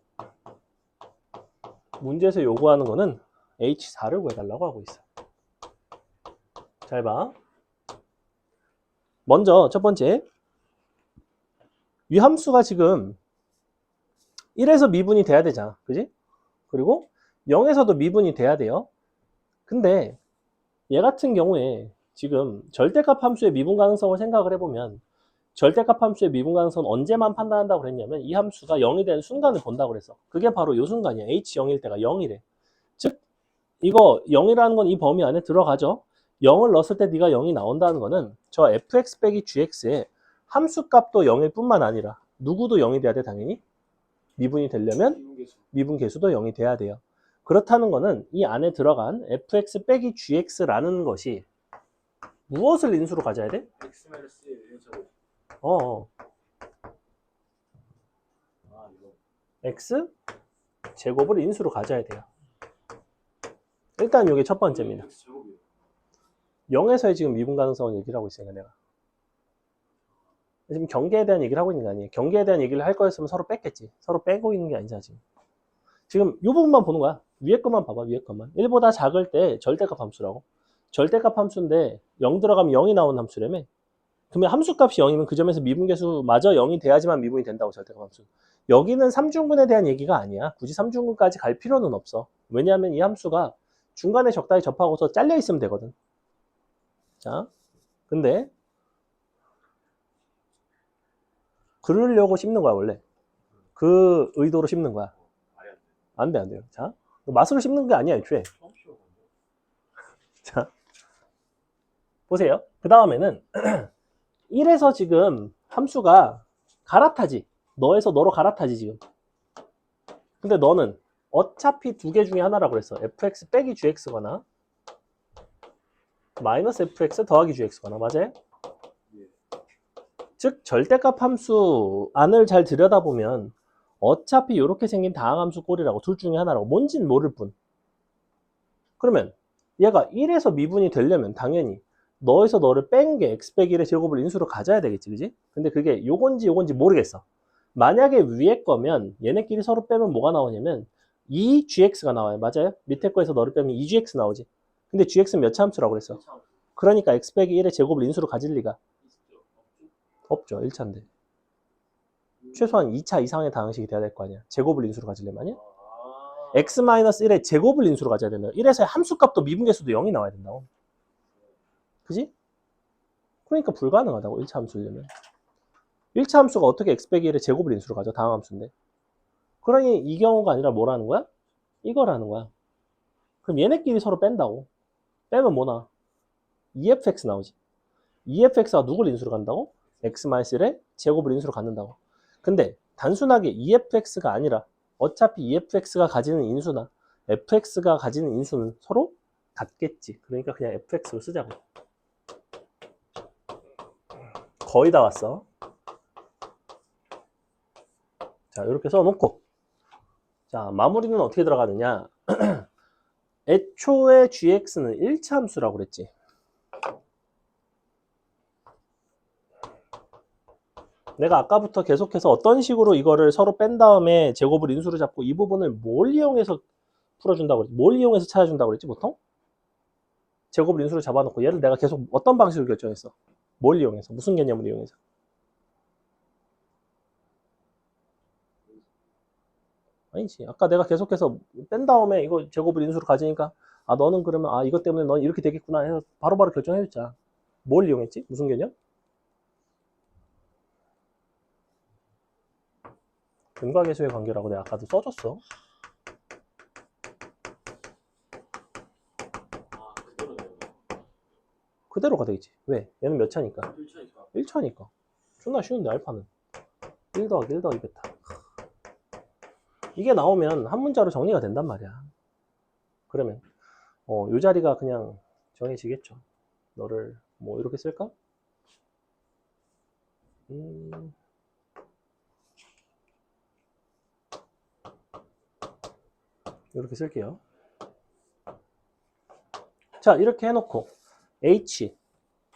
문제에서 요구하는 거는 h4를 구해달라고 하고 있어. 잘 봐. 먼저 첫 번째 이 함수가 지금 1에서 미분이 돼야 되잖아. 그지? 그리고 0에서도 미분이 돼야 돼요. 근데 얘 같은 경우에 지금 절대값 함수의 미분 가능성을 생각을 해보면 절대값 함수의 미분 가능성은 언제만 판단한다고 그랬냐면 이 함수가 0이 되는 순간을 본다고 그랬어. 그게 바로 이 순간이야. h0일 때가 0이래. 즉 이거 0이라는 건 이 범위 안에 들어가죠. 0을 넣었을 때 네가 0이 나온다는 거는 저 fx 빼기 gx의 함수값도 0일 뿐만 아니라 누구도 0이 돼야 돼 당연히. 미분이 되려면 미분계수. 미분 계수도 0이 돼야 돼요. 그렇다는 거는 이 안에 들어간 fx 빼기 gx라는 것이 무엇을 인수로 가져야 돼? x-1 제곱. 아, 이거. x 제곱을 인수로 가져야 돼요. 일단 이게 첫 번째입니다. x 제곱이요. 0에서의 지금 미분 가능성을 얘기를 하고 있으니까 내가. 지금 경계에 대한 얘기를 하고 있는 거 아니에요. 경계에 대한 얘기를 할 거였으면 서로 뺐겠지. 서로 빼고 있는 게 아니잖아 지금. 지금 이 부분만 보는 거야. 위에 것만 봐봐. 위에 것만. 1보다 작을 때 절대값 함수라고. 절대값 함수인데 0 들어가면 0이 나오는 함수라며. 그러면 함수값이 0이면 그 점에서 미분계수마저 0이 돼야지만 미분이 된다고. 절대값 함수. 여기는 3중근에 대한 얘기가 아니야. 굳이 3중근까지 갈 필요는 없어. 왜냐하면 이 함수가 중간에 적당히 접하고서 잘려 있으면 되거든. 자, 근데 그러려고 씹는 거야 원래. 그 의도로 씹는 거야. 말이 안 안 돼. 돼, 안 돼요. 자, 맛으로 씹는 게 아니야 애초에. 처음 씌워봤는데. 자, 보세요. 그 다음에는 1에서 지금 함수가 갈아타지. 너에서 너로 갈아타지 지금. 근데 너는 어차피 두 개 중에 하나라고 그랬어. fx 빼기 gx거나 마이너스 fx 더하기 gx거나. 맞아요? 예. 즉 절대값 함수 안을 잘 들여다보면 어차피 이렇게 생긴 다항함수 꼴이라고. 둘 중에 하나라고. 뭔진 모를 뿐. 그러면 얘가 1에서 미분이 되려면 당연히 너에서 너를 뺀 게 x 빼기 1의 제곱을 인수로 가져야 되겠지. 그지? 근데 그게 요건지 모르겠어. 만약에 위에 거면 얘네끼리 서로 빼면 뭐가 나오냐면 2gx가 나와요. 맞아요? 밑에 거에서 너를 빼면 2gx 나오지. 근데 gx는 몇 차 함수라고 그랬어? 참 그러니까 x 빼기 1의 제곱을 인수로 가질 리가 있죠. 없죠. 없죠. 1차인데. 최소한 2차 이상의 다항식이 돼야 될 거 아니야. 제곱을 인수로 가지려면 아니야? 아. x-1의 제곱을 인수로 가져야 된다. 1에서의 함수값도 미분계수도 0이 나와야 된다고. 그지? 그러니까 불가능하다고 1차 함수려면. 1차 함수가 어떻게 x 빼기 1의 제곱을 인수로 가져? 다항함수인데. 그러니 이 경우가 아니라 뭐라는 거야? 이거라는 거야. 그럼 얘네끼리 서로 뺀다고. 빼면 뭐나? EFX 나오지. EFX가 누굴 인수로 간다고? X-1의 제곱을 인수로 갖는다고. 근데 단순하게 EFX가 아니라 어차피 EFX가 가지는 인수나 FX가 가지는 인수는 서로 같겠지. 그러니까 그냥 FX로 쓰자고. 거의 다 왔어. 자, 이렇게 써놓고. 자, 마무리는 어떻게 들어가느냐. 애초에 gx는 1차 함수라고 그랬지. 내가 아까부터 계속해서 어떤 식으로 이거를 서로 뺀 다음에 제곱을 인수로 잡고 이 부분을 뭘 이용해서 풀어준다고 그랬지? 뭘 이용해서 찾아준다고 그랬지, 보통? 제곱을 인수로 잡아놓고 얘를 내가 계속 어떤 방식으로 결정했어? 뭘 이용해서? 무슨 개념을 이용해서? 아니지. 아까 내가 계속해서 뺀 다음에 이거 제곱을 인수로 가지니까 아, 너는 그러면 아, 이것 때문에 넌 이렇게 되겠구나 해서 바로바로 결정해줬잖아. 뭘 이용했지? 무슨 개념? 근과계수의 관계라고 내가 아까도 써줬어. 아, 그대로네요. 그대로가 되겠지. 왜? 얘는 몇 차니까? 1차니까. 1차니까. 존나 쉬운데 알파는 1 더하기 1 더하기 베타. 이게 나오면 한 문자로 정리가 된단 말이야. 그러면 요 자리가 그냥 정해지겠죠. 너를 뭐 이렇게 쓸까? 이렇게 쓸게요. 자, 이렇게 해놓고 H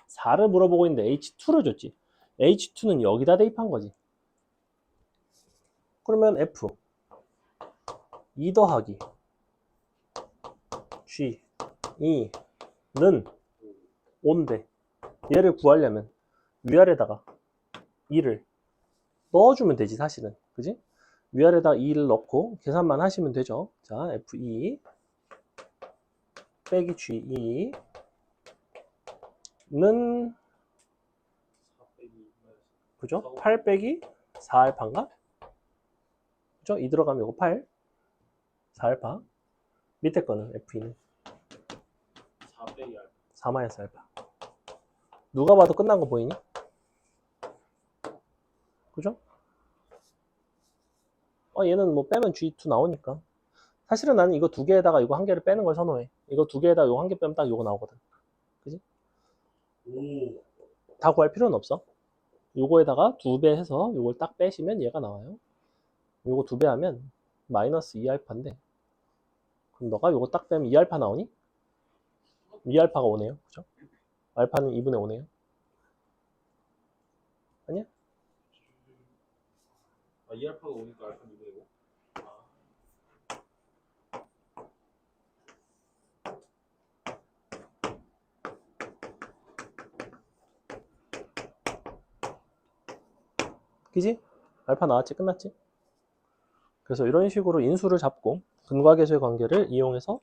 4를 물어보고 있는데 H2를 줬지. H2는 여기다 대입한 거지. 그러면 F 2 더하기 G 2는 5인데 얘를 구하려면 위아래다가 2를 넣어주면 되지 사실은. 그지? 위아래다가 2를 넣고 계산만 하시면 되죠. 자, F2 빼기 G2는 4 빼기 그죠? 8 빼기 4알파인가? 그죠? 2 들어가면 이거 8 4알파 밑에 거는 F2는 4 빼기 알파. 4 마이너스 알파. 누가 봐도 끝난 거 보이니? 그죠? 얘는 뭐 빼면 G2 나오니까. 사실은 나는 이거 두 개에다가 이거 한 개를 빼는 걸 선호해. 이거 두 개에다가 이거 한 개 빼면 딱 이거 나오거든. 그지? 오. 다 구할 필요는 없어. 요거에다가 2배 해서 요걸 딱 빼시면 얘가 나와요. 요거 2배 하면 마이너스 2알파인데 그럼 너가 요거 딱 빼면 2알파 나오니? 2알파가 오네요. 그죠? 알파는 2분의 5네요. 아니야? 아, 2알파가 오니까 알파 2분의 5. 아. 그지? 알파 나왔지? 끝났지? 그래서 이런 식으로 인수를 잡고 근과계수의 관계를 이용해서